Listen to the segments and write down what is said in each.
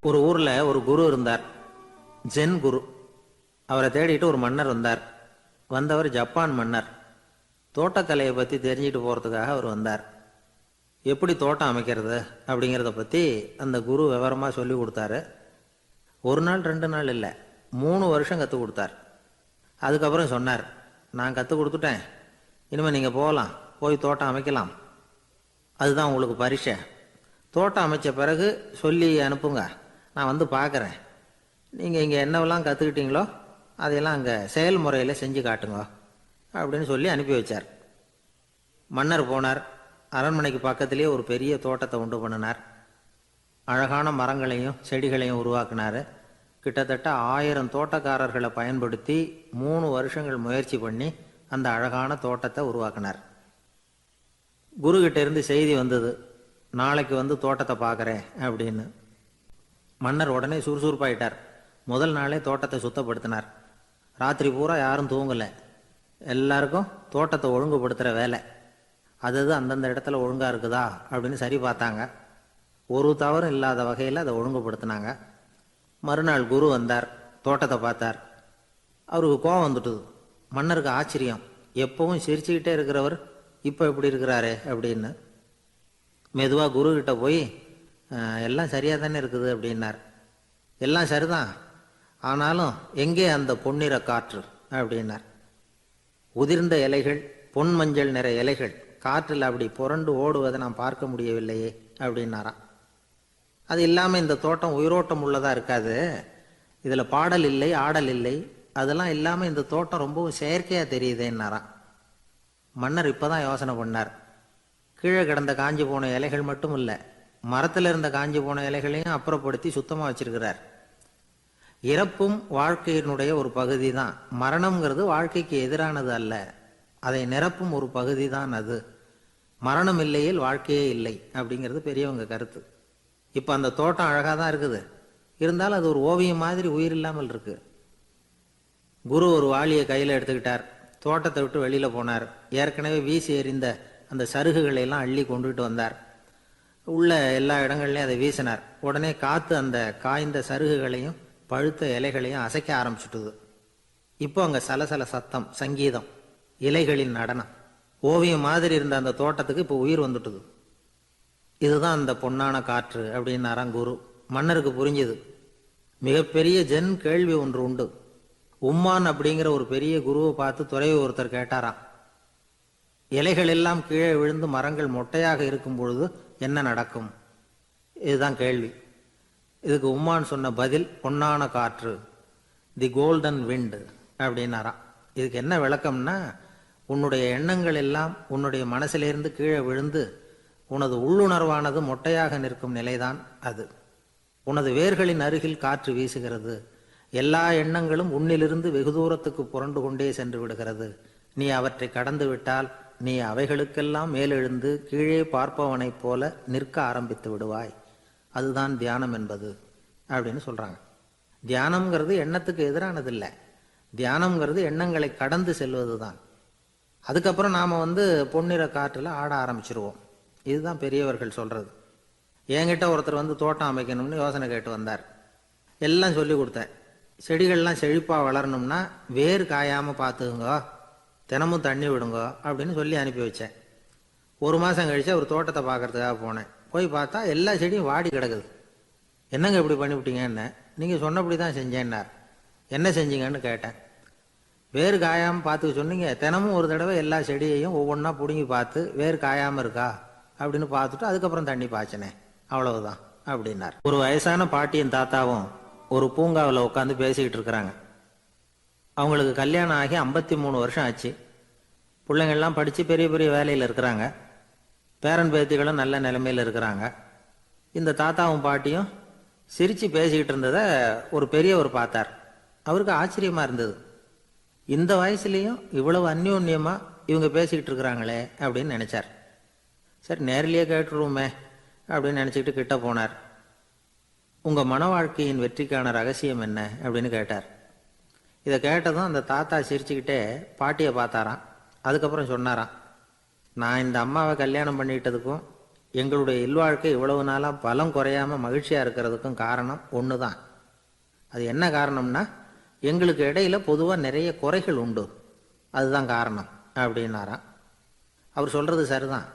ஒரு ஊர்ல ஒரு குரு இருந்தார், ஜென் குரு. அவரை தேடிட்டு ஒரு மன்னர் வந்தார். வந்தவர் ஜப்பான் மன்னர். தோட்டக்கலையை பற்றி தெரிஞ்சுட்டு போகிறதுக்காக அவர் வந்தார். எப்படி தோட்டம் அமைக்கிறது அப்படிங்கிறத பற்றி அந்த குரு விவரமாக சொல்லி கொடுத்தாரு. ஒரு நாள் 2 நாள் இல்லை, 3 வருஷம் கற்றுக் கொடுத்தார். அதுக்கப்புறம் சொன்னார், நான் கற்றுக் கொடுத்துட்டேன், இனிமேல் நீங்கள் போகலாம், போய் தோட்டம் அமைக்கலாம், அதுதான் உங்களுக்கு பரிசை. தோட்டம் அமைச்ச பிறகு சொல்லி அனுப்புங்க, நான் வந்து பார்க்குறேன். நீங்கள் இங்கே என்னவெல்லாம் கற்றுக்கிட்டீங்களோ அதையெல்லாம் அங்கே செயல்முறையில் செஞ்சு காட்டுங்க அப்படின்னு சொல்லி அனுப்பி வச்சார். மன்னர் போனார். அரண்மனைக்கு பக்கத்திலேயே ஒரு பெரிய தோட்டத்தை உண்டு பண்ணினார். அழகான மரங்களையும் செடிகளையும் உருவாக்கினார். கிட்டத்தட்ட 1000 தோட்டக்காரர்களை பயன்படுத்தி 3 வருஷங்கள் முயற்சி பண்ணி அந்த அழகான தோட்டத்தை உருவாக்கினார். குருக்கிட்ட இருந்து செய்தி வந்தது, நாளைக்கு வந்து தோட்டத்தை பார்க்குறேன் அப்படின்னு. மன்னர் உடனே சுறுசுறுப்பாயிட்டார். முதல் நாளே தோட்டத்தை சுத்தப்படுத்தினார். ராத்திரி பூரா யாரும் தூங்கலை. எல்லாருக்கும் தோட்டத்தை ஒழுங்குபடுத்துகிற வேலை. அது அந்தந்த இடத்துல ஒழுங்காக இருக்குதா அப்படின்னு சரி பார்த்தாங்க. ஒரு தவறும் இல்லாத வகையில் அதை ஒழுங்குபடுத்தினாங்க. மறுநாள் குரு வந்தார், தோட்டத்தை பார்த்தார். அவருக்கு கோபம் வந்துட்டுது. மன்னருக்கு ஆச்சரியம், எப்பவும் சிரிச்சுக்கிட்டே இருக்கிறவர் இப்போ எப்படி இருக்கிறாரே அப்படின்னு. மெதுவாக குருக்கிட்ட போய், எல்லாம் சரியாக தானே இருக்குது அப்படின்னார். எல்லாம் சரிதான், ஆனாலும் எங்கே அந்த பொன்னிற காற்று அப்படின்னார். உதிர்ந்த இலைகள், பொன் மஞ்சள் நிற இலைகள் காற்றில் அப்படி புரண்டு ஓடுவதை நான் பார்க்க முடியவில்லையே அப்படின்னாராம். அது இல்லாமல் இந்த தோட்டம் உயிரோட்டம் உள்ளதாக இருக்காது, இதில் பாடல் இல்லை, ஆடல் இல்லை, அதெல்லாம் இல்லாமல் இந்த தோட்டம் ரொம்பவும் செயற்கையாக தெரியுதுன்னாராம். மன்னர் இப்போ தான் யோசனை பண்ணார். கீழே கிடந்த காஞ்சி போன இலைகள் மட்டும் இல்லை, மரத்தில் இருந்த காஞ்சி போன இலைகளையும் அப்புறப்படுத்தி சுத்தமாக வச்சிருக்கிறார். இறப்பும் வாழ்க்கையினுடைய ஒரு பகுதி தான். மரணம்ங்கிறது வாழ்க்கைக்கு எதிரானது அல்ல, அதை நிரப்பும் ஒரு பகுதி தான் அது. மரணம் இல்லையில் வாழ்க்கையே இல்லை அப்படிங்கிறது பெரியவங்க கருத்து. இப்போ அந்த தோட்டம் அழகாக தான் இருக்குது, இருந்தாலும் அது ஒரு ஓவியம் மாதிரி உயிர் இல்லாமல் இருக்கு. குரு ஒரு வாளியை கையில் எடுத்துக்கிட்டார். தோட்டத்தை விட்டு வெளியில் போனார். ஏற்கனவே வீசி எறிந்த அந்த சருகுகளை எல்லாம் அள்ளி கொண்டுகிட்டு வந்தார். உள்ள எல்லா இடங்கள்லையும் அதை வீசினார். உடனே காற்று அந்த காய்ந்த சருகுகளையும் பழுத்த இலைகளையும் அசைக்க ஆரம்பிச்சுட்டுது. இப்போ அங்கே சலசல சத்தம், சங்கீதம், இலைகளின் நடனம். ஓவியம் மாதிரி இருந்த அந்த தோட்டத்துக்கு இப்போ உயிர் வந்துட்டுது. இதுதான் அந்த பொன்னான காற்று அப்படின்னாராம் குரு. மன்னருக்கு புரிஞ்சுது. மிகப்பெரிய ஜென் கேள்வி ஒன்று உண்டு. உம்மான் அப்படிங்கிற ஒரு பெரிய குருவை பார்த்து துறவி ஒருத்தர் கேட்டாராம், இலைகள் எல்லாம் கீழே விழுந்து மரங்கள் மொட்டையாக இருக்கும் பொழுது என்ன நடக்கும்? இதுதான் கேள்வி. இதுக்கு உம்மான் சொன்ன பதில் பொன்னான காற்று, தி கோல்டன் விண்ட் அப்படின்னாராம். இதுக்கு என்ன விளக்கம்னா, உன்னுடைய எண்ணங்கள் எல்லாம் உன்னுடைய மனசிலிருந்து கீழே விழுந்து உனது உள்ளுணர்வானது மொட்டையாக நிற்கும் நிலைதான் அது. உனது வேர்களின் அருகில் காற்று வீசுகிறது. எல்லா எண்ணங்களும் உன்னிலிருந்து வெகு தூரத்துக்கு புரண்டு கொண்டே சென்று விடுகிறது. நீ அவற்றை கடந்து விட்டால் நீ அவைகளுக்கெல்லாம் மேலெழுந்து கீழே பார்ப்பவனைப் போல நிற்க ஆரம்பித்து விடுவாய். அதுதான் தியானம் என்பது அப்படின்னு சொல்றாங்க. தியானம்ங்கிறது எண்ணத்துக்கு எதிரானது இல்லை. தியானம்ங்கிறது எண்ணங்களை கடந்து செல்வது தான். அதுக்கப்புறம் நாம் பொன்னிற காற்றில் ஆட ஆரம்பிச்சிருவோம். இதுதான் பெரியவர்கள் சொல்றது. என்கிட்ட ஒருத்தர் தோட்டம் அமைக்கணும்னு யோசனை கேட்டு வந்தார். எல்லாம் சொல்லி கொடுத்தேன். செடிகள்லாம் செழிப்பாக வளரணும்னா வேர் காயாமல் பார்த்துக்குங்க, தினமும் தண்ணி விடுங்க அப்படின்னு சொல்லி அனுப்பி வச்சேன். 1 மாதம் கழிச்சு அவர் தோட்டத்தை பார்க்கறதுக்காக போனேன். போய் பார்த்தா எல்லா செடியும் வாடி கிடக்குது. என்னங்க இப்படி பண்ணிவிட்டீங்கன்னு. நீங்கள் சொன்னபடி தான் செஞ்சேன்னார். என்ன செஞ்சீங்கன்னு கேட்டேன். வேர் காயாமல் பார்த்துக்க சொன்னீங்க, தினமும் ஒரு தடவை எல்லா செடியையும் ஒவ்வொன்றா பிடுங்கி பார்த்து வேர் காயாமல் இருக்கா அப்படின்னு பார்த்துட்டு அதுக்கப்புறம் தண்ணி பாய்ச்சினேன், அவ்வளவுதான் அப்படின்னார். ஒரு வயசான பாட்டியின் தாத்தாவும் ஒரு பூங்காவில் உட்காந்து பேசிக்கிட்டு இருக்கிறாங்க. அவங்களுக்கு கல்யாணம் ஆகி 53 வருஷம் ஆச்சு. பிள்ளைங்கள்லாம் படித்து பெரிய பெரிய வேலையில் இருக்கிறாங்க. பேரன் பேத்திகளும் நல்ல நிலைமையில் இருக்கிறாங்க. இந்த தாத்தாவும் பாட்டியும் சிரித்து பேசிக்கிட்டு இருந்ததை ஒரு பெரியவர் பார்த்தார். அவருக்கு ஆச்சரியமாக இருந்தது. இந்த வயசுலேயும் இவ்வளவு அந்யோன்யமாக இவங்க பேசிக்கிட்டு இருக்கிறாங்களே அப்படின்னு நினச்சார். சரி, நேரிலேயே கேட்டுருவோமே அப்படின்னு நினச்சிக்கிட்டு கிட்ட போனார். உங்கள் மன வாழ்க்கையின் வெற்றிக்கான ரகசியம் என்ன அப்படின்னு கேட்டார். இதை கேட்டதும் அந்த தாத்தா சிரிச்சுக்கிட்டே பாட்டியை பார்த்தாராம். அதுக்கப்புறம் சொன்னாராம், நான் இந்த அம்மாவை கல்யாணம் பண்ணிக்கிட்டதுக்கும் எங்களுடைய இல்வாழ்க்கை இவ்வளவு நாளாக பலம் குறையாமல் மகிழ்ச்சியாக இருக்கிறதுக்கும் காரணம் ஒன்று தான். அது என்ன காரணம்னா, எங்களுக்கு இடையில பொதுவாக நிறைய குறைகள் உண்டு, அதுதான் காரணம் அப்படின்னாராம். அவர் சொல்கிறது சரிதான்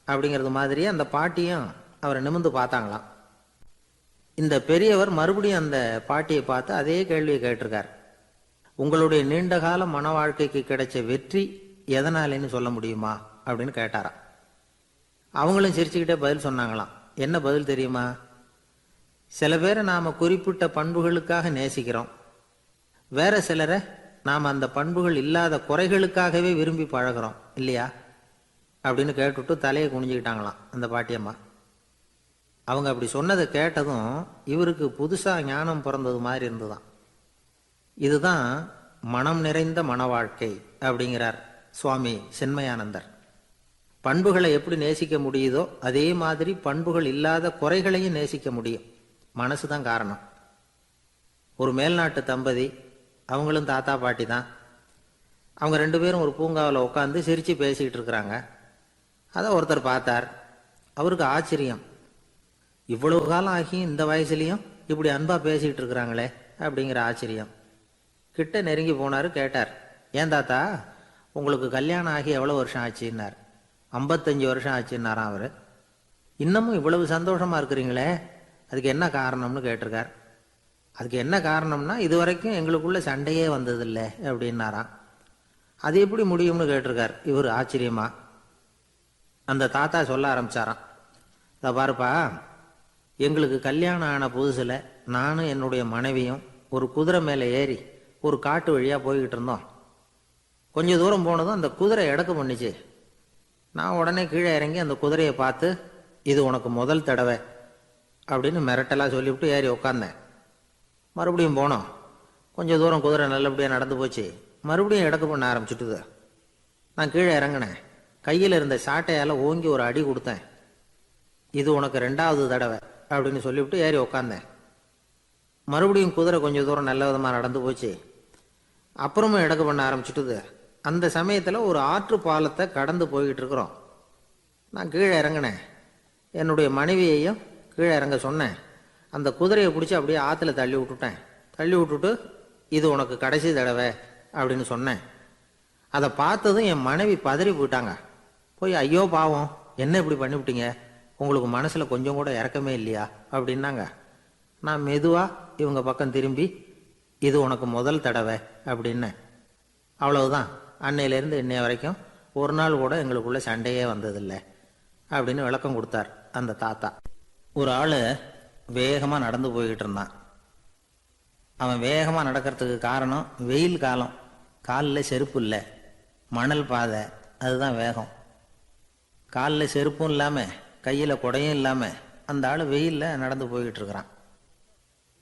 அப்படிங்கிறது மாதிரியே அந்த பாட்டியும் அவரை நிமிர்ந்து பார்த்தாங்களாம். இந்த பெரியவர் மறுபடியும் அந்த பாட்டியை பார்த்து அதே கேள்வியை கேட்டிருக்கார். உங்களுடைய நீண்டகால மன வாழ்க்கைக்கு கிடைச்ச வெற்றி எதனாலேன்னு சொல்ல முடியுமா அப்படின்னு கேட்டாராம். அவங்களும் சிரிச்சுக்கிட்டே பதில் சொன்னாங்களாம். என்ன பதில் தெரியுமா? சில பேரை நாம் குறிப்பிட்ட பண்புகளுக்காக நேசிக்கிறோம், வேற சிலரை நாம் அந்த பண்புகள் இல்லாத குறைகளுக்காகவே விரும்பி பழகிறோம் இல்லையா அப்படின்னு கேட்டுவிட்டு தலையை குனிஞ்சுக்கிட்டாங்களாம் அந்த பாட்டியம்மா. அவங்க அப்படி சொன்னதை கேட்டதும் இவருக்கு புதுசாக ஞானம் பிறந்தது மாதிரி இருந்துதான். இதுதான் மனம் நிறைந்த மன வாழ்க்கை அப்படிங்கிறார் சுவாமி சின்மயானந்தர். பண்புகளை எப்படி நேசிக்க முடியுதோ அதே மாதிரி பண்புகள் இல்லாத குறைகளையும் நேசிக்க முடியும். மனசு தான் காரணம். ஒரு மேல்நாட்டு தம்பதி, அவங்களும் தாத்தா பாட்டி தான். அவங்க 2 பேரும் ஒரு பூங்காவில் உட்காந்து சிரித்து பேசிக்கிட்டு இருக்கிறாங்க. அதை ஒருத்தர் பார்த்தார். அவருக்கு ஆச்சரியம், இவ்வளவு காலம் ஆகி இந்த வயசுலேயும் இப்படி அன்பாக பேசிக்கிட்டு இருக்கிறாங்களே அப்படிங்கிற ஆச்சரியம். கிட்ட நெருங்கி போனார். கேட்டார், ஏன் தாத்தா உங்களுக்கு கல்யாணம் ஆகி எவ்வளோ வருஷம் ஆச்சுன்னார். 55 வருஷம் ஆச்சுன்னாராம் அவர். இன்னமும் இவ்வளவு சந்தோஷமாக இருக்கிறீங்களே, அதுக்கு என்ன காரணம்னு கேட்டிருக்கார். அதுக்கு என்ன காரணம்னா, இது வரைக்கும் எங்களுக்குள்ள சண்டையே வந்ததில்லை அப்படின்னாராம். அது எப்படி முடியும்னு கேட்டிருக்கார் இவர் ஆச்சரியமா. அந்த தாத்தா சொல்ல ஆரம்பிச்சாராம், இதை பாருப்பா, எங்களுக்கு கல்யாணம் ஆன புதுசில் நானும் என்னுடைய மனைவியும் ஒரு குதிரை மேலே ஏறி ஒரு காட்டு வழியாக போய்கிட்டு இருந்தோம். கொஞ்சம் தூரம் போனதும் அந்த குதிரை எடக்கு பண்ணிச்சு. நான் உடனே கீழே இறங்கி அந்த குதிரையை பார்த்து, இது உனக்கு முதல் தடவை அப்படின்னு மிரட்டலாக சொல்லிவிட்டு ஏறி உக்காந்தேன். மறுபடியும் போனோம். கொஞ்சம் தூரம் குதிரை நல்லபடியாக நடந்து போச்சு. மறுபடியும் எடக்கு பண்ண ஆரம்பிச்சுட்டுது. நான் கீழே இறங்கினேன். கையில் இருந்த சாட்டையால் ஓங்கி ஒரு அடி கொடுத்தேன். இது உனக்கு 2வது தடவை அப்படின்னு சொல்லிவிட்டு ஏறி உக்காந்தேன். மறுபடியும் குதிரை கொஞ்சம் தூரம் நல்ல விதமாக நடந்து போச்சு. அப்புறமும் எடக்கு பண்ண ஆரம்பிச்சுட்டுது. அந்த சமயத்தில் ஒரு ஆற்று பாலத்தை கடந்து போய்கிட்டு இருக்கிறோம். நான் கீழே இறங்கினேன். என்னுடைய மனைவியையும் கீழே இறங்க சொன்னேன். அந்த குதிரையை பிடிச்சி அப்படியே ஆற்றுல தள்ளி விட்டுட்டேன். தள்ளி விட்டுட்டு, இது உனக்கு கடைசி தடவை அப்படின்னு சொன்னேன். அதை பார்த்ததும் என் மனைவி பதறி போயிட்டாங்க. போய், ஐயோ பாவம், என்ன இப்படி பண்ணிவிட்டீங்க, உங்களுக்கு மனசில் கொஞ்சம் கூட இறக்கமே இல்லையா அப்படின்னாங்க. நான் மெதுவாக இவங்க பக்கம் திரும்பி, இது உனக்கு முதல் தடவை அப்படின்னேன். அவ்வளவுதான், அன்னையிலேருந்து இன்னைய வரைக்கும் ஒரு நாள் கூட எங்களுக்குள்ள சண்டையே வந்ததில்லை அப்படின்னு விளக்கம் கொடுத்தார் அந்த தாத்தா. ஒரு ஆள் வேகமாக நடந்து போய்கிட்டு இருந்தான். அவன் வேகமாக நடக்கிறதுக்கு காரணம் வெயில் காலம், காலில் செருப்பு இல்லை, மணல் பாதை, அதுதான் வேகம். காலில் செருப்பும் இல்லாமல் கையில் குடையும் இல்லாமல் அந்த ஆள் வெயிலில் நடந்து போய்கிட்டு இருக்கிறான்.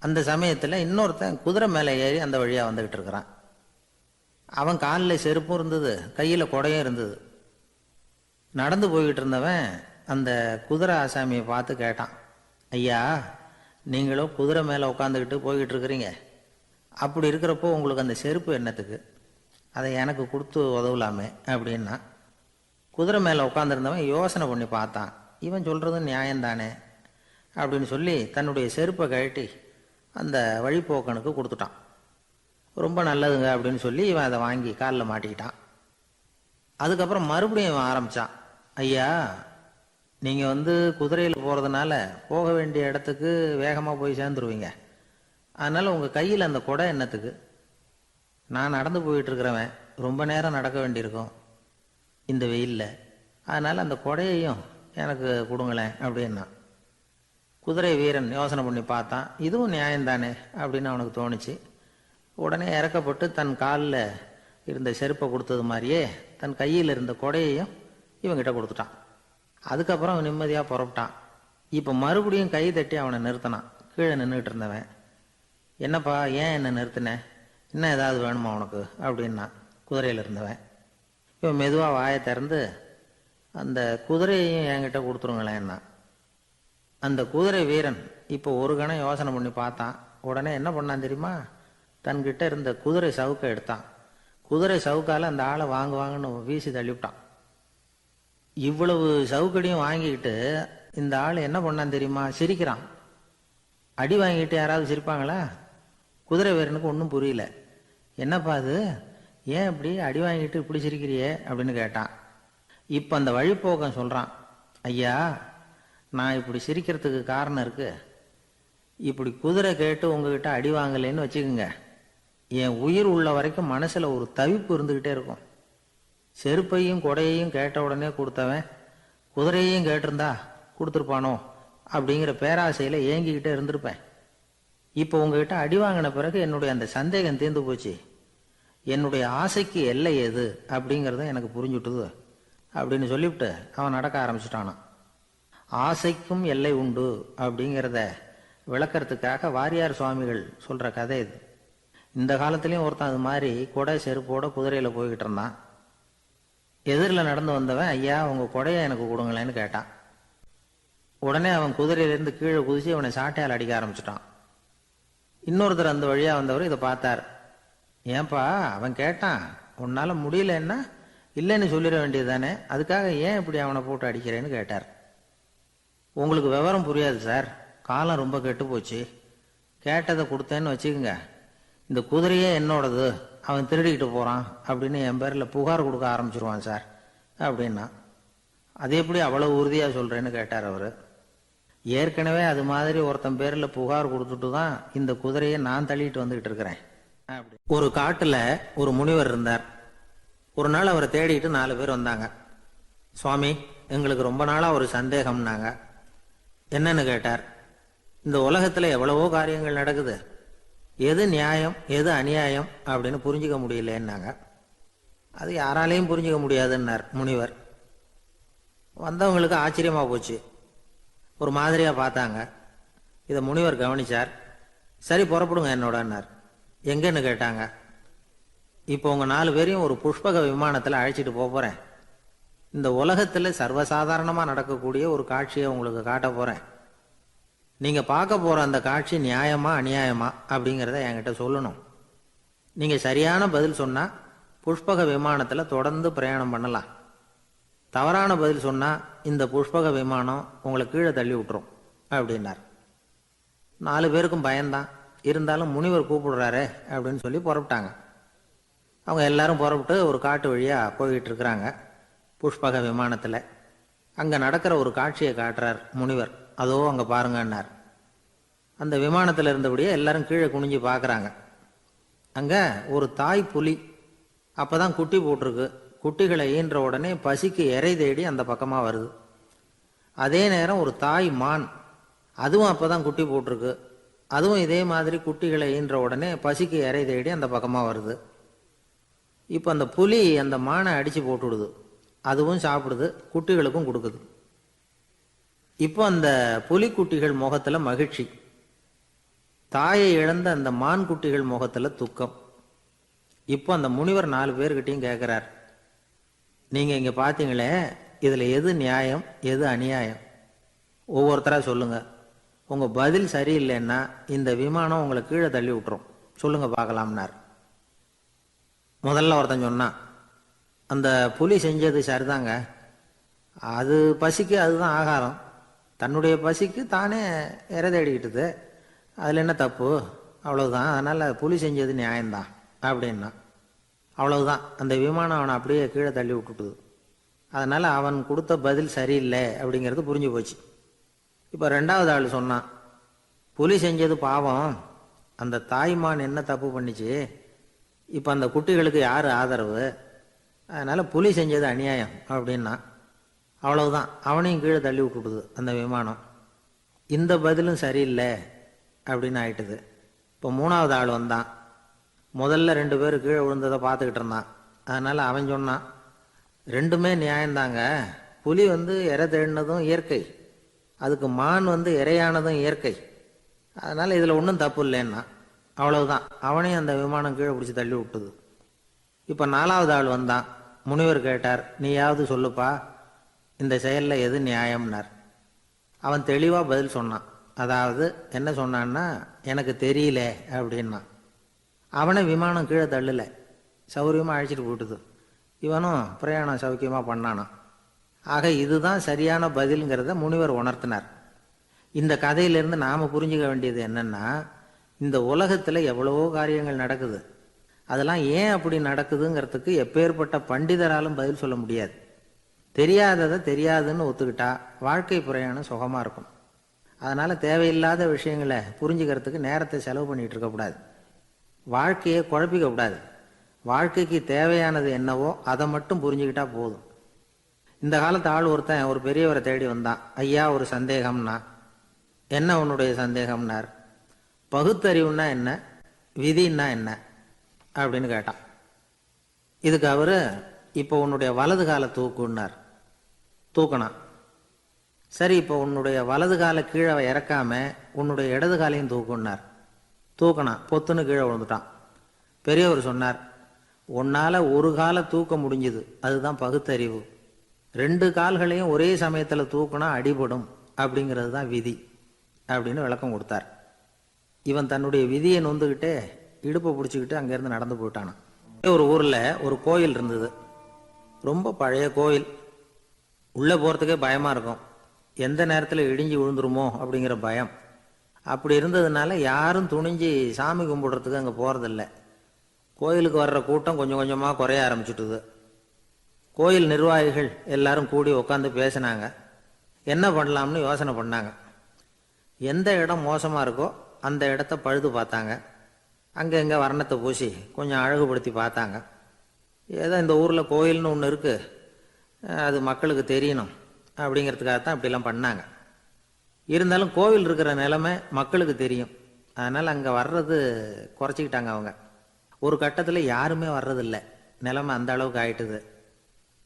அந்த சமயத்தில் இன்னொருத்தன் குதிரை மேலே ஏறி அந்த வழியாக வந்துக்கிட்டு இருக்கிறான். அவன் காலில் செருப்பும் இருந்தது, கையில் குடையும் இருந்தது. நடந்து போய்கிட்டு இருந்தவன் அந்த குதிரை ஆசாமியை பார்த்து கேட்டான், ஐயா, நீங்களும் குதிரை மேலே உட்காந்துக்கிட்டு போய்கிட்டு இருக்கிறீங்க, அப்படி இருக்கிறப்போ உங்களுக்கு அந்த செருப்பு என்னத்துக்கு, அதை எனக்கு கொடுத்து உதவலாமே அப்படின்னா. குதிரை மேலே உட்காந்துருந்தவன் யோசனை பண்ணி பார்த்தான். இவன் சொல்கிறது நியாயம்தானே அப்படின்னு சொல்லி தன்னுடைய செருப்பை கழட்டி அந்த வழிப்போக்கனுக்கு கொடுத்துட்டான். ரொம்ப நல்லதுங்க அப்படின்னு சொல்லி இவன் அதை வாங்கி காலில் மாட்டிக்கிட்டான். அதுக்கப்புறம் மறுபடியும் இவன் ஆரம்பித்தான், ஐயா, நீங்கள் குதிரையில் போகிறதுனால போக வேண்டிய இடத்துக்கு வேகமாக போய் சேர்ந்துருவீங்க, அதனால் உங்கள் கையில் அந்த குடை என்னத்துக்கு, நான் நடந்து போயிட்டுருக்கிறவன் ரொம்ப நேரம் நடக்க வேண்டியிருக்கும் இந்த வெயிலில், அதனால் அந்த குடையையும் எனக்கு கொடுங்களேன் அப்படின்னா. குதிரை வீரன் யோசனை பண்ணி பார்த்தான், இதுவும் நியாயம்தானே அப்படின்னு அவனுக்கு தோணுச்சு. உடனே இறக்கப்பட்டு தன் காலில் இருந்த செருப்பை கொடுத்தது மாதிரியே தன் கையில் இருந்த கொடையையும் இவங்கிட்ட கொடுத்துட்டான். அதுக்கப்புறம் அவன் நிம்மதியாக புறப்பட்டான். இப்போ மறுபடியும் கை தட்டி அவனை நிறுத்தினான். கீழே நின்றுக்கிட்டு இருந்தவன், என்னப்பா ஏன் என்ன நிறுத்தினேன், இன்னும் ஏதாவது வேணுமா உனக்கு அப்படின்னா குதிரையில் இருந்தவன். இவன் மெதுவாக வாயை திறந்து, அந்த குதிரையையும் என்கிட்ட கொடுத்துருங்களேன்னா. அந்த குதிரை வீரன் இப்போ ஒரு கணம் யோசனை பண்ணி பார்த்தான். உடனே என்ன பண்ணான் தெரியுமா, தன்கிட்ட இருந்த குதிரை சவுக்கை எடுத்தான். குதிரை சவுக்கால் அந்த ஆளை வாங்குவாங்கன்னு வீசி தள்ளிவிட்டான். இவ்வளவு சவுக்கடியும் வாங்கிக்கிட்டு இந்த ஆள் என்ன பண்ணான் தெரியுமா? சிரிக்கிறான். அடி வாங்கிட்டு யாராவது சிரிப்பாங்களா? குதிரை வீரனுக்கு ஒன்றும் புரியல. என்னப்பா அது, ஏன் இப்படி அடி வாங்கிட்டு இப்படி சிரிக்கிறியே அப்படின்னு கேட்டான். இப்போ அந்த வழிப்போக்கன் சொல்கிறான், ஐயா நான் இப்படி சிரிக்கிறதுக்கு காரணம் இருக்கு. இப்படி குதிரை கேட்டு உங்ககிட்ட அடி வாங்கலைன்னு வச்சுக்கோங்க, என் உயிர் உள்ள வரைக்கும் மனசில் ஒரு தவிப்பு இருந்துக்கிட்டே இருக்கும். செருப்பையும் கொடையையும் கேட்ட உடனே கொடுத்தவன் குதிரையையும் கேட்டிருந்தா கொடுத்துருப்பானோ அப்படிங்கிற பேராசையில் ஏங்கிக்கிட்டே இருந்திருப்பேன். இப்போ உங்ககிட்ட அடி வாங்கின பிறகு என்னுடைய அந்த சந்தேகம் தீர்ந்து போச்சு. என்னுடைய ஆசைக்கு எல்லை எது அப்படிங்கிறத எனக்கு புரிஞ்சுட்டுது அப்படின்னு சொல்லிவிட்டு அவன் நடக்க ஆரம்பிச்சிட்டானான். ஆசைக்கும் எல்லை உண்டு அப்படிங்கிறத விளக்கறதுக்காக வாரியார் சுவாமிகள் சொல்கிற கதை இது. இந்த காலத்துலேயும் ஒருத்தன் அது மாதிரி கொடை செருப்போட குதிரையில் போய்கிட்டு இருந்தான். எதிரில் நடந்து வந்தவன், ஐயா உங்கள் கொடையை எனக்கு கொடுங்களேன்னு கேட்டான். உடனே அவன் குதிரையிலேருந்து கீழே குதிச்சு அவனை சாட்டையால் அடிக்க ஆரம்பிச்சிட்டான். இன்னொருத்தர் அந்த வழியாக வந்தவர் இதை பார்த்தார். ஏன்பா அவன் கேட்டான், உன்னால் முடியலன்னா இல்லைன்னு சொல்லிட வேண்டியது தானே, அதுக்காக ஏன் இப்படி அவனை போட்டு அடிக்கிறேன்னு கேட்டார். உங்களுக்கு விவரம் புரியாது சார், காலம் ரொம்ப கெட்டு போச்சு. கேட்டதை கொடுத்தேன்னு வச்சுக்கோங்க, இந்த குதிரையே என்னோடது, அவன் திருடிக்கிட்டு போகிறான் அப்படின்னு என் பேரில் புகார் கொடுக்க ஆரம்பிச்சிருவான் சார் அப்படின்னா. அது எப்படி அவ்வளோ உறுதியாக சொல்கிறேன்னு கேட்டார் அவர். ஏற்கனவே அது மாதிரி ஒருத்தன் பேரில் புகார் கொடுத்துட்டு தான் இந்த குதிரையை நான் தள்ளிட்டு வந்துக்கிட்டு இருக்கிறேன். ஒரு காட்டில் ஒரு முனிவர் இருந்தார். ஒரு நாள் அவரை தேடிட்டு 4 பேர் வந்தாங்க. சுவாமி எங்களுக்கு ரொம்ப நாளாக ஒரு சந்தேகம்னாங்க. என்னன்னு கேட்டார். இந்த உலகத்தில் எவ்வளவோ காரியங்கள் நடக்குது, எது நியாயம் எது அநியாயம் அப்படின்னு புரிஞ்சிக்க முடியலன்னாங்க. அது யாராலையும் புரிஞ்சிக்க முடியாதுன்னார் முனிவர். வந்தவங்களுக்கு ஆச்சரியமாக போச்சு, ஒரு மாதிரியாக பார்த்தாங்க. இதை முனிவர் கவனிச்சார். சரி புறப்படுங்க என்னோடன்னார். எங்கன்னு கேட்டாங்க. இப்போ உங்கள் 4 பேரையும் ஒரு புஷ்பக விமானத்தில் அழைச்சிட்டு போகிறேன். இந்த உலகத்தில் சர்வசாதாரணமாக நடக்கக்கூடிய ஒரு காட்சியை உங்களுக்கு காட்ட போகிறேன். நீங்கள் பார்க்க போகிற அந்த காட்சி நியாயமா அநியாயமா அப்படிங்கிறத என்கிட்ட சொல்லணும். நீங்கள் சரியான பதில் சொன்னால் புஷ்பக விமானத்தில் தொடர்ந்து பிரயாணம் பண்ணலாம். தவறான பதில் சொன்னால் இந்த புஷ்பக விமானம் உங்களை கீழே தள்ளி விட்டுரும் அப்படின்னார். 4 பேருக்கும் பயந்தான். இருந்தாலும் முனிவர் கூப்பிடுறாரே அப்படின்னு சொல்லி புறப்பட்டாங்க. அவங்க எல்லாரும் புறப்பட்டு ஒரு காட்டு வழியாக போய்கிட்டு இருக்கிறாங்க புஷ்பக விமானத்தில். அங்கே நடக்கிற ஒரு காட்சியை காட்டுறார் முனிவர். அதோ அங்கே பாருங்கன்னார். அந்த விமானத்தில் இருந்தபடியே எல்லாரும் கீழே குனிஞ்சு பார்க்குறாங்க. அங்கே ஒரு தாய் புலி அப்போ தான் குட்டி போட்டிருக்கு. குட்டிகளை ஈன்ற உடனே பசிக்கு இறை தேடி அந்த பக்கமாக வருது. அதே நேரம் ஒரு தாய் மான், அதுவும் அப்போ தான் குட்டி போட்டிருக்கு. அதுவும் இதே மாதிரி குட்டிகளை ஈன்ற உடனே பசிக்கு இறை தேடி அந்த பக்கமாக வருது. இப்போ அந்த புலி அந்த மானை அடித்து போட்டுவிடுது. அதுவும் சாப்பிடுது, குட்டிகளுக்கும் கொடுக்குது. இப்போ அந்த புலிக்குட்டிகள் முகத்தில் மகிழ்ச்சி, தாயை இழந்த அந்த மான் குட்டிகள் முகத்தில் துக்கம். இப்போ அந்த முனிவர் 4 பேர்கிட்டையும் கேட்குறார், நீங்கள் இங்கே பார்த்தீங்களே, இதில் எது நியாயம் எது அநியாயம்? ஒவ்வொருத்தராக சொல்லுங்கள். உங்கள் பதில் சரியில்லைன்னா இந்த விமானம் உங்களை கீழே தள்ளி விட்டுரும், சொல்லுங்கள் பார்க்கலாம்னார். முதல்ல ஒருத்தன் சொன்னான், அந்த புலி செஞ்சது சரிதாங்க, அது பசிக்கு அதுதான் ஆகாரம், தன்னுடைய பசிக்கு தானே இறை தேடிக்கிட்டுது, அதில் என்ன தப்பு, அவ்வளவுதான், அதனால் புலி செஞ்சது நியாயம்தான் அப்படின்னா. அவ்வளவுதான், அந்த விமானம் அவனை அப்படியே கீழே தள்ளி விட்டுட்டுது. அதனால் அவன் கொடுத்த பதில் சரியில்லை அப்படிங்கிறது புரிஞ்சு போச்சு. இப்போ 2வது ஆள் சொன்னான், புலி செஞ்சது பாவம், அந்த தாய்மான் என்ன தப்பு பண்ணிச்சு, இப்போ அந்த குட்டிகளுக்கு யார் ஆதரவு, அதனால் புலி செஞ்சது அநியாயம் அப்படின்னா. அவ்வளவுதான், அவனையும் கீழே தள்ளி விட்டுடுது அந்த விமானம். இந்த பதிலும் சரியில்லை அப்படின்னு ஆயிட்டுது. இப்போ 3வது ஆள் வந்தான். முதல்ல 2 பேர் கீழே விழுந்ததை பார்த்துக்கிட்டு இருந்தான். அதனால் அவன் சொன்னான், ரெண்டுமே நியாயம்தாங்க, புலி இறை தேடினதும் இயற்கை, அதுக்கு மான் இறையானதும் இயற்கை, அதனால் இதில் ஒன்றும் தப்பு இல்லைன்னா. அவ்வளவுதான், அவனையும் அந்த விமானம் கீழே பிடிச்சி தள்ளி விட்டுது. இப்போ 4வது ஆள் வந்தான். முனிவர் கேட்டார், நீயாவது சொல்லுப்பா, இந்த செயலில் எது நியாயம்னார். அவன் தெளிவாக பதில் சொன்னான். அதாவது என்ன சொன்னான்னா, எனக்கு தெரியல அப்படின்னா. அவனை விமானம் கீழே தள்ளலை, சௌரியமாக அழைச்சிட்டு போட்டுது. இவனும் பிரயாணம் சௌக்கியமாக பண்ணானான். ஆக இதுதான் சரியான பதில்ங்கிறத முனிவர் உணர்த்தினார். இந்த கதையிலிருந்து நாம் புரிஞ்சுக்க வேண்டியது என்னன்னா, இந்த உலகத்தில் எவ்வளவோ காரியங்கள் நடக்குது. அதெல்லாம் ஏன் அப்படி நடக்குதுங்கிறதுக்கு எப்பேற்பட்ட பண்டிதராலும் பதில் சொல்ல முடியாது. தெரியாததை தெரியாதுன்னு ஒத்துக்கிட்டா வாழ்க்கை பிரயாணம் சுகமாக இருக்கும். அதனால் தேவையில்லாத விஷயங்களை புரிஞ்சுக்கிறதுக்கு நேரத்தை செலவு பண்ணிகிட்டு இருக்கக்கூடாது. வாழ்க்கையை குழப்பிக்க கூடாது. வாழ்க்கைக்கு தேவையானது என்னவோ அதை மட்டும் புரிஞ்சுக்கிட்டா போதும். இந்த காலத்து ஆள் ஒருத்தன் ஒரு பெரியவரை தேடி வந்தான். ஐயா, ஒரு சந்தேகம்னா. என்ன உன்னுடைய சந்தேகம்னார். பகுத்தறிவுன்னா என்ன, விதின்னா என்ன அப்படின்னு கேட்டான். இதுக்கு அவரு, இப்போ உன்னுடைய வலது காலை தூக்குன்னார். தூக்கினான். சரி, இப்போ உன்னுடைய வலது காலை கீழே இறக்காம உன்னுடைய இடது காலையும் தூக்குன்னார். தூக்கினான். பொத்துன்னு கீழே விழுந்துட்டான். பெரியவர் சொன்னார், உன்னால் ஒரு காலை தூக்க முடிஞ்சுது, அதுதான் பகுத்தறிவு. 2 கால்களையும் ஒரே சமயத்தில் தூக்குனா அடிபடும், அப்படிங்கிறது தான் விதி அப்படின்னு விளக்கம் கொடுத்தார். இவன் தன்னுடைய விதியை நொந்துக்கிட்டே இடுப்பை பிடிச்சிக்கிட்டு அங்கேருந்து நடந்து போயிட்டானான். ஒரு ஊரில் ஒரு கோயில் இருந்தது. ரொம்ப பழைய கோயில். உள்ளே போகிறதுக்கே பயமாக இருக்கும். எந்த நேரத்தில் இடிஞ்சு விழுந்துருமோ அப்படிங்கிற பயம். அப்படி இருந்ததுனால யாரும் துணிஞ்சு சாமி கும்பிடுறதுக்கு அங்கே போகிறதில்ல. கோயிலுக்கு வர்ற கூட்டம் கொஞ்சம் கொஞ்சமாக குறைய ஆரம்பிச்சுட்டுது. கோயில் நிர்வாகிகள் எல்லாரும் கூடி உட்காந்து பேசினாங்க. என்ன பண்ணலாம்னு யோசனை பண்ணாங்க. எந்த இடம் மோசமாக இருக்கோ அந்த இடத்த பழுது பார்த்தாங்க. அங்கே எங்கே வர்ணத்தை பூசி கொஞ்சம் அழகுபடுத்தி பார்த்தாங்க. ஏதோ இந்த ஊரில் கோயில்னு ஒன்று இருக்குது, அது மக்களுக்கு தெரியணும் அப்படிங்கிறதுக்காகத்தான் இப்படிலாம் பண்ணாங்க. இருந்தாலும் கோவில் இருக்கிற நிலைமை மக்களுக்கு தெரியும். அதனால் அங்கே வர்றது குறைச்சிக்கிட்டாங்க அவங்க. ஒரு கட்டத்தில் யாருமே வர்றதில்லை. நிலைமை அந்த அளவுக்கு ஆயிட்டுது.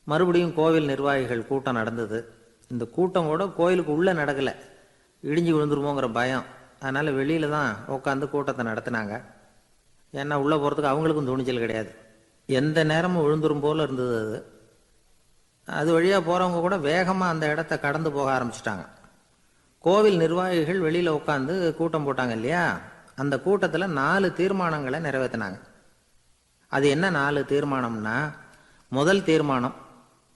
மறுபடியும் கோவில் நிர்வாகிகள் கூட்டம் நடந்தது. இந்த கூட்டம் கூட கோயிலுக்கு உள்ளே நடக்கலை. இடிஞ்சு விழுந்துருமோங்கிற பயம். அதனால் வெளியில் தான் உட்காந்து கூட்டத்தை நடத்தினாங்க. ஏன்னா உள்ளே போகிறதுக்கு அவங்களுக்கும் துணிச்சல் கிடையாது. எந்த நேரமும் விழுந்துரும் போல் இருந்தது அது. அது வழியாக போகிறவங்க கூட வேகமாக அந்த இடத்த கடந்து போக ஆரம்பிச்சிட்டாங்க. கோவில் நிர்வாகிகள் வெளியில் உட்காந்து கூட்டம் போட்டாங்க இல்லையா, அந்த கூட்டத்தில் 4 தீர்மானங்களை நிறைவேற்றினாங்க. அது என்ன 4 தீர்மானம்னா, முதல் தீர்மானம்,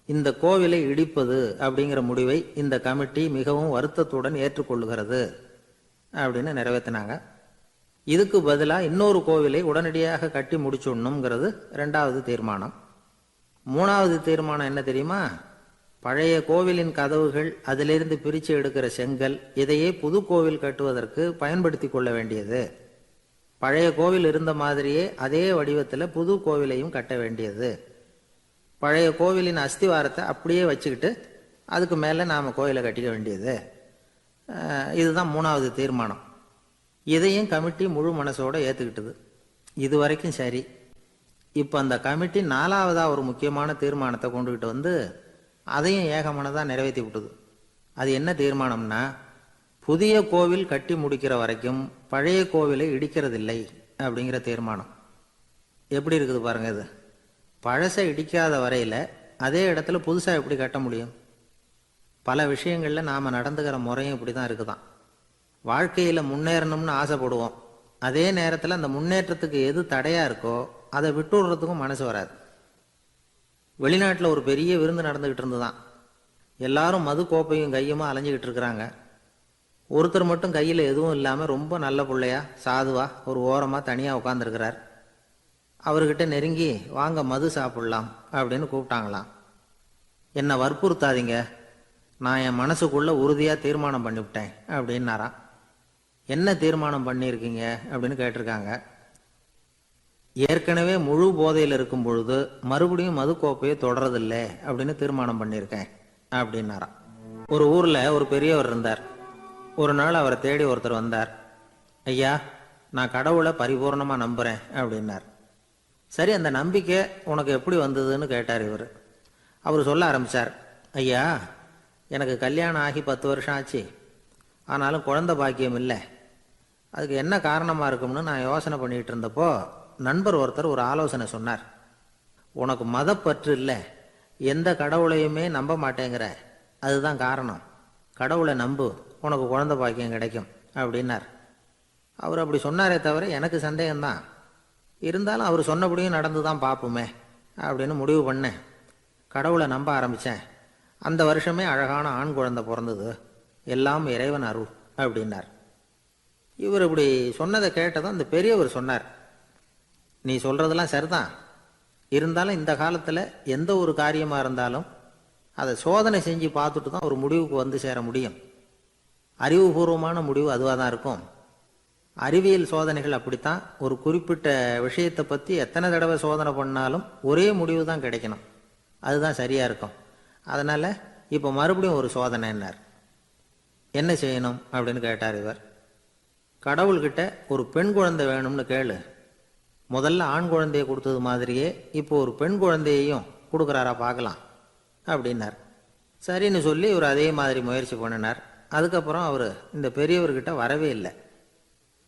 இந்த கோவிலை இடிப்பது அப்படிங்கிற முடிவை இந்த கமிட்டி மிகவும் வருத்தத்துடன் ஏற்றுக்கொள்ளுகிறது அப்படின்னு நிறைவேற்றினாங்க. இதுக்கு பதிலாக இன்னொரு கோவிலை உடனடியாக கட்டி முடிச்சுடணுங்கிறது 2வது தீர்மானம். 3வது தீர்மானம் என்ன தெரியுமா? பழைய கோவிலின் கதவுகள், அதிலிருந்து பிரித்து எடுக்கிற செங்கல், இதையே புது கோவில் கட்டுவதற்கு பயன்படுத்தி கொள்ள வேண்டியது. பழைய கோவில் இருந்த மாதிரியே அதே வடிவத்தில் புது கோவிலையும் கட்ட வேண்டியது. பழைய கோவிலின் அஸ்திவாரத்தை அப்படியே வச்சுக்கிட்டு அதுக்கு மேலே நாம் கோவிலை கட்டிக்க வேண்டியது. இதுதான் 3வது தீர்மானம். இதையும் கமிட்டி முழு மனசோடு ஏற்றுக்கிட்டது. இது வரைக்கும் சரி. இப்போ அந்த கமிட்டி 4வதாக ஒரு முக்கியமான தீர்மானத்தை கொண்டுகிட்டு வந்து அதையும் ஏகமனதாக நிறைவேற்றி விட்டது. அது என்ன தீர்மானம்னா, புதிய கோவில் கட்டி முடிக்கிற வரைக்கும் பழைய கோவிலை இடிக்கிறதில்லை அப்படிங்கிற தீர்மானம். எப்படி இருக்குது பாருங்க இது. பழசை இடிக்காத வரையில் அதே இடத்துல புதுசாக எப்படி கட்ட முடியும்? பல விஷயங்களில் நாம் நடந்துக்கிற முறையும் இப்படி தான் இருக்குதான். வாழ்க்கையில் முன்னேறணும்னு ஆசைப்படுவோம். அதே நேரத்தில் அந்த முன்னேற்றத்துக்கு எது தடையாக இருக்கோ அதை விட்டு விடுறதுக்கும் மனசு வராது. வெளிநாட்டில் ஒரு பெரிய விருந்து நடந்துக்கிட்டு இருந்துதான். எல்லாரும் மது கோப்பையும் கையுமா அலைஞ்சிக்கிட்டு இருக்கிறாங்க. ஒருத்தர் மட்டும் கையில் எதுவும் இல்லாமல் ரொம்ப நல்ல பிள்ளையா சாதுவா ஒரு ஓரமாக தனியாக உட்காந்துருக்கிறார். அவர்கிட்ட நெருங்கி, வாங்க மது சாப்பிடலாம் அப்படின்னு கூப்பிட்டாங்களாம். என்னை வற்புறுத்தாதீங்க, நான் என் மனசுக்குள்ளே உறுதியாக தீர்மானம் பண்ணிவிட்டேன் அப்படின்னாராம். என்ன தீர்மானம் பண்ணியிருக்கீங்க அப்படின்னு கேட்டிருக்காங்க. ஏற்கனவே முழு போதையில் இருக்கும் பொழுது மறுபடியும் மது கோப்பையை தொடரதில்லை அப்படின்னு தீர்மானம் பண்ணியிருக்கேன் அப்படின்னாராம். ஒரு ஊரில் ஒரு பெரியவர் இருந்தார். ஒரு நாள் அவரை தேடி ஒருத்தர் வந்தார். ஐயா, நான் கடவுளை பரிபூர்ணமாக நம்புகிறேன் அப்படின்னார். சரி, அந்த நம்பிக்கை உனக்கு எப்படி வந்ததுன்னு கேட்டார் இவர். அவர் சொல்ல ஆரம்பித்தார். ஐயா, எனக்கு கல்யாணம் ஆகி 10 வருஷம் ஆச்சு. ஆனாலும் குழந்தை பாக்கியம் இல்லை. அதுக்கு என்ன காரணமாக இருக்கும்னு நான் யோசனை பண்ணிகிட்டு இருந்தப்போ நண்பர் ஒருத்தர் ஒரு ஆலோசனை சொன்னார். உனக்கு மதப்பற்று இல்லை, எந்த கடவுளையுமே நம்ப மாட்டேங்கிற, அதுதான் காரணம். கடவுளை நம்பு, உனக்கு குழந்தை பாக்கியம் கிடைக்கும் அப்படின்னார். அவர் அப்படி சொன்னாரே தவிர எனக்கு சந்தேகம்தான். இருந்தாலும் அவர் சொன்னபடியும் நடந்து தான் பார்ப்போமே அப்படின்னு முடிவு பண்ணேன். கடவுளை நம்ப ஆரம்பித்தேன். அந்த வருஷமே அழகான ஆண் குழந்தை பிறந்தது, எல்லாம் இறைவன் அருள் அப்படின்னார். இவர் இப்படி சொன்னதை கேட்டதும் அந்த பெரியவர் சொன்னார், நீ சொல்றதெல்லாம் சரிதான், இருந்தாலும் இந்த காலத்தில் எந்த ஒரு காரியமாக இருந்தாலும் அதை சோதனை செஞ்சு பார்த்துட்டு தான் ஒரு முடிவுக்கு வந்து சேர முடியும். அறிவுபூர்வமான முடிவு அதுவாக தான் இருக்கும். அறிவியல் சோதனைகள் அப்படித்தான். ஒரு குறிப்பிட்ட விஷயத்தை பற்றி எத்தனை தடவை சோதனை பண்ணாலும் ஒரே முடிவு தான் கிடைக்கணும், அதுதான் சரியாக இருக்கும். அதனால் இப்போ மறுபடியும் ஒரு சோதனைன்னார். என்ன செய்யணும் அப்படின்னு கேட்டார் இவர். கடவுள்கிட்ட ஒரு பெண் குழந்தை வேணும்னு கேளு, முதல்ல ஆண் குழந்தையை கொடுத்தது மாதிரியே இப்போ ஒரு பெண் குழந்தையையும் கொடுக்குறாரா பார்க்கலாம் அப்படின்னார். சரின்னு சொல்லி இவர் அதே மாதிரி முயற்சி பண்ணினார். அதுக்கப்புறம் அவர் இந்த பெரியவர்கிட்ட வரவே இல்லை.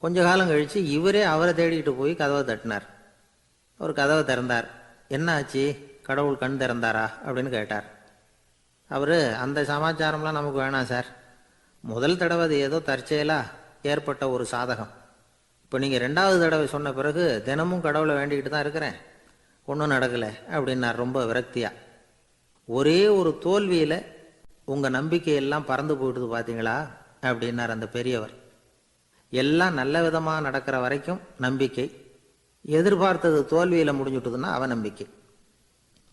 கொஞ்ச காலம் கழித்து இவரே அவரை தேடிக்கிட்டு போய் கதவை தட்டினார். அவர் கதவை திறந்தார். என்ன ஆச்சு, கடவுள் கண் திறந்தாரா அப்படின்னு கேட்டார். அவர், அந்த சமாச்சாரம்லாம் நமக்கு வேணாம் சார், முதல் தடவை அது ஏதோ தற்செயலாக ஏற்பட்ட ஒரு சாதகம். இப்போ நீங்கள் 2வது தடவை சொன்ன பிறகு தினமும் கடவுளை வேண்டிக்கிட்டு தான் இருக்கிறேன், ஒன்றும் நடக்கலை அப்படின்னார் ரொம்ப விரக்தியாக. ஒரே ஒரு தோல்வியில் உங்கள் நம்பிக்கையெல்லாம் பறந்து போயிடுது பார்த்தீங்களா அப்படின்னார் அந்த பெரியவர். எல்லாம் நல்ல விதமாக நடக்கிற வரைக்கும் நம்பிக்கை, எதிர்பார்த்தது தோல்வியில் முடிஞ்சுட்டுதுன்னா அவநம்பிக்கை.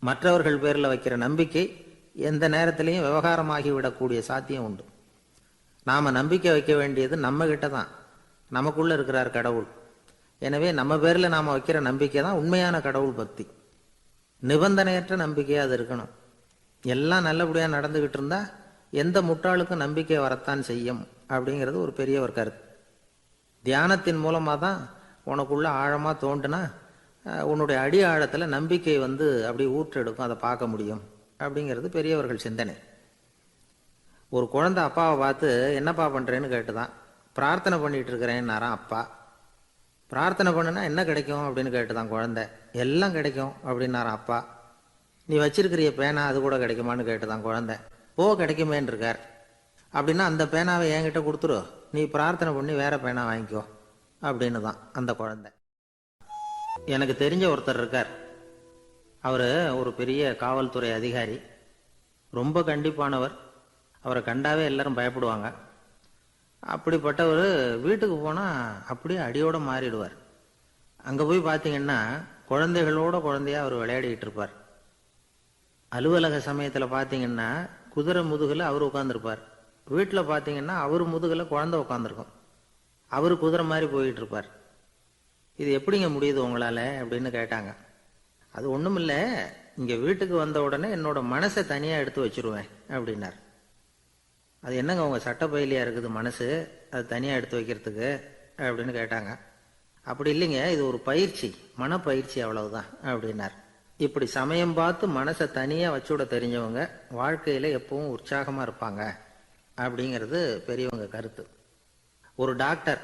மற்றவர்கள் பேரில் வைக்கிற நம்பிக்கை எந்த நேரத்திலையும் விவகாரமாகி விடக்கூடிய சாத்தியம் உண்டு. நாம் நம்பிக்கை வைக்க வேண்டியது நம்ம கிட்ட தான், நமக்குள்ளே இருக்கிறார் கடவுள். எனவே நம்ம பேரில் நாம் வைக்கிற நம்பிக்கை தான் உண்மையான கடவுள் பக்தி. நிபந்தனையற்ற நம்பிக்கையாக அது இருக்கணும். எல்லாம் நல்லபடியாக நடந்துக்கிட்டு இருந்தால் எந்த முட்டாளுக்கும் நம்பிக்கை வரத்தான் செய்யும் அப்படிங்கிறது ஒரு பெரியவர் கருத்து. தியானத்தின் மூலமாக தான் உனக்குள்ள ஆழமாக தோண்டுனா உன்னுடைய அடி ஆழத்தில் நம்பிக்கை வந்து அப்படியே ஊற்றெடுக்கும், அதை பார்க்க முடியும் அப்படிங்கிறது பெரியவர்கள் சிந்தனை. ஒரு குழந்தை அப்பாவை பார்த்து என்னப்பா பண்ணுறேன்னு கேட்டுதான். பிரார்த்தனை பண்ணிகிட்டு இருக்கிறேன்னாராம் அப்பா. பிரார்த்தனை பண்ணுனா என்ன கிடைக்கும் அப்படின்னு கேட்டுதான் குழந்தை. எல்லாம் கிடைக்கும் அப்படின்னாராம் அப்பா. நீ வச்சிருக்கிறிய பேனா அது கூட கிடைக்குமான்னு கேட்டுதான் குழந்தை. கிடைக்குமேன்னு இருக்கார். அப்படின்னா அந்த பேனாவை என்கிட்ட கொடுத்துரு, நீ பிரார்த்தனை பண்ணி வேற பேனா வாங்கிக்கோ அப்படின்னு தான் அந்த குழந்தை. எனக்கு தெரிஞ்ச ஒருத்தர் இருக்கார். அவர் ஒரு பெரிய காவல்துறை அதிகாரி, ரொம்ப கண்டிப்பானவர். அவரை கண்டாவே எல்லாரும் பயப்படுவாங்க. அப்படிப்பட்டவர் வீட்டுக்கு போனால் அப்படியே அடியோடு மாறிடுவார். அங்கே போய் பார்த்தீங்கன்னா குழந்தைகளோட குழந்தையா அவர் விளையாடிக்கிட்டு இருப்பார். அலுவலக சமயத்தில் பார்த்தீங்கன்னா குதிரை முதுகில் அவர் உட்காந்துருப்பார். வீட்டில் பார்த்தீங்கன்னா அவர் முதுகில் குழந்தை உட்காந்துருக்கும். அவர் குதிரை மாதிரி போயிட்டு இருப்பார். இது எப்படிங்க முடியுது உங்களால் அப்படின்னு கேட்டாங்க. அது ஒன்றும் இல்லை, இங்கே வீட்டுக்கு வந்த உடனே என்னோட மனசை தனியாக எடுத்து வச்சிருவேன் அப்படின்னார். அது என்னங்க உங்கள் சட்டப்பயிலியாக இருக்குது மனசு, அது தனியாக எடுத்து வைக்கிறதுக்கு அப்படின்னு கேட்டாங்க. அப்படி இல்லைங்க, இது ஒரு பயிற்சி, மனப்பயிற்சி, அவ்வளவுதான் அப்படின்னார். இப்படி சமயம் பார்த்து மனசை தனியாக வச்சுவிட தெரிஞ்சவங்க வாழ்க்கையில் எப்பவும் உற்சாகமாக இருப்பாங்க அப்படிங்கிறது பெரியவங்க கருத்து. ஒரு டாக்டர்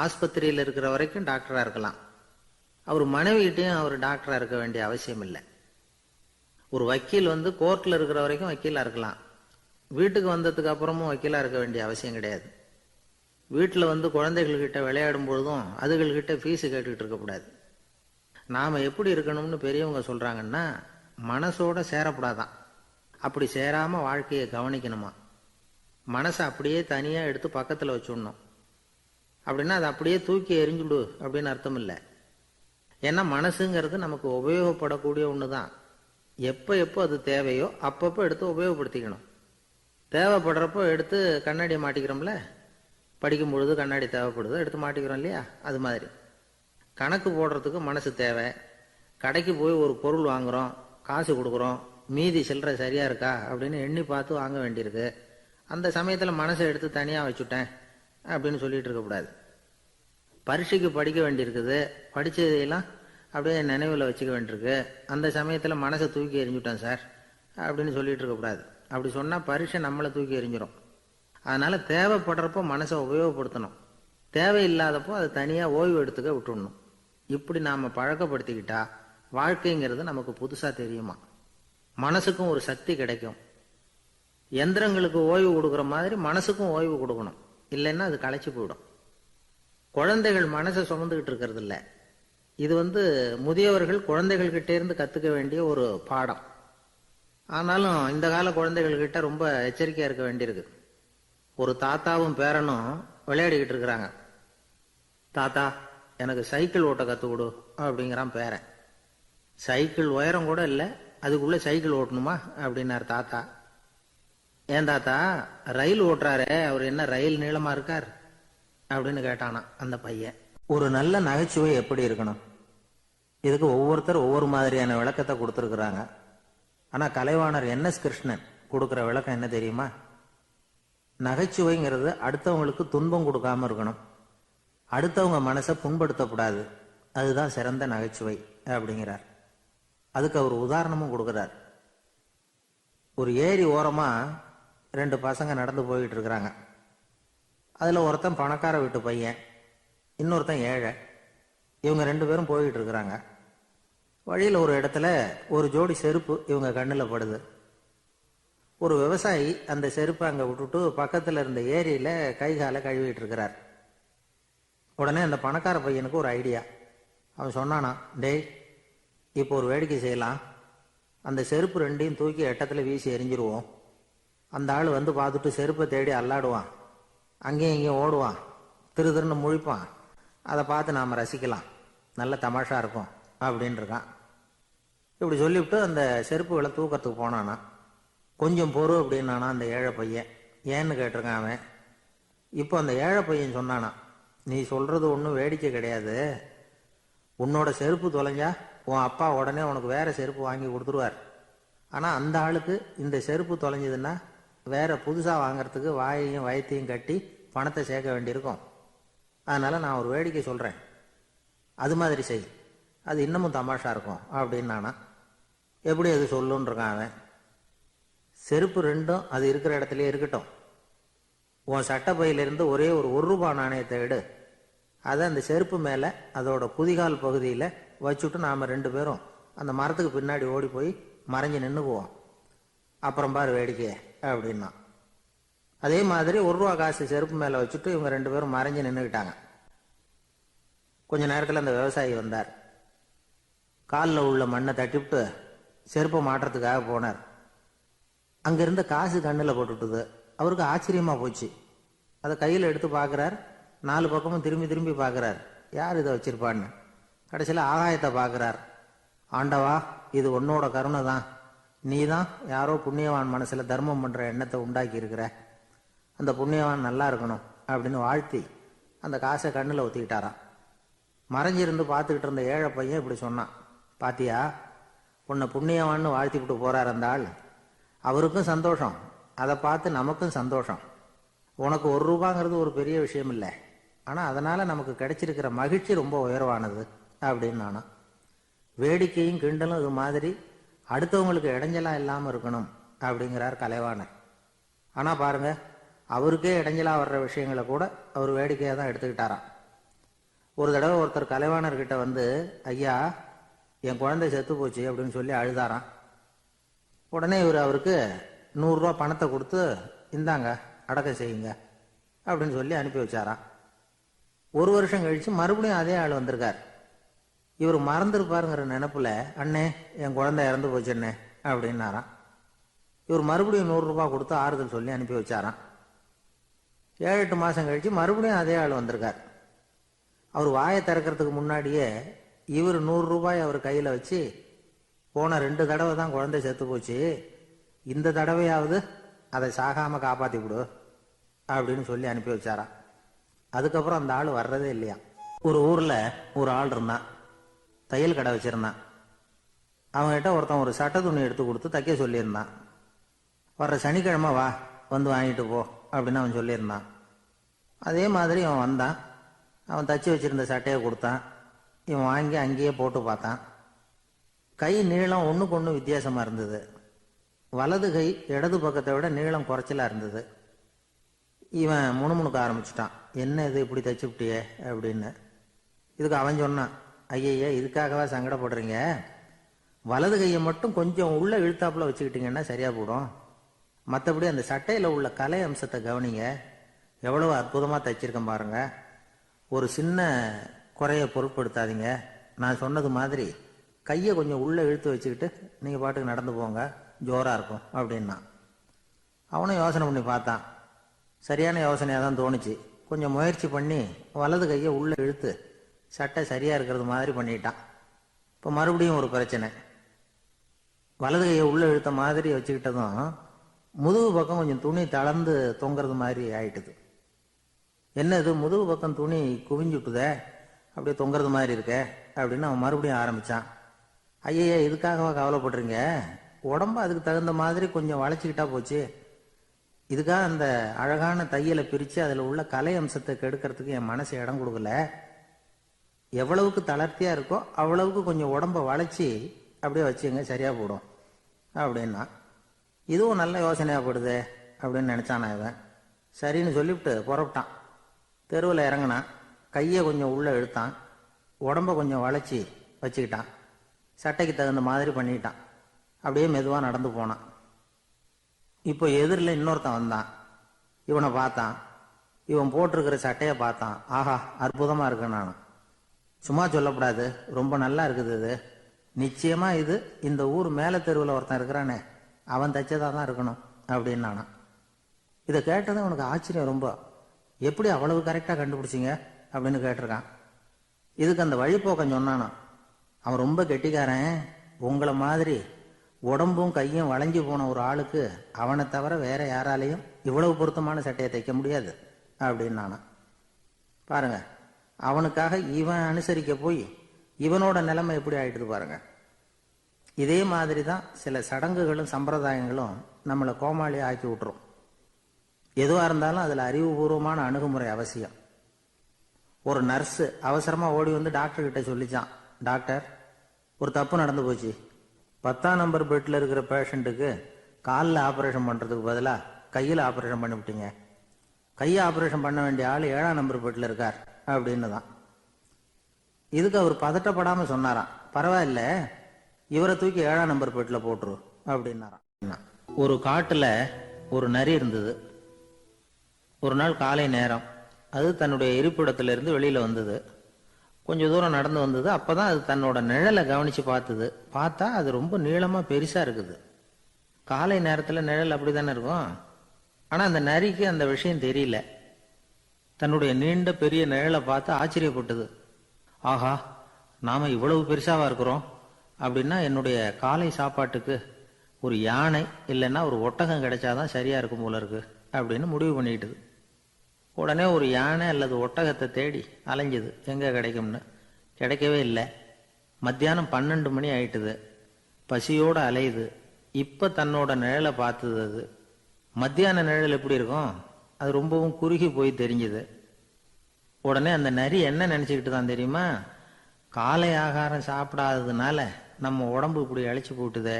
ஆஸ்பத்திரியில் இருக்கிற வரைக்கும் டாக்டராக இருக்கலாம், அவர் மனைவிகிட்டையும் அவர் டாக்டராக இருக்க வேண்டிய அவசியம் இல்லை. ஒரு வக்கீல் வந்து கோர்ட்டில் இருக்கிற வரைக்கும் வக்கீலாக இருக்கலாம், வீட்டுக்கு வந்ததுக்கு அப்புறமும் வக்கீலாக இருக்க வேண்டிய அவசியம் கிடையாது. வீட்டில் வந்து குழந்தைகள்கிட்ட விளையாடும் பொழுதும் அதுகள்கிட்ட ஃபீஸு கேட்டுக்கிட்டு இருக்கக்கூடாது. நாம் எப்படி இருக்கணும்னு பெரியவங்க சொல்கிறாங்கன்னா, மனசோட சேரப்படாதான், அப்படி சேராமல் வாழ்க்கையை கவனிக்கணுமா. மனசை அப்படியே தனியாக எடுத்து பக்கத்தில் வச்சுடணும். அப்படின்னா அதை அப்படியே தூக்கி எறிஞ்சுடு அப்படின்னு அர்த்தம் இல்லை. ஏன்னா மனசுங்கிறது நமக்கு உபயோகப்படக்கூடிய ஒன்று தான். எப்போ எப்போ அது தேவையோ அப்பப்போ எடுத்து உபயோகப்படுத்திக்கணும். தேவைப்படுறப்போ எடுத்து கண்ணாடியை மாட்டிக்கிறோம்ல, படிக்கும் பொழுது கண்ணாடி தேவைப்படுது, எடுத்து மாட்டிக்கிறோம் இல்லையா, அது மாதிரி கணக்கு போடுறதுக்கு மனசு தேவை. கடைக்கு போய் ஒரு பொருள் வாங்குகிறோம், காசு கொடுக்குறோம், மீதி சில்லறை சரியாக இருக்கா அப்படின்னு எண்ணி பார்த்து வாங்க வேண்டியிருக்கு. அந்த சமயத்தில் மனசை எடுத்து தனியாக வச்சுட்டேன் அப்படின்னு சொல்லிட்டு இருக்கக்கூடாது. பரீட்சைக்கு படிக்க வேண்டியிருக்குது, படித்ததையெல்லாம் அப்படியே நினைவில் வச்சுக்க வேண்டியிருக்கு, அந்த சமயத்தில் மனசை தூக்கி எறிஞ்சுட்டேன் சார் அப்படின்னு சொல்லிட்டு இருக்கக்கூடாது. அப்படி சொன்னால் பரீட்சை நம்மளை தூக்கி எறிஞ்சிடும். அதனால் தேவைப்படுறப்போ மனசை உபயோகப்படுத்தணும், தேவையில்லாதப்போ அதை தனியாக ஓய்வு எடுத்துக்க விட்டுடணும். இப்படி நாம் பழக்கப்படுத்திக்கிட்டா வாழ்க்கைங்கிறது நமக்கு புதுசாக தெரியுமா. மனசுக்கும் ஒரு சக்தி கிடைக்கும். எந்திரங்களுக்கு ஓய்வு கொடுக்குற மாதிரி மனசுக்கும் ஓய்வு கொடுக்கணும், இல்லைன்னா அது களைச்சி போயிடும். குழந்தைகள் மனசை சுமந்துக்கிட்டு இருக்கிறது இல்லை. இது முதியவர்கள் குழந்தைகள்கிட்ட இருந்து கற்றுக்க வேண்டிய ஒரு பாடம். ஆனாலும் இந்த கால குழந்தைகள்கிட்ட ரொம்ப எச்சரிக்கையா இருக்க வேண்டியிருக்கு. ஒரு தாத்தாவும் பேரனும் விளையாடிக்கிட்டு இருக்கிறாங்க. தாத்தா, எனக்கு சைக்கிள் ஓட்ட கத்து கொடு அப்படிங்கிறான் பேரன். சைக்கிள் உயரம் கூட இல்லை, அதுக்குள்ள சைக்கிள் ஓட்டணுமா அப்படின்னார் தாத்தா. ஏன் தாத்தா, ரயில் ஓட்டுறாரே, அவர் என்ன ரயில் நீளமா இருக்கார் அப்படின்னு கேட்டானா அந்த பையன். ஒரு நல்ல நகைச்சுவை எப்படி இருக்கணும், இதுக்கு ஒவ்வொருத்தர் ஒவ்வொரு மாதிரியான விளக்கத்தை கொடுத்துருக்குறாங்க. ஆனா கலைவாணர் NS கிருஷ்ணன் கொடுக்கிற விளக்கம் என்ன தெரியுமா? நகைச்சுவைங்கிறது அடுத்தவங்களுக்கு துன்பம் கொடுக்காம இருக்கணும், அடுத்தவங்க மனசை புண்படுத்தக்கூடாது, அதுதான் சிறந்த நகைச்சுவை அப்படிங்கிறார். அதுக்கு அவர் உதாரணமும் கொடுக்கிறார். ஒரு ஏரி ஓரமா 2 பசங்க நடந்து போயிட்டு இருக்கிறாங்க. அதுல ஒருத்தன் பணக்கார வீட்டு பையன், இன்னொருத்தன் ஏழை. இவங்க 2 பேரும் போயிட்டு இருக்கிறாங்க. வழியில் ஒரு இடத்துல ஒரு ஜோடி செருப்பு இவங்க கண்ணில் படுது. ஒரு விவசாயி அந்த செருப்பை அங்கே விட்டுட்டு பக்கத்தில் இருந்த ஏரியில் கை காலை கழுவிட்டு இருக்கிறார். உடனே அந்த பணக்கார பையனுக்கு ஒரு ஐடியா. அவன் சொன்னானா, டேய், இப்போ ஒரு வேடிக்கை செய்யலாம், அந்த செருப்பு 2ஐயும் தூக்கி எட்டத்தில் வீசி எரிஞ்சிருவோம். அந்த ஆள் வந்து பார்த்துட்டு செருப்பை தேடி அல்லாடுவான், அங்கேயும் இங்கேயும் ஓடுவான், திரு திருன்னு முழிப்பான். அதை பார்த்து நாம் ரசிக்கலாம், நல்ல தமாஷா இருக்கும் அப்படின்னு இருக்கான். இப்படி சொல்லிவிட்டு அந்த செருப்புகளை தூக்கத்துக்கு போனானா. கொஞ்சம் பொறு அப்படின்னானா அந்த ஏழை பையன். ஏன்னு கேட்டிருக்கான் அவன். இப்போ அந்த ஏழை பையன் சொன்னானா, நீ சொல்றது ஒன்றும் வேடிக்கை கிடையாது, உன்னோட செருப்பு தொலைஞ்சா உன் அப்பா உடனே உனக்கு வேற செருப்பு வாங்கி கொடுத்துருவார். ஆனால் அந்த ஆளுக்கு இந்த செருப்பு தொலைஞ்சதுன்னா வேற புதுசாக வாங்கறதுக்கு வாயையும் வயத்தையும் கட்டி பணத்தை சேர்க்க வேண்டியிருக்கும். அதனால நான் ஒரு வேடிக்கை சொல்கிறேன், அது மாதிரி செய், அது இன்னமும் தமாஷா இருக்கும் அப்படின்னு நானா. எப்படி அது சொல்லுன்னு இருக்கான் அவன். செருப்பு 2ம் அது இருக்கிற இடத்துலயே இருக்கட்டும், உன் சட்டை பையிலிருந்து ஒரே ஒரு ₹1 நாணயத்தை எடு, அதை அந்த செருப்பு மேலே அதோட குதிகால் பகுதியில் வச்சுட்டு நாம் 2 பேரும் அந்த மரத்துக்கு பின்னாடி ஓடி போய் மறைஞ்சு நின்றுக்குவோம், அப்புறம் பாரு வேடிக்கை அப்படின்னா. அதே மாதிரி ₹1 காசு செருப்பு மேலே வச்சுட்டு இவங்க 2 பேரும் மறைஞ்சு நின்றுக்கிட்டாங்க. கொஞ்ச நேரத்தில் அந்த விவசாயி வந்தார். காலில் உள்ள மண்ணை தட்டிவிட்டு செருப்பை மாட்டுறதுக்காக போனார். அங்கிருந்த காசு கண்ணில் போட்டுட்டுது. அவருக்கு ஆச்சரியமா போச்சு. அதை கையில் எடுத்து பார்க்குறார். 4 பக்கமும் திரும்பி திரும்பி பார்க்குறார், யார் இதை வச்சிருப்பான்னு. கடைசியில் ஆகாயத்தை பார்க்குறார். ஆண்டவா, இது உன்னோட கருணை தான், நீ தான் யாரோ புண்ணியவான் மனசில் தர்மம் பண்ணுற எண்ணத்தை உண்டாக்கி இருக்கிற, அந்த புண்ணியவான் நல்லா இருக்கணும் அப்படின்னு வாழ்த்தி அந்த காசை கண்ணில் ஒத்திக்கிட்டாராம். மறைஞ்சிருந்து பார்த்துக்கிட்டு இருந்த ஏழை பையன் இப்படி சொன்னான், பாத்தியா, உன்னை புண்ணியவான்னு வாழ்த்திவிட்டு போறார் அந்த ஆள், அவருக்கும் சந்தோஷம், அதை பார்த்து நமக்கும் சந்தோஷம். உனக்கு ₹1 ஒரு பெரிய விஷயம் இல்லை, ஆனால் அதனால் நமக்கு கிடைச்சிருக்கிற மகிழ்ச்சி ரொம்ப உயர்வானது அப்படின்னு நானா. வேடிக்கையும் கிண்டலும் இது மாதிரி அடுத்தவங்களுக்கு இடைஞ்சலாக இல்லாமல் இருக்கணும் அப்படிங்கிறார் கலைவாணர். ஆனால் பாருங்க, அவருக்கே இடைஞ்சலாக வர்ற விஷயங்களை கூட அவர் வேடிக்கையாக தான் எடுத்துக்கிட்டாராம். ஒரு தடவை ஒருத்தர் கலைவாணர்கிட்ட வந்து, ஐயா, என் குழந்தை செத்து போச்சு அப்படின்னு சொல்லி அழுதாராம். உடனே இவர் அவருக்கு ₹100 பணத்தை கொடுத்து, இந்தாங்க அடக்கம் செய்யுங்க அப்படின்னு சொல்லி அனுப்பி வச்சாராம். 1 வருஷம் கழிச்சு மறுபடியும் அதே ஆள் வந்திருக்கார். இவர் மறந்துருப்பாருங்கிற நினைப்புல, அண்ணே, என் குழந்தை இறந்து போச்சுண்ணே அப்படின்னாராம். இவர் மறுபடியும் ₹100 கொடுத்து ஆறுதல் சொல்லி அனுப்பி வச்சாராம். 7-8 மாசம் கழிச்சு மறுபடியும் அதே ஆள் வந்திருக்கார். அவர் வாயை திறக்கிறதுக்கு முன்னாடியே இவர் ₹100 அவர் கையில் வச்சு, போன 2 தடவை தான் குழந்தை செத்து போச்சு, இந்த தடவையாவது அதை சாகாம காப்பாற்றி கொடு அப்படின்னு சொல்லி அனுப்பி வச்சாராம். அதுக்கப்புறம் அந்த ஆள் வர்றதே இல்லையா. ஒரு ஊர்ல ஒரு ஆள் இருந்தான், தையல் கடை வச்சிருந்தான். அவங்ககிட்ட ஒருத்தன் ஒரு சட்டை துணி எடுத்து கொடுத்து தைக்க சொல்லியிருந்தான். வர்ற சனிக்கிழமை வா, வந்து வாங்கிட்டு போ அப்படின்னு அவன் சொல்லியிருந்தான். அதே மாதிரி அவன் வந்தான். அவன் தச்சு வச்சிருந்த சட்டையை கொடுத்தான். இவன் வாங்கி அங்கேயே போட்டு பார்த்தான். கை நீளம் ஒன்றுக்கு ஒன்று வித்தியாசமாக இருந்தது. வலது கை இடது பக்கத்தை விட நீளம் குறைச்சலா இருந்தது. இவன் முணுமுணுக்க ஆரம்பிச்சிட்டான், என்ன இது இப்படி தச்சு விட்டியே அப்படின்னு. இதுக்கு அவன் சொன்னான், ஐயய்யா, இதுக்காகவா சங்கடப்படுறீங்க, வலது கையை மட்டும் கொஞ்சம் உள்ள இழுத்தாப்புல வச்சுக்கிட்டீங்கன்னா சரியா போடும், மற்றபடி அந்த சட்டையில் உள்ள கலை அம்சத்தை கவனிங்க, எவ்வளவு அற்புதமாக தைச்சிருக்கேன் பாருங்க, ஒரு சின்ன குறைய பொருட்படுத்தாதீங்க, நான் சொன்னது மாதிரி கையை கொஞ்சம் உள்ள இழுத்து வச்சுக்கிட்டு நீங்கள் பாட்டுக்கு நடந்து போங்க ஜோராக இருக்கும் அப்படின்னா. அவனும் யோசனை பண்ணி பார்த்தான். சரியான யோசனையாக தான் தோணுச்சு. கொஞ்சம் முயற்சி பண்ணி வலது கையை உள்ளே இழுத்து சட்டை சரியாக இருக்கிறது மாதிரி பண்ணிட்டான். இப்போ மறுபடியும் ஒரு பிரச்சனை. வலது கையை உள்ளே இழுத்த மாதிரி வச்சுக்கிட்டதும் முதுகு பக்கம் கொஞ்சம் துணி தளர்ந்து தொங்குறது மாதிரி ஆயிட்டுது. என்ன இது, முதுகு பக்கம் துணி குவிஞ்சுட்டுதே, அப்படியே தொங்குறது மாதிரி இருக்க அப்படின்னு அவன் மறுபடியும் ஆரம்பித்தான். ஐயா, இதுக்காகவா கவலைப்படுறீங்க? உடம்பு அதுக்கு தகுந்த மாதிரி கொஞ்சம் வளைச்சிக்கிட்டா போச்சு. இதுக்காக அந்த அழகான தையலை பிரித்து அதில் உள்ள கலை அம்சத்தை கெடுக்கிறதுக்கு என் மனசு இடம் கொடுக்கல. எவ்வளவுக்கு தளர்த்தியாக இருக்கோ அவ்வளவுக்கு கொஞ்சம் உடம்பை வளைச்சி அப்படியே வச்சுங்க, சரியாக போடும் அப்படின்னா. இதுவும் நல்ல யோசனையாக போடுதே அப்படின்னு நினச்சானா இவன். சரின்னு சொல்லிவிட்டு புறப்பட்டான். தெருவில் இறங்கினான். கையை கொஞ்சம் உள்ளே இழுத்தான். உடம்பை கொஞ்சம் வளைச்சி வச்சுக்கிட்டான். சட்டைக்கு தகுந்த மாதிரி பண்ணிக்கிட்டான். அப்படியே மெதுவாக நடந்து போனான். இப்போ எதிரில் இன்னொருத்தன் வந்தான். இவனை பார்த்தான். இவன் போட்டிருக்கிற சட்டையை பார்த்தான். ஆஹா, அற்புதமாக இருக்கு. நான் சும்மா சொல்லக்கூடாது, ரொம்ப நல்லா இருக்குது. இது நிச்சயமா இது இந்த ஊர் மேலே தெருவில் ஒருத்தன் இருக்கிறானே, அவன் தைச்சதாக தான் இருக்கணும் அப்படின்னு நானா. இதை கேட்டதும் அவனுக்கு ஆச்சரியம் ரொம்ப. எப்படி அவ்வளவு கரெக்டாக கண்டுபிடிச்சிங்க அப்படின்னு கேட்டிருக்கான். இதுக்கு அந்த வழிப்போக்கன் சொன்னானா, அவன் ரொம்ப கெட்டிக்காரன். உங்களை மாதிரி உடம்பும் கையும் வளைஞ்சு போன ஒரு ஆளுக்கு அவனை தவிர வேற யாராலையும் இவ்வளவு பொருத்தமான சட்டையை தைக்க முடியாது அப்படின்னு நானா. பாருங்க, அவனுக்காக இவன் அனுசரிக்க போய் இவனோட நிலைமை எப்படி ஆயிட்டுது பாருங்க. இதே மாதிரி தான் சில சடங்குகளும் சம்பிரதாயங்களும் நம்மளை கோமாளி ஆக்கி விட்டுரும். எதுவாக இருந்தாலும் அதில் அறிவுபூர்வமான அணுகுமுறை அவசியம். ஒரு நர்ஸு அவசரமாக ஓடி வந்து டாக்டர் கிட்ட சொல்லிச்சான், டாக்டர், ஒரு தப்பு நடந்து போச்சு. 10ஆம் நம்பர் பெட்டில் இருக்கிற பேஷண்ட்டுக்கு காலில் ஆப்ரேஷன் பண்ணுறதுக்கு பதிலாக கையில் ஆப்ரேஷன் பண்ணிவிட்டீங்க. கையை ஆப்ரேஷன் பண்ண வேண்டிய ஆள் 7ஆம் நம்பர் பெட்டில் இருக்கார் அப்படின்னு தான். இதுக்கு அவர் பதட்டப்படாமல் சொன்னாராம், பரவாயில்ல, இவரை தூக்கி 7ஆம் நம்பர் பெட்டில் போட்டுரு அப்படின்னாராம். ஒரு காட்டில் ஒரு நரி இருந்தது. ஒரு நாள் காலை நேரம் அது தன்னுடைய இருப்பிடத்திலிருந்து வெளியில் வந்தது. கொஞ்சம் தூரம் நடந்து வந்தது. அப்போதான் அது தன்னோட நிழலை கவனித்து பார்த்தது. பார்த்தா அது ரொம்ப நீளமாக பெருசாக இருக்குது. காலை நேரத்தில் நிழல் அப்படி தானே இருக்கும். ஆனால் அந்த நரிக்கு அந்த விஷயம் தெரியல. தன்னுடைய நீண்ட பெரிய நிழலை பார்த்து ஆச்சரியப்பட்டது. ஆஹா, நாம் இவ்வளவு பெருசாவா இருக்கிறோம் அப்படின்னா என்னுடைய காலை சாப்பாட்டுக்கு ஒரு யானை இல்லைன்னா ஒரு ஒட்டகம் கிடைச்சாதான் சரியாக இருக்கும் போல இருக்கு அப்படின்னு முடிவு பண்ணிக்கிட்டது. உடனே ஒரு யானை அல்லது ஒட்டகத்தை தேடி அலைஞ்சது, எங்கே கிடைக்கும்னு. கிடைக்கவே இல்லை. மத்தியானம் 12 மணி ஆயிட்டுது. பசியோடு அலையுது. இப்போ தன்னோட நிழலை பார்த்தது. அது மத்தியான நிழல் எப்படி இருக்கும், அது ரொம்பவும் குறுகி போய் தெரிஞ்சுது. உடனே அந்த நரி என்ன நினச்சிக்கிட்டு தான் தெரியுமா, காலை ஆகாரம் சாப்பிடாததுனால நம்ம உடம்பு இப்படி அழைச்சி போட்டுதே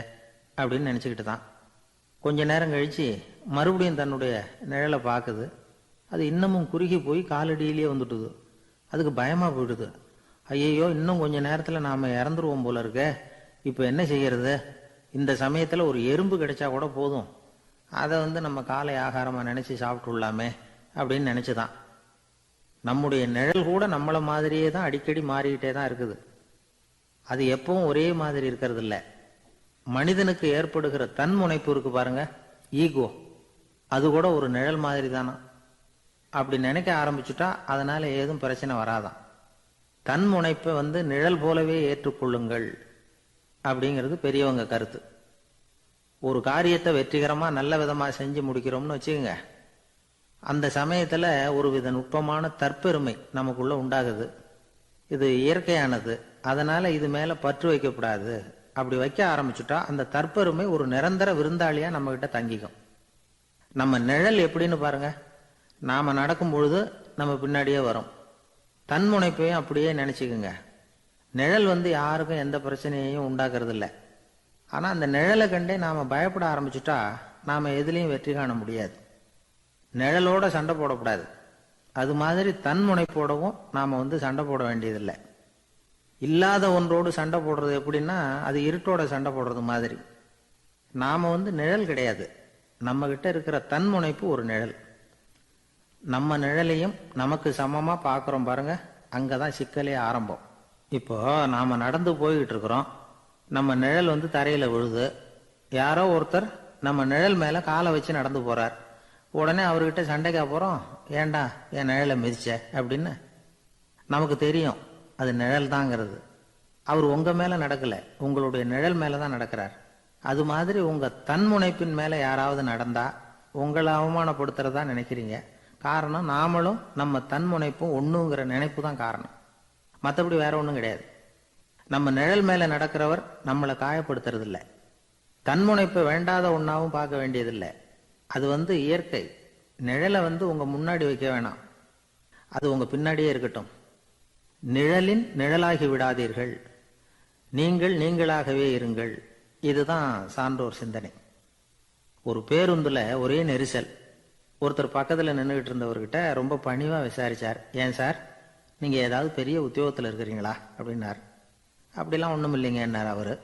அப்படின்னு நினச்சிக்கிட்டு தான். கொஞ்ச நேரம் கழித்து மறுபடியும் தன்னுடைய நிழலை பார்க்குது. அது இன்னமும் குறுகி போய் காலடியிலேயே வந்துட்டுது. அதுக்கு பயமாக போயிடுது. ஐயையோ, இன்னும் கொஞ்ச நேரத்தில் நாம் இறந்துருவோம் போல இருக்க. இப்போ என்ன செய்யறது? இந்த சமயத்தில் ஒரு எறும்பு கிடைச்சா கூட போதும், அதை நம்ம காலை ஆகாரமாக நினச்சி சாப்பிட்டுள்ளாமே அப்படின்னு நினச்சிதான். நம்முடைய நிழல் கூட நம்மளை மாதிரியே தான் அடிக்கடி மாறிக்கிட்டே தான் இருக்குது. அது எப்பவும் ஒரே மாதிரி இருக்கிறது இல்லை. மனிதனுக்கு ஏற்படுகிற தன்முனைப்பு இருக்கு பாருங்க, ஈகோ, அது கூட ஒரு நிழல் மாதிரி தானா. அப்படி நினைக்க ஆரம்பிச்சுட்டா அதனால ஏதும் பிரச்சனை வராதான். தன்முனைப்பை நிழல் போலவே ஏற்றுக்கொள்ளுங்கள் அப்படிங்கிறது பெரியவங்க கருத்து. ஒரு காரியத்தை வெற்றிகரமா நல்ல விதமா செஞ்சு முடிக்கிறோம்னு வச்சுக்கோங்க, அந்த சமயத்துல ஒரு வித நுட்பமான தற்பெருமை நமக்குள்ள உண்டாகுது. இது இயற்கையானது, அதனால இது மேல பற்று வைக்கக்கூடாது. அப்படி வைக்க ஆரம்பிச்சுட்டா அந்த தற்பெருமை ஒரு நிரந்தர விருந்தாளியா நம்ம கிட்ட தங்கிக்கும். நம்ம நிழல் எப்படின்னு பாருங்க, நாம நடக்கும் பொழுது நம்ம பின்னாடியே வரும். தன்முனைப்பையும் அப்படியே நினைச்சுக்குங்க. நிழல் யாருக்கும் எந்த பிரச்சனையையும் உண்டாக்குறது இல்லை. ஆனா அந்த நிழலை கண்டே நாம பயப்பட ஆரம்பிச்சுட்டா நாம எதுலையும் வெற்றி காண முடியாது. நிழலோட சண்டை போடக்கூடாது. அது மாதிரி தன்முனைப்போடவும் நாம சண்டை போட வேண்டியதில்லை. இல்லாத ஒன்றோடு சண்டை போடுறது எப்படின்னா, அது இருட்டோட சண்டை போடுறது மாதிரி. நாம நிழல் கிடையாது, நம்ம கிட்ட இருக்கிற தன்முனைப்பு ஒரு நிழல். நம்ம நிழலையும் நமக்கு சமமா பார்க்குறோம் பாருங்க, அங்கதான் சிக்கலே ஆரம்பம். இப்போ நாம நடந்து போய்கிட்டு இருக்கிறோம். நம்ம நிழல் தரையில விழுது. யாரோ ஒருத்தர் நம்ம நிழல் மேல காலை வச்சு நடந்து போறார். உடனே அவர்கிட்ட சண்டைக்கா போறோம், ஏண்டா என் நிழலை மிதிச்ச அப்படின்னு. நமக்கு தெரியும் அது நிழல் தாங்கிறது. அவர் உங்க மேல நடக்கல, உங்களுடைய நிழல் மேலதான் நடக்கிறார். அது மாதிரி உங்க தன்முனைப்பின் மேல யாராவது நடந்தா உங்களை அவமானப்படுத்துறதா நினைக்கிறீங்க. காரணம், நாமளும் நம்ம தன்முனைப்பும் ஒண்ணுங்கிற நினைப்பு தான் காரணம். மற்றபடி வேற ஒண்ணும் கிடையாது. நம்ம நிழல் மேல நடக்கிறவர் நம்மளை காயப்படுத்துறது இல்லை. தன்முனைப்பை வேண்டாத ஒன்னாவும் பார்க்க வேண்டியதில்லை. அது இயற்கை. நிழலை உங்க முன்னாடி வைக்க வேணாம், அது உங்க பின்னாடியே இருக்கட்டும். நிழலின் நிழலாகி விடாதீர்கள், நீங்கள் நீங்களாகவே இருங்கள். இதுதான் சான்றோர் சிந்தனை. ஒரு பேருந்துல ஒரே நெரிசல். ஒருத்தர் பக்கத்துல நின்றுகிட்டு இருந்தவர்கிட்ட ரொம்ப பணிவா விசாரிச்சார், ஏன் சார் நீங்க ஏதாவது பெரிய உத்தியோகத்தில் இருக்கிறீங்களா அப்படின்னார். அப்படிலாம் ஒண்ணும் இல்லைங்கன்னார் அவரு.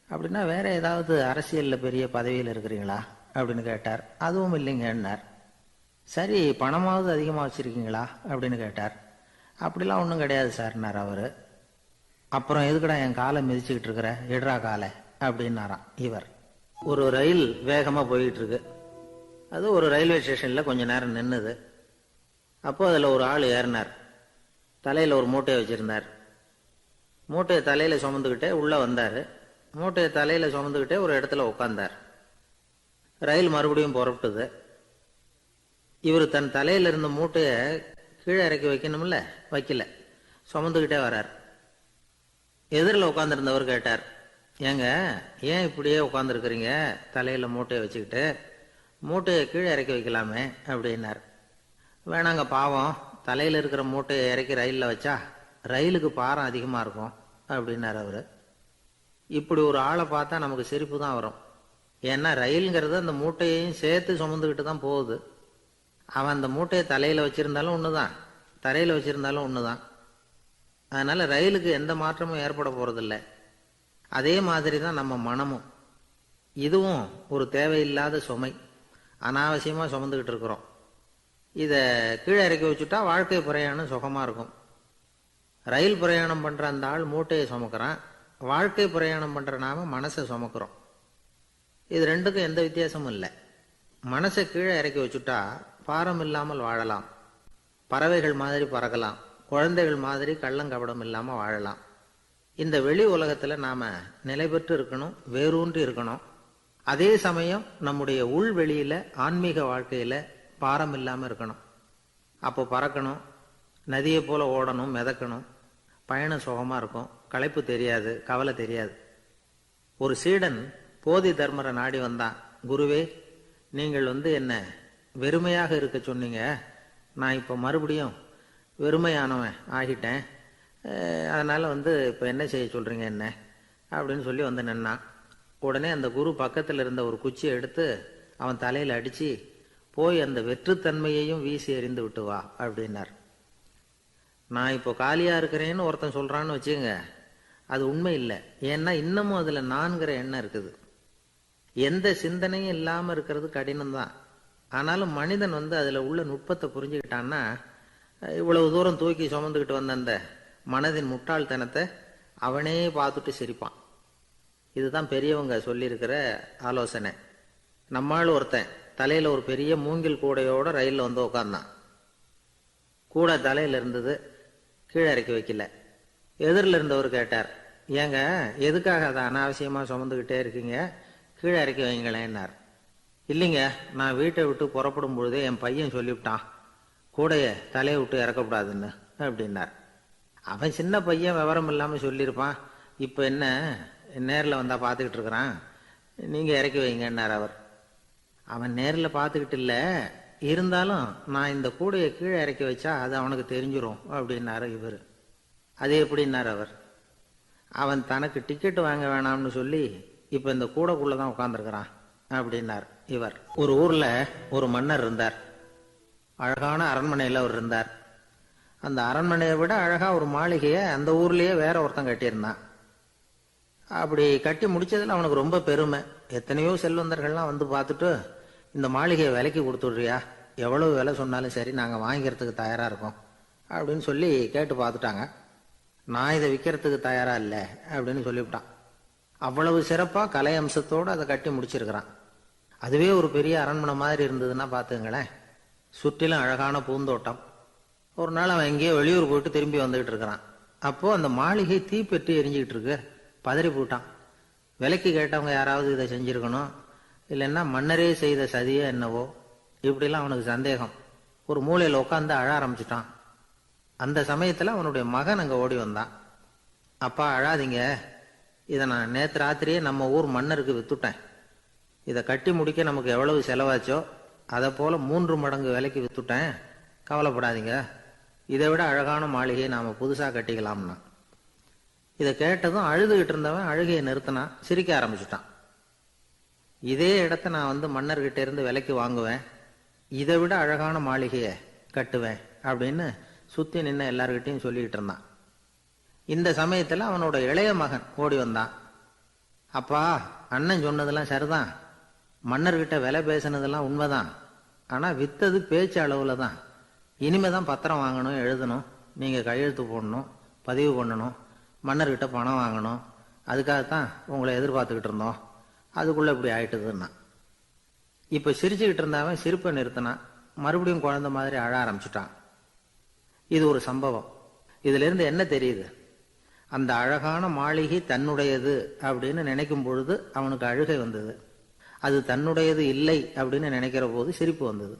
அப்படின்னா வேற ஏதாவது அரசியல்ல பெரிய பதவியில் இருக்கிறீங்களா அப்படின்னு கேட்டார். அதுவும் இல்லைங்கன்னார். சரி, பணமாவது அதிகமா வச்சிருக்கீங்களா அப்படின்னு கேட்டார். அப்படிலாம் ஒன்றும் கிடையாது சார்னார் அவரு. அப்புறம் எதுக்குடா என் காலை மிதிச்சுக்கிட்டு இருக்கிற, எடுறா காலை அப்படின்னாராம் இவர். ஒரு ரயில் வேகமா போயிட்டு இருக்கு. அது ஒரு ரயில்வே ஸ்டேஷன்ல கொஞ்ச நேரம் நின்னுது. அப்போ அதுல ஒரு ஆள் ஏறினார். தலையில ஒரு மூட்டையை வச்சிருந்தார். மூட்டையை தலையில சுமந்துக்கிட்டே உள்ள வந்தாரு. மூட்டையை தலையில சுமந்துக்கிட்டே ஒரு இடத்துல உட்கார்ந்தார். ரயில் மறுபடியும் புறப்பட்டது. இவர் தன் தலையில இருந்த மூட்டையை கீழே இறக்கி வைக்கணும்ல, வைக்கல, சுமந்துக்கிட்டே வர்றார். எதிரில் உட்காந்துருந்தவர் கேட்டார், ஏங்க ஏன் இப்படியே உட்காந்துருக்கிறீங்க தலையில மூட்டையை வச்சுக்கிட்டு, மூட்டையை கீழே இறக்கி வைக்கலாமே அப்படின்னார். வேணாங்க, பாவம், தலையில இருக்கிற மூட்டையை இறக்கி ரயிலில் வச்சா ரயிலுக்கு பாரம் அதிகமாக இருக்கும் அப்படின்னார் அவரு. இப்படி ஒரு ஆளை பார்த்தா நமக்கு சிரிப்பு தான் வரும். ஏன்னா ரயிலுங்கிறது அந்த மூட்டையையும் சேர்த்து சுமந்துக்கிட்டு தான் போகுது. அவன் அந்த மூட்டையை தலையில வச்சிருந்தாலும் ஒண்ணுதான், தரையில வச்சிருந்தாலும் ஒண்ணுதான். அதனால ரயிலுக்கு எந்த மாற்றமும் ஏற்பட போறதில்ல. அதே மாதிரி தான் நம்ம மனமும். இதுவும் ஒரு தேவையில்லாத சுமை, அனாவசியமா சுமந்துக்கிட்டு இருக்கிறோம். இத கீழே இறக்கி வச்சுட்டா வாழ்க்கை பிரயாணம் சுகமா இருக்கும். ரயில் பிரயாணம் பண்ற அந்த ஆள் மூட்டையை சுமக்கிறான், வாழ்க்கை பிரயாணம் பண்ற நாம மனசை சுமக்கிறோம். இது ரெண்டுக்கும் எந்த வித்தியாசமும் இல்லை. மனசை கீழே இறக்கி வச்சுட்டா பாரம் இல்லாமல் வாழலாம், பறவைகள் மாதிரி பறக்கலாம், குழந்தைகள் மாதிரி கள்ளங்கபடம் இல்லாம வாழலாம். இந்த வெளி உலகத்துல நாம நிலை பெற்று இருக்கணும், வேரூன்றி இருக்கணும். அதே சமயம் நம்முடைய உள்வெளியில ஆன்மீக வாழ்க்கையில பாரம் இல்லாம இருக்கணும். அப்போ பறக்கணும், நதியை போல ஓடணும், மிதக்கணும். பயணம் சுகமா இருக்கும், களைப்பு தெரியாது, கவலை தெரியாது. ஒரு சீடன் போதி தர்மரை நாடி வந்தான். குருவே, நீங்கள் என்ன வெறுமையாக இருக்க சொன்னீங்க, நான் இப்ப மறுபடியும் வெறுமையானவன் ஆகிட்டேன், அதனால இப்ப என்ன செய்ய சொல்றீங்க என்ன அப்படின்னு சொல்லி நின்னான். உடனே அந்த குரு பக்கத்துல இருந்த ஒரு குச்சியை எடுத்து அவன் தலையில அடிச்சு, போய் அந்த வெற்றுத்தன்மையையும் வீசி எறிந்து விட்டு வா அப்படின்னார். நான் இப்போ காலியா இருக்கிறேன்னு ஒருத்தன் சொல்றான்னு வச்சுங்க, அது உண்மை இல்லை. ஏன்னா இன்னமும் அதுல நான்கிற எண்ணம் இருக்குது. எந்த சிந்தனையும் இல்லாம இருக்கிறது கடினம்தான். ஆனாலும் மனிதன் அதுல உள்ள நுட்பத்தை புரிஞ்சுக்கிட்டான்னா, இவ்வளவு தூரம் தூக்கி சுமந்துக்கிட்டு வந்த அந்த மனதின் முட்டாள்தனத்தை அவனே பார்த்துட்டு சிரிப்பான். இதுதான் பெரியவங்க சொல்லியிருக்கிற ஆலோசனை. நம்மால் ஒருத்தன் தலையில ஒரு பெரிய மூங்கில் கூடையோட ரயில்ல உட்கார்ந்தான். கூடை தலையில இருந்தது, கீழே இறக்கி வைக்கல. எதிரில் இருந்தவர் கேட்டார், ஏங்க எதுக்காக அதை அனாவசியமா சுமந்துக்கிட்டே இருக்கீங்க, கீழே இறக்கி வைங்களேன்னார். இல்லைங்க, நான் வீட்டை விட்டு புறப்படும் பொழுதே என் பையன் சொல்லிவிட்டான், கூடைய தலையை விட்டு இறக்கக்கூடாதுன்னு அப்படின்னார். அவன் சின்ன பையன், விவரம் இல்லாம சொல்லியிருப்பான். இப்ப என்ன நேரில் வந்தா பார்த்துக்கிட்டு இருக்கிறான், நீங்க இறக்கி வைங்கன்னார் அவர். அவன் நேரில் பார்த்துக்கிட்டு இல்ல, இருந்தாலும் நான் இந்த கூடையை கீழே இறக்கி வச்சா அது அவனுக்கு தெரிஞ்சிரும் அப்படின்னாரு இவர். அது எப்படின்னார் அவர். அவன் தனக்கு டிக்கெட் வாங்க வேணாம்னு சொல்லி இப்ப இந்த கூடைக்குள்ளதான் உட்கார்ந்துருக்கிறான் அப்படின்னார் இவர். ஒரு ஊர்ல ஒரு மன்னர் இருந்தார். அழகான அரண்மனையில அவர் இருந்தார். அந்த அரண்மனையை விட அழகா ஒரு மாளிகையை அந்த ஊர்லயே வேற ஒருத்தன் கட்டியிருந்தான். அப்படி கட்டி முடிச்சதுல அவனுக்கு ரொம்ப பெருமை. எத்தனையோ செல்வந்தர்கள்லாம் பார்த்துட்டு, இந்த மாளிகையை விலைக்கு கொடுத்துடுறியா, எவ்வளவு விலை சொன்னாலும் சரி நாங்க வாங்கிக்கிறதுக்கு தயாரா இருக்கோம் அப்படின்னு சொல்லி கேட்டு பார்த்துட்டாங்க. நான் இதை விற்கிறதுக்கு தயாரா இல்லை அப்படின்னு சொல்லிவிட்டான். அவ்வளவு சிறப்பா கலை அம்சத்தோடு அதை கட்டி முடிச்சிருக்கிறான். அதுவே ஒரு பெரிய அரண்மனை மாதிரி இருந்ததுன்னா பார்த்துங்களேன். சுற்றிலும் அழகான பூந்தோட்டம். ஒரு நாள் அவன் எங்கேயோ வெளியூர் போயிட்டு திரும்பி வந்துகிட்டு இருக்கிறான். அப்போ அந்த மாளிகை தீப்பெட்டி எரிஞ்சுக்கிட்டு இருக்கு. பதறி போட்டான். விலைக்கு கேட்டவங்க யாராவது இதை செஞ்சிருக்கணும், இல்லைன்னா மன்னரே செய்த சதியே என்னவோ, இப்படிலாம் அவனுக்கு சந்தேகம். ஒரு மூலையில் உட்காந்து அழ ஆரம்பிச்சுட்டான். அந்த சமயத்தில் அவனுடைய மகன் அங்கே ஓடி வந்தான். அப்பா அழாதீங்க, இதை நான் நேற்று ராத்திரியே நம்ம ஊர் மன்னருக்கு வித்துட்டேன். இதை கட்டி முடிக்க நமக்கு எவ்வளவு செலவாச்சோ அதை போல 3 மடங்கு விலைக்கு வித்துட்டேன். கவலைப்படாதீங்க, இதை விட அழகான மாளிகையை நாம புதுசாக கட்டிக்கலாம்னா. இதை கேட்டதும் அழுதுகிட்டு இருந்தவன் அழுகையை நிறுத்தினான், சிரிக்க ஆரம்பிச்சுட்டான். இதே இடத்த நான் மன்னர்கிட்ட இருந்து விலைக்கு வாங்குவேன், இதை விட அழகான மாளிகையை கட்டுவேன் அப்படின்னு சுத்தி நின்று எல்லார்கிட்டையும் சொல்லிக்கிட்டு இருந்தான். இந்த சமயத்துல அவனோட இளைய மகன் ஓடி வந்தான். அப்பா, அண்ணன் சொன்னதெல்லாம் சரிதான், மன்னர்கிட்ட விலை பேசினதெல்லாம் உண்மைதான். ஆனா வித்தது பேச்சு அளவுல தான். இனிமேதான் பத்திரம் வாங்கணும், எழுதணும், நீங்க கையெழுத்து போடணும், பதிவு பண்ணணும், மன்னர்கிட்ட பணம் வாங்கணும். அதுக்காகத்தான் உங்களை எதிர்பார்த்துக்கிட்டு இருந்தோம். அதுக்குள்ள இப்படி ஆயிட்டுதுன்னா. இப்ப சிரிச்சுக்கிட்டு இருந்தவன் சிரிப்பை நிறுத்தினான். மறுபடியும் குழந்தை மாதிரி அழ ஆரம்பிச்சுட்டான். இது ஒரு சம்பவம். இதுல இருந்து என்ன தெரியுது? அந்த அழகான மாளிகை தன்னுடையது அப்படின்னு நினைக்கும் பொழுது அவனுக்கு அழுகை வந்தது. அது தன்னுடையது இல்லை அப்படின்னு நினைக்கிற போது சிரிப்பு வந்தது.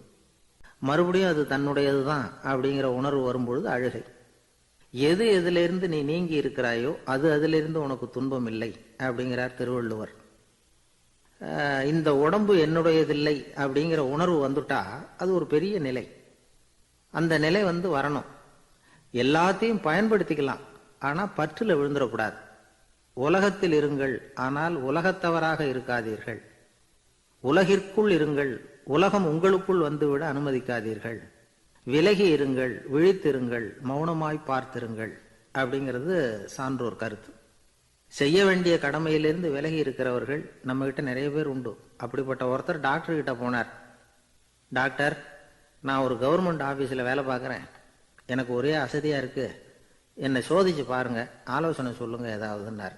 மறுபடியும் அது தன்னுடையது தான் அப்படிங்கிற உணர்வு வரும்பொழுது அழுகை. எது எதிலிருந்து நீ நீங்கி இருக்கிறாயோ அது அதிலிருந்து உனக்கு துன்பம் இல்லை அப்படிங்கிறார் திருவள்ளுவர். இந்த உடம்பு என்னுடையதில்லை அப்படிங்கிற உணர்வு வந்துட்டா அது ஒரு பெரிய நிலை. அந்த நிலை வரணும். எல்லாத்தையும் பயன்படுத்திக்கலாம், ஆனா பற்றுல விழுந்துடக்கூடாது. உலகத்தில் இருங்கள், ஆனால் உலகத்தவராக இருக்காதீர்கள். உலகிற்குள் இருங்கள், உலகம் உங்களுக்குள் வந்துவிட அனுமதிக்காதீர்கள். விலகி இருங்கள், விழித்திருங்கள், மௌனமாய் பார்த்திருங்கள் அப்படிங்கிறது சான்றோர் கருத்து. செய்ய வேண்டிய கடமையிலிருந்து விலகி இருக்கிறவர்கள் நம்ம கிட்ட நிறைய பேர் உண்டு. அப்படிப்பட்ட ஒருத்தர் டாக்டர் கிட்ட போனார். டாக்டர், நான் ஒரு கவர்மெண்ட் ஆபீஸ்ல வேலை பார்க்குறேன், எனக்கு ஒரே அசதியா இருக்கு, என்னை சோதிச்சு பாருங்க, ஆலோசனை சொல்லுங்க ஏதாவதுன்னார்.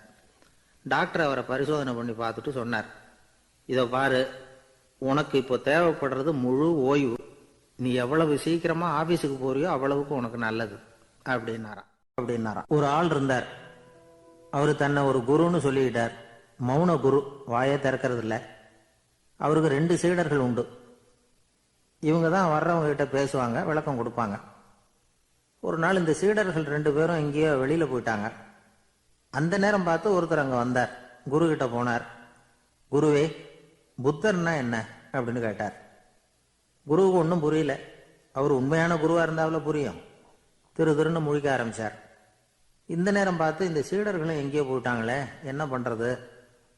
டாக்டர் அவரை பரிசோதனை பண்ணி பார்த்துட்டு சொன்னார், இதோ பாரு, உனக்கு இப்போ தேவைப்படுறது முழு ஓய்வு. நீ எவ்வளவு சீக்கிரமா ஆபீஸுக்கு போறியோ அவ்வளவுக்கு உனக்கு நல்லது அப்படின்னாராம். ஒரு ஆள் இருந்தார். அவரு தன்னை ஒரு குருன்னு சொல்லிக்கிட்டார். மௌன குரு, வாயை திறக்கிறது இல்லை. அவருக்கு 2 சீடர்கள் உண்டு. இவங்க தான் வர்றவங்க கிட்ட பேசுவாங்க, விளக்கம் கொடுப்பாங்க. ஒரு நாள் இந்த சீடர்கள் 2 பேரும் எங்கேயோ வெளியில போயிட்டாங்க. அந்த நேரம் பார்த்து ஒருத்தர் அங்க வந்தார். குரு கிட்ட போனார். குருவே, புத்தர்னா என்ன அப்படின்னு கேட்டார். குருவுக்கு ஒன்றும் புரியல. அவர் உண்மையான குருவா இருந்தாவில புரியும். திருன்னு முழிக்க ஆரம்பிச்சார். இந்த நேரம் பார்த்து இந்த சீடர்களும் எங்கேயோ போயிட்டாங்களே, என்ன பண்றது,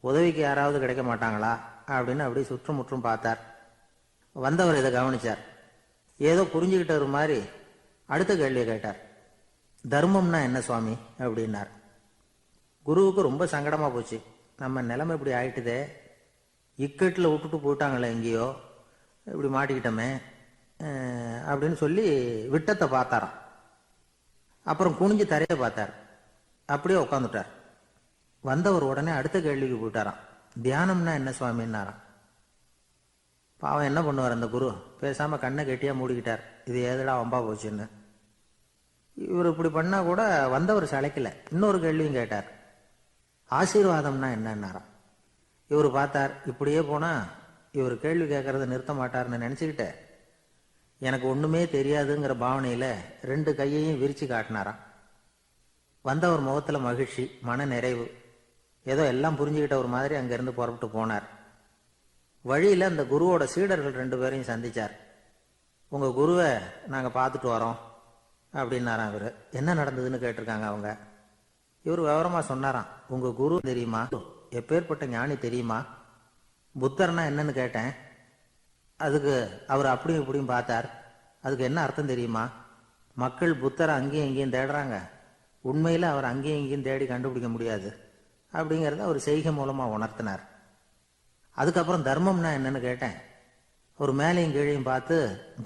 உதவிக்கு யாராவது கிடைக்க மாட்டாங்களா அப்படின்னு அப்படி சுற்றுமுற்றும் பார்த்தார். வந்தவர் இதை கவனிச்சார். ஏதோ புரிஞ்சுக்கிட்ட மாதிரி அடுத்த கேள்வியை கேட்டார். தர்மம்னா என்ன சுவாமி அப்படின்னார். குருவுக்கு ரொம்ப சங்கடமா போச்சு. நம்ம நிலைமை இப்படி ஆயிட்டுதே, இக்கட்டில் விட்டுட்டு போயிட்டாங்களே எங்கேயோ, இப்படி மாட்டிக்கிட்டோமே அப்படின்னு சொல்லி விட்டத்தை பார்த்தாராம். அப்புறம் குனிஞ்சு தரையை பார்த்தார். அப்படியே உட்காந்துட்டார். வந்தவர் உடனே அடுத்த கேள்விக்கு போயிட்டாராம். தியானம்னா என்ன சுவாமின்னாராம். பாவம் என்ன பண்ணுவார் அந்த குரு, பேசாம கண்ணை கெட்டியா மூடிக்கிட்டார். இது ஏதடா வம்பா போச்சுன்னு. இவர் இப்படி பண்ணா கூட வந்தவர் சளைக்கல. இன்னொரு கேள்வியும் கேட்டார். ஆசீர்வாதம்னா என்னன்னாராம். இவர் பார்த்தார், இப்படியே போனா இவர் கேள்வி கேட்கறத நிறுத்த மாட்டார்னு நினைச்சுக்கிட்ட எனக்கு ஒண்ணுமே தெரியாதுங்கிற பாவனையில 2 கையையும் விரிச்சு காட்டினாராம். வந்தவர் முகத்துல மகிழ்ச்சி, மன நிறைவு, ஏதோ எல்லாம் புரிஞ்சுக்கிட்ட ஒரு மாதிரி அங்கிருந்து புறப்பட்டு போனார். வழியில அந்த குருவோட சீடர்கள் 2 பேரையும் சந்திச்சார். உங்க குருவை நாங்க பார்த்துட்டு வரோம் அப்படின்னாராம். இவரு என்ன நடந்ததுன்னு கேட்டிருக்காங்க அவங்க. இவர் விவரமா சொன்னாராம். உங்க குரு தெரியுமா, எப்பேற்பட்ட ஞானி தெரியுமா, புத்தர்னா என்னன்னு கேட்டேன். அதுக்கு அவர் அப்படியும் இப்படியும் பார்த்தார். அதுக்கு என்ன அர்த்தம் தெரியுமா, மக்கள் புத்தரை அங்கேயும் இங்கேயும் தேடுறாங்க, உண்மையில அவர் அங்கேயும் இங்கேயும் தேடி கண்டுபிடிக்க முடியாது அப்படிங்கிறத அவர் செய்கை மூலமா உணர்த்தினார். அதுக்கப்புறம் தர்மம்னா என்னன்னு கேட்டேன். ஒரு மேலையும் கீழையும் பார்த்து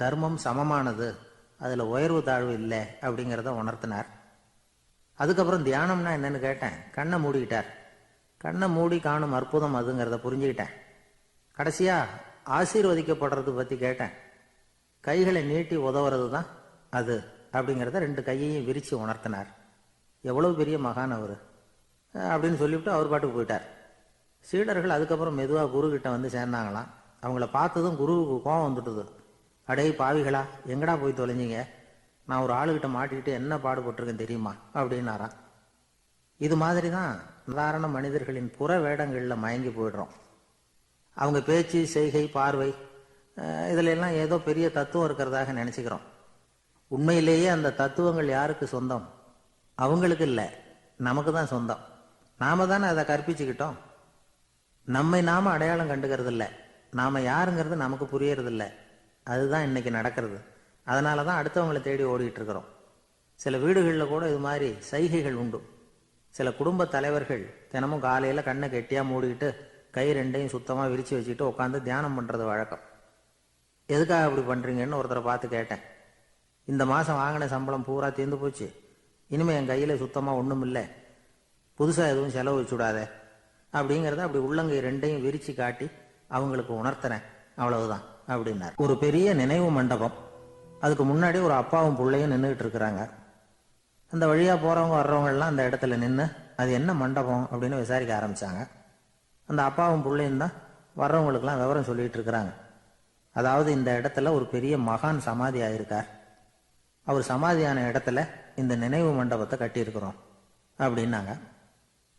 தர்மம் சமமானது, அதுல உயர்வு தாழ்வு இல்லை அப்படிங்கிறத உணர்த்தினார். அதுக்கப்புறம் தியானம்னா என்னன்னு கேட்டேன். கண்ணை மூடிக்கிட்டார். கண்ணை மூடி காணும் அற்புதம் அதுங்கிறத புரிஞ்சுக்கிட்டேன். கடைசியா ஆசீர்வதிக்கப்படுறது பற்றி கேட்டேன். கைகளை நீட்டி உதவுறது தான் அது அப்படிங்கிறத 2 கையையும் விரித்து உணர்த்தினார். எவ்வளவு பெரிய மகான் அவர் அப்படின்னு சொல்லிவிட்டு அவர் பாட்டுக்கு போயிட்டார். சீடர்கள் அதுக்கப்புறம் மெதுவாக குரு கிட்ட வந்து சேர்ந்தாங்களாம். அவங்கள பார்த்ததும் குருவுக்கு கோபம் வந்துட்டுது. அடே பாவிகளா, எங்கடா போய் தொலைஞ்சிங்க? நான் ஒரு ஆளுகிட்ட மாட்டிக்கிட்டு என்ன பாடுபட்டிருக்கேன் தெரியுமா அப்படின்னாராம். இது மாதிரி தான் சாதாரண மனிதர்களின் புற வேடங்களில் மயங்கி போயிடுறோம். அவங்க பேச்சு, செய்கை, பார்வை இதில் எல்லாம் ஏதோ பெரிய தத்துவம் இருக்கிறதாக நினச்சிக்கிறோம். உண்மையிலேயே அந்த தத்துவங்கள் யாருக்கு சொந்தம்? அவங்களுக்கு இல்லை, நமக்கு தான் சொந்தம். நாம தானே அதை கற்பிச்சுக்கிட்டோம். நம்மை நாம அடையாளம் கண்டுக்கிறது இல்லை. நாம யாருங்கிறது நமக்கு புரியறது இல்லை. அதுதான் இன்னைக்கு நடக்கிறது. அதனால தான் அடுத்தவங்களை தேடி ஓடிட்டு இருக்கிறோம். சில வீடுகளில் கூட இது மாதிரி சைகைகள் உண்டு. சில குடும்ப தலைவர்கள் தினமும் காலையில் கண்ணை கெட்டியாக மூடிக்கிட்டு கை 2ஐயும் சுத்தமாக விரித்து வச்சுக்கிட்டு உட்காந்து தியானம் பண்ணுறது வழக்கம். எதுக்காக அப்படி பண்ணுறீங்கன்னு ஒருத்தரை பார்த்து கேட்டேன். இந்த மாதம் வாங்கின சம்பளம் பூரா தீர்ந்து போச்சு, இனிமேல் என் கையில் சுத்தமாக ஒன்றும் இல்லை, புதுசாக எதுவும் செலவு வச்சுடாத அப்படிங்கிறத அப்படி உள்ளங்கை 2ஐயும் விரித்து காட்டி அவங்களுக்கு உணர்த்தினேன், அவ்வளவுதான் அப்படின்னார். ஒரு பெரிய நினைவு மண்டபம். அதுக்கு முன்னாடி ஒரு அப்பாவும் பிள்ளையும் நின்றுக்கிட்டு இருக்கிறாங்க. அந்த வழியாக போகிறவங்க வர்றவங்கெல்லாம் அந்த இடத்துல நின்று அது என்ன மண்டபம் அப்படின்னு விசாரிக்க ஆரம்பித்தாங்க. அந்த அப்பாவும் பிள்ளையும் தான் வர்றவங்களுக்கெல்லாம் விவரம் சொல்லிகிட்டு இருக்கிறாங்க. அதாவது இந்த இடத்துல ஒரு பெரிய மகான் சமாதி ஆயிருக்கார், அவர் சமாதியான இடத்துல இந்த நினைவு மண்டபத்தை கட்டியிருக்கிறோம் அப்படின்னாங்க.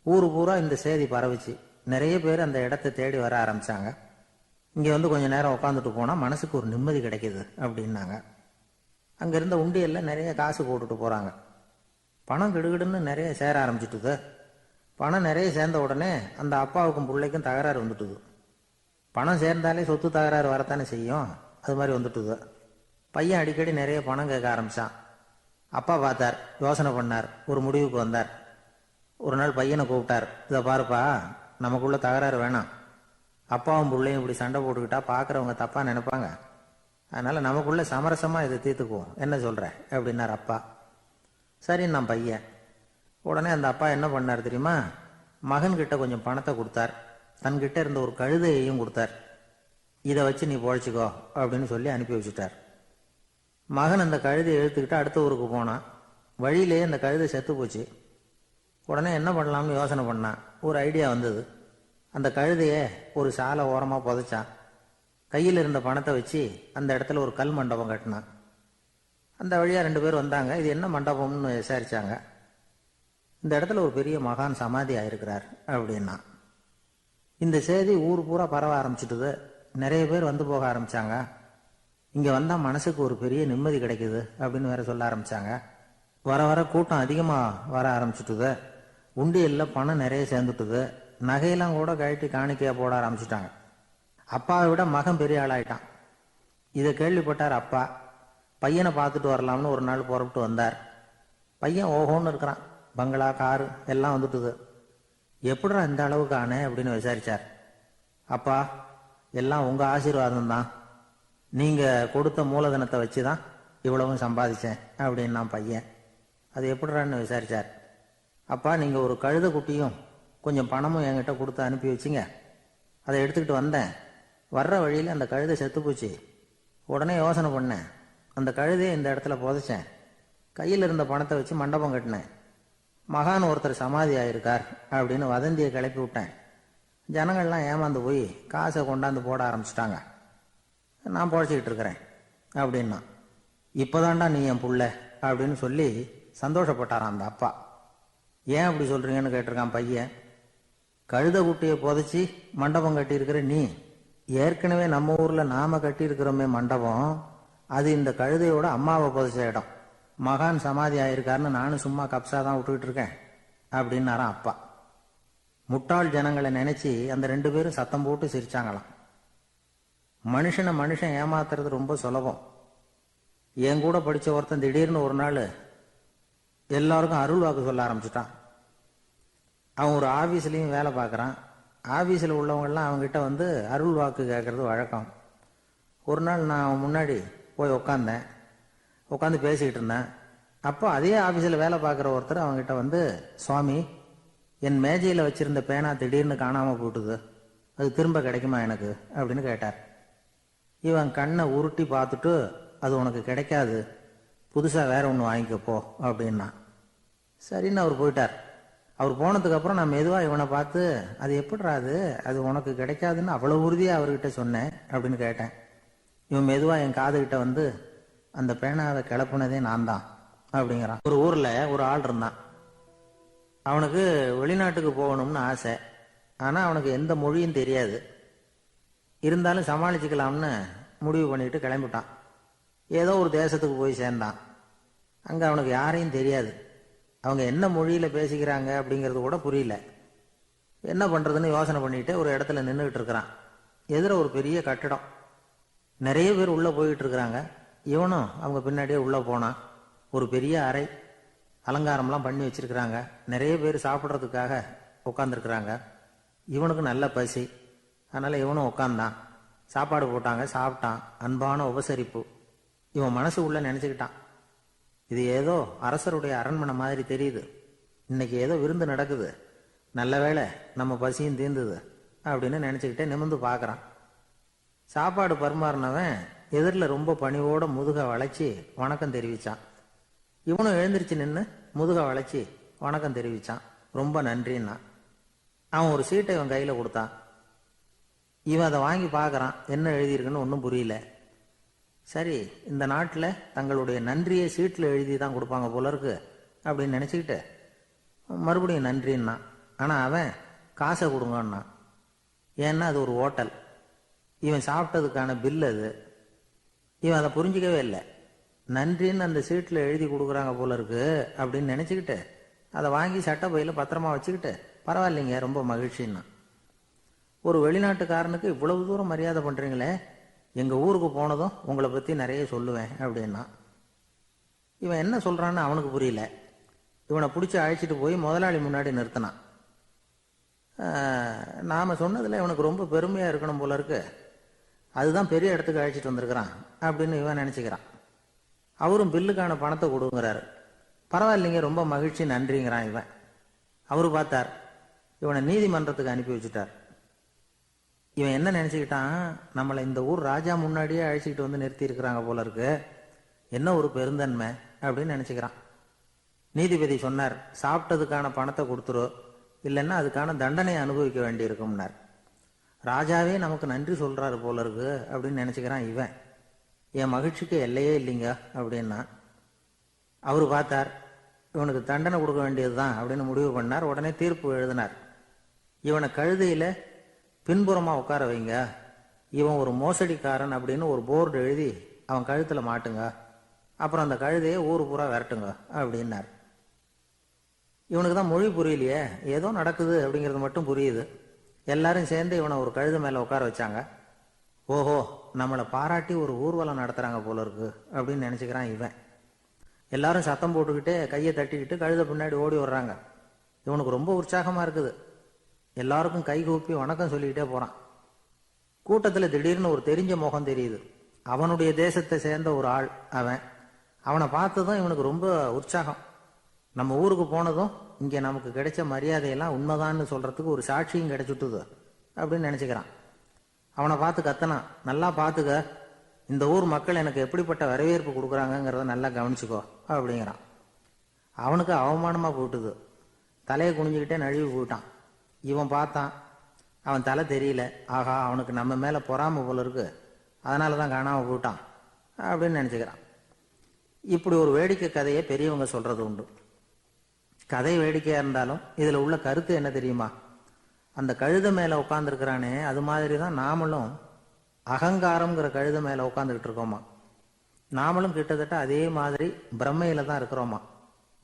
ஊரு பூரா இந்த செய்தி பரவிச்சு. நிறைய பேர் அந்த இடத்தை தேடி வர ஆரம்பித்தாங்க. இங்கே வந்து கொஞ்சம் நேரம் உட்காந்துட்டு போனால் மனசுக்கு ஒரு நிம்மதி கிடைக்கிது அப்படின்னாங்க. அங்கே இருந்த உண்டியலில் நிறைய காசு போட்டுட்டு போகிறாங்க. பணம் கிடுகிடுன்னு நிறைய சேர ஆரம்பிச்சுட்டுது. பணம் நிறைய சேர்ந்த உடனே அந்த அப்பாவுக்கும் பிள்ளைக்கும் தகராறு வந்துட்டுது. பணம் சேர்ந்தாலே சொத்து தகராறு வரத்தானே செய்யும், அது மாதிரி வந்துட்டுது. பையன் அடிக்கடி நிறைய பணம் கேட்க ஆரம்பித்தான். அப்பா பார்த்தார், யோசனை பண்ணார், ஒரு முடிவுக்கு வந்தார். ஒரு நாள் பையனை கூப்பிட்டார். இதை பாருப்பா, நமக்குள்ள தகராறு வேணாம். அப்பாவும் பிள்ளையும் இப்படி சண்டை போட்டுக்கிட்டா பார்க்குறவங்க தப்பாக நினைப்பாங்க. அதனால் நமக்குள்ள சமரசமாக இதை தீர்த்துக்குவோம், என்ன சொல்கிற அப்படின்னார் அப்பா. சரின்னு நான் பையன். உடனே அந்த அப்பா என்ன பண்ணார் தெரியுமா? மகன்கிட்ட கொஞ்சம் பணத்தை கொடுத்தார். தன்கிட்ட இருந்த ஒரு கழுதையையும் கொடுத்தார். இதை வச்சு நீ பொழைச்சிக்கோ அப்படின்னு சொல்லி அனுப்பி வச்சுட்டார். மகன் அந்த கழுதையை இழுத்துக்கிட்டு அடுத்த ஊருக்கு போனான். வழியிலேயே அந்த கழுதை செத்து போச்சு. உடனே என்ன பண்ணலாம்னு யோசனை பண்ணான். ஒரு ஐடியா வந்தது. அந்த கழுதையை ஒரு சாலை ஓரமாக புதைச்சான். கையில் இருந்த பணத்தை வச்சு அந்த இடத்துல ஒரு கல் மண்டபம் கட்டினான். அந்த வழியாக 2 பேர் வந்தாங்க. இது என்ன மண்டபம்னு விசாரிச்சாங்க. இந்த இடத்துல ஒரு பெரிய மகான் சமாதி ஆயிருக்கிறார் அப்படின்னா. இந்த செய்தி ஊர் பூரா பரவ ஆரம்பிச்சுட்டுது. நிறைய பேர் வந்து போக ஆரம்பித்தாங்க. இங்கே வந்தால் மனசுக்கு ஒரு பெரிய நிம்மதி கிடைக்குது அப்படின்னு வேற சொல்ல ஆரம்பித்தாங்க. வர வர கூட்டம் அதிகமாக வர ஆரம்பிச்சுட்டுது. உண்டியலில் பணம் நிறைய சேர்ந்துட்டுது. நகையெல்லாம் கூட கழட்டி காணிக்கையாக போட ஆரம்பிச்சுட்டாங்க. அப்பாவை விட மகன் பெரிய ஆளாயிட்டான். இதை கேள்விப்பட்டார் அப்பா. பையனை பார்த்துட்டு வரலாம்னு ஒரு நாள் புறப்பட்டு வந்தார். பையன் ஓஹோன்னு இருக்கிறான். பங்களா, காரு எல்லாம் வந்துட்டுது. எப்படிடா இந்த அளவுக்கு ஆனே அப்படின்னு விசாரிச்சார். அப்பா, எல்லாம் உங்கள் ஆசீர்வாதம் தான். நீங்கள் கொடுத்த மூலதனத்தை வச்சு தான் இவ்வளவும் சம்பாதிச்சேன் அப்படின்னு நான் பையன். அது எப்படிறான்னு விசாரிச்சார். அப்பா, நீங்கள் ஒரு கழுதை குட்டியும் கொஞ்சம் பணமும் என்கிட்ட கொடுத்து அனுப்பி வச்சிங்க. அதை எடுத்துக்கிட்டு வந்தேன். வர்ற வழியில் அந்த கழுதை செத்து போச்சு. உடனே யோசனை பண்ணேன். அந்த கழுதையை இந்த இடத்துல புதைச்சேன். கையில் இருந்த பணத்தை வச்சு மண்டபம் கட்டினேன். மகான் ஒருத்தர் சமாதி ஆயிருக்கார் அப்படின்னு வதந்தியை கிளப்பி விட்டேன். ஜனங்கள்லாம் ஏமாந்து போய் காசை கொண்டாந்து போட ஆரம்பிச்சிட்டாங்க. நான் பொழைச்சிக்கிட்டு இருக்கிறேன் அப்படின்னா. இப்போதான்டா நீ என் புள்ள அப்படின்னு சொல்லி சந்தோஷப்பட்டாரான் அந்த அப்பா. ஏன் அப்படி சொல்கிறீங்கன்னு கேட்டிருக்கான் பையன். கழுதை குட்டியை புதைச்சி மண்டபம் கட்டியிருக்கிற நீ, ஏற்கனவே நம்ம ஊரில் நாம் கட்டியிருக்கிறோமே மண்டபம், அது இந்த கழுதையோட அம்மாவை புதைச்ச இடம். மகான் சமாதி ஆயிருக்காருன்னு நானும் சும்மா கப்ஸா தான் விட்டுக்கிட்டு இருக்கேன் அப்படின்னாரான் அப்பா. முட்டாள் ஜனங்களை நினைச்சு அந்த 2 பேரும் சத்தம் போட்டு சிரிச்சாங்களாம். மனுஷன் ஏமாத்துறது ரொம்ப சுலபம். என் கூட படிச்ச ஒருத்தன் திடீர்னு ஒரு நாள் எல்லாருக்கும் அருள் வாக்கு சொல்ல ஆரம்பிச்சுட்டான். அவன் ஒரு ஆபீஸ்லயும் வேலை பார்க்கறான். ஆபீஸில் உள்ளவங்கெல்லாம் அவங்ககிட்ட வந்து அருள் வாக்கு கேட்கறது வழக்கம். ஒரு நாள் நான் அவன் முன்னாடி போய் உட்காந்து பேசிக்கிட்டு இருந்தேன். அப்போ அதே ஆபீஸில் வேலை பார்க்குற ஒருத்தர் அவங்ககிட்ட வந்து, சுவாமி, என் மேஜையில் வச்சிருந்த பேனா திடீர்னு காணாமல் போட்டுது, அது திரும்ப கிடைக்குமா எனக்கு அப்படின்னு கேட்டார். இவன் கண்ணை உருட்டி பார்த்துட்டு, அது உனக்கு கிடைக்காது, புதுசாக வேற ஒன்று வாங்கிக்கப்போ அப்படின்னா. சரின்னு அவர் போயிட்டார். அவர் போனதுக்கப்புறம் நான் மெதுவாக இவனை பார்த்து, அது எப்படிடா அது உனக்கு கிடைக்காதுன்னு அவ்வளோ உறுதியாக அவர்கிட்ட சொன்னேன் அப்படின்னு கேட்டேன். இவன் மெதுவாக என் காதுகிட்ட வந்து, அந்த பேனாவை கிளப்புனதே நான் தான் அப்படிங்கிறான். ஒரு ஊரில் ஒரு ஆள் இருந்தான். அவனுக்கு வெளிநாட்டுக்கு போகணும்னு ஆசை. ஆனால் அவனுக்கு எந்த மொழியும் தெரியாது. இருந்தாலும் சமாளிச்சுக்கலாம்னு முடிவு பண்ணிட்டு கிளம்பிட்டான். ஏதோ ஒரு தேசத்துக்கு போய் சேர்ந்தான். அங்கே அவனுக்கு யாரையும் தெரியாது. அவங்க என்ன மொழியில் பேசிக்கிறாங்க அப்படிங்கிறது கூட புரியல. என்ன பண்ணுறதுன்னு யோசனை பண்ணிட்டு ஒரு இடத்துல நின்றுக்கிட்டு இருக்கிறான். எதிர ஒரு பெரிய கட்டடம், நிறைய பேர் உள்ளே போயிட்டு இருக்கிறாங்க. இவனும் அவங்க பின்னாடியே உள்ளே போனான். ஒரு பெரிய அறை, அலங்காரம்லாம் பண்ணி வச்சிருக்கிறாங்க. நிறைய பேர் சாப்பிட்றதுக்காக உட்காந்துருக்குறாங்க. இவனுக்கு நல்ல பசி, அதனால் இவனும் உட்காந்தான். சாப்பாடு போட்டாங்க, சாப்பிட்டான். அன்பான உபசரிப்பு. இவன் மனசு உள்ள நினச்சிக்கிட்டான், இது ஏதோ அரசருடைய அரண்மனை மாதிரி தெரியுது, இன்னைக்கு ஏதோ விருந்து நடக்குது, நல்ல வேளை நம்ம பசியும் தீர்ந்தது அப்படின்னு நினச்சிக்கிட்டே நிமிர்ந்து பார்க்குறான். சாப்பாடு பரிமாறினவன் எதிரில் ரொம்ப பணிவோட முதுக வளைச்சி வணக்கம் தெரிவித்தான். இவனும் எழுந்திரிச்சு நின்று முதுக வளைச்சி வணக்கம் தெரிவித்தான். ரொம்ப நன்றின்னா. அவன் ஒரு சீட்டை இவன் கையில் கொடுத்தான். இவன் அதை வாங்கி பார்க்குறான். என்ன எழுதியிருக்குன்னு ஒன்றும் புரியல. சரி, இந்த நாட்டில் தங்களுடைய நன்றியை சீட்டில் எழுதி தான் கொடுப்பாங்க போல இருக்கு அப்படின்னு நினச்சிக்கிட்டு மறுபடியும் நன்றின்னா. ஆனால் அவன் காசை கொடுங்கன்னா. ஏன்னா அது ஒரு ஹோட்டல், இவன் சாப்பிட்டதுக்கான பில் அது. இவன் அதை புரிஞ்சிக்கவே இல்லை. நன்றின்னு அந்த சீட்டில் எழுதி கொடுக்குறாங்க போல இருக்கு அப்படின்னு நினச்சிக்கிட்டு அதை வாங்கி சட்டை பையில் பத்திரமா வச்சுக்கிட்டு, பரவாயில்லைங்க ரொம்ப மகிழ்ச்சின்னா. ஒரு வெளிநாட்டுக்காரனுக்கு இவ்வளவு தூரம் மரியாதை பண்ணுறீங்களே, எங்கள் ஊருக்கு போனதும் உங்களை பற்றி நிறைய சொல்லுவேன் அப்படின்னா. இவன் என்ன சொல்கிறான்னு அவனுக்கு புரியல. இவனை பிடிச்சி அழைச்சிட்டு போய் முதலாளி முன்னாடி நிறுத்தினான். நாம் சொன்னதில் இவனுக்கு ரொம்ப பெருமையாக இருக்கணும் போல இருக்கு, அதுதான் பெரிய இடத்துக்கு அழைச்சிட்டு வந்திருக்கிறான் அப்படின்னு இவன் நினச்சிக்கிறான். அவரும் பில்லுக்கான பணத்தை கொடுங்கிறாரு. பரவாயில்லைங்க ரொம்ப மகிழ்ச்சி நன்றிங்கிறான் இவன். அவரு பார்த்தார், இவனை நீதிமன்றத்துக்கு அனுப்பி வச்சுட்டார். இவன் என்ன நினச்சிக்கிட்டான், நம்மளை இந்த ஊர் ராஜா முன்னாடியே அழைச்சிக்கிட்டு வந்து நிறுத்தி இருக்கிறாங்க போல இருக்கு, என்ன ஒரு பெருந்தன்மை அப்படின்னு நினச்சிக்கிறான். நீதிபதி சொன்னார், சாப்பிட்டதுக்கான பணத்தை கொடுத்துரு, இல்லைன்னா அதுக்கான தண்டனையை அனுபவிக்க வேண்டி இருக்கும்னார். ராஜாவே நமக்கு நன்றி சொல்றாரு போல இருக்கு அப்படின்னு நினச்சிக்கிறான் இவன். என் மகிழ்ச்சிக்கு எல்லையே இல்லைங்க அப்படின்னா. அவரு பார்த்தார், இவனுக்கு தண்டனை கொடுக்க வேண்டியது தான் அப்படின்னு முடிவு பண்ணார். உடனே தீர்ப்பு எழுதினார். இவனை கழுதையில் பின்புறமாக உட்கார வைங்க, இவன் ஒரு மோசடிக்காரன் அப்படின்னு ஒரு போர்டு எழுதி அவன் கழுத்தில் மாட்டுங்க, அப்புறம் அந்த கழுதையை ஊரு பூரா விரட்டுங்க அப்படின்னார். இவனுக்கு தான் மொழி புரியலையே, ஏதோ நடக்குது அப்படிங்கிறது மட்டும் புரியுது. எல்லாரும் சேர்ந்து இவனை ஒரு கழுதை மேலே உட்கார வச்சாங்க. ஓஹோ, நம்மளை பாராட்டி ஒரு ஊர்வலம் நடத்துகிறாங்க போல இருக்கு அப்படின்னு நினச்சிக்கிறான் இவன். எல்லாரும் சத்தம் போட்டுக்கிட்டே கையை தட்டிக்கிட்டு கழுதை பின்னாடி ஓடி வர்றாங்க. இவனுக்கு ரொம்ப உற்சாகமாக இருக்குது. எல்லாருக்கும் கை கூப்பி வணக்கம் சொல்லிக்கிட்டே போகிறான். கூட்டத்தில் திடீர்னு ஒரு தெரிஞ்ச முகம் தெரியுது. அவனுடைய தேசத்தை சேர்ந்த ஒரு ஆள் அவன். அவனை பார்த்ததும் இவனுக்கு ரொம்ப உற்சாகம். நம்ம ஊருக்கு போனதும் இங்கே நமக்கு கிடைச்ச மரியாதையெல்லாம் உண்மைதான்னு சொல்கிறதுக்கு ஒரு சாட்சியும் கிடைச்சிட்டுது அப்படின்னு நினச்சிக்கிறான். அவனை பார்த்து கத்தனான், நல்லா பார்த்துக்க, இந்த ஊர் மக்கள் எனக்கு எப்படிப்பட்ட வரவேற்பு கொடுக்குறாங்கங்கிறத நல்லா கவனிச்சுக்கோ அப்படிங்கிறான். அவனுக்கு அவமானமாக போயிட்டுது. தலையை குனிஞ்சுக்கிட்டே நழுவி போயிட்டான். இவன் பார்த்தான், அவன் தலை தெரியல. ஆகா, அவனுக்கு நம்ம மேலே பொறாமை போல இருக்கு, அதனால தான் காணாமல் போயிட்டான் அப்படின்னு நினச்சிக்கிறான். இப்படி ஒரு வேடிக்கை கதையை பெரியவங்க சொல்கிறது உண்டு. கதை வேடிக்கையாக இருந்தாலும் இதில் உள்ள கருத்து என்ன தெரியுமா? அந்த கழுதை மேலே உட்காந்துருக்கிறானே, அது மாதிரி தான் நாமளும் அகங்காரம்ங்கிற கழுதை மேலே உட்காந்துக்கிட்டு இருக்கோமா. நாமளும் கிட்டத்தட்ட அதே மாதிரி பிரம்மையில தான் இருக்கிறோமா.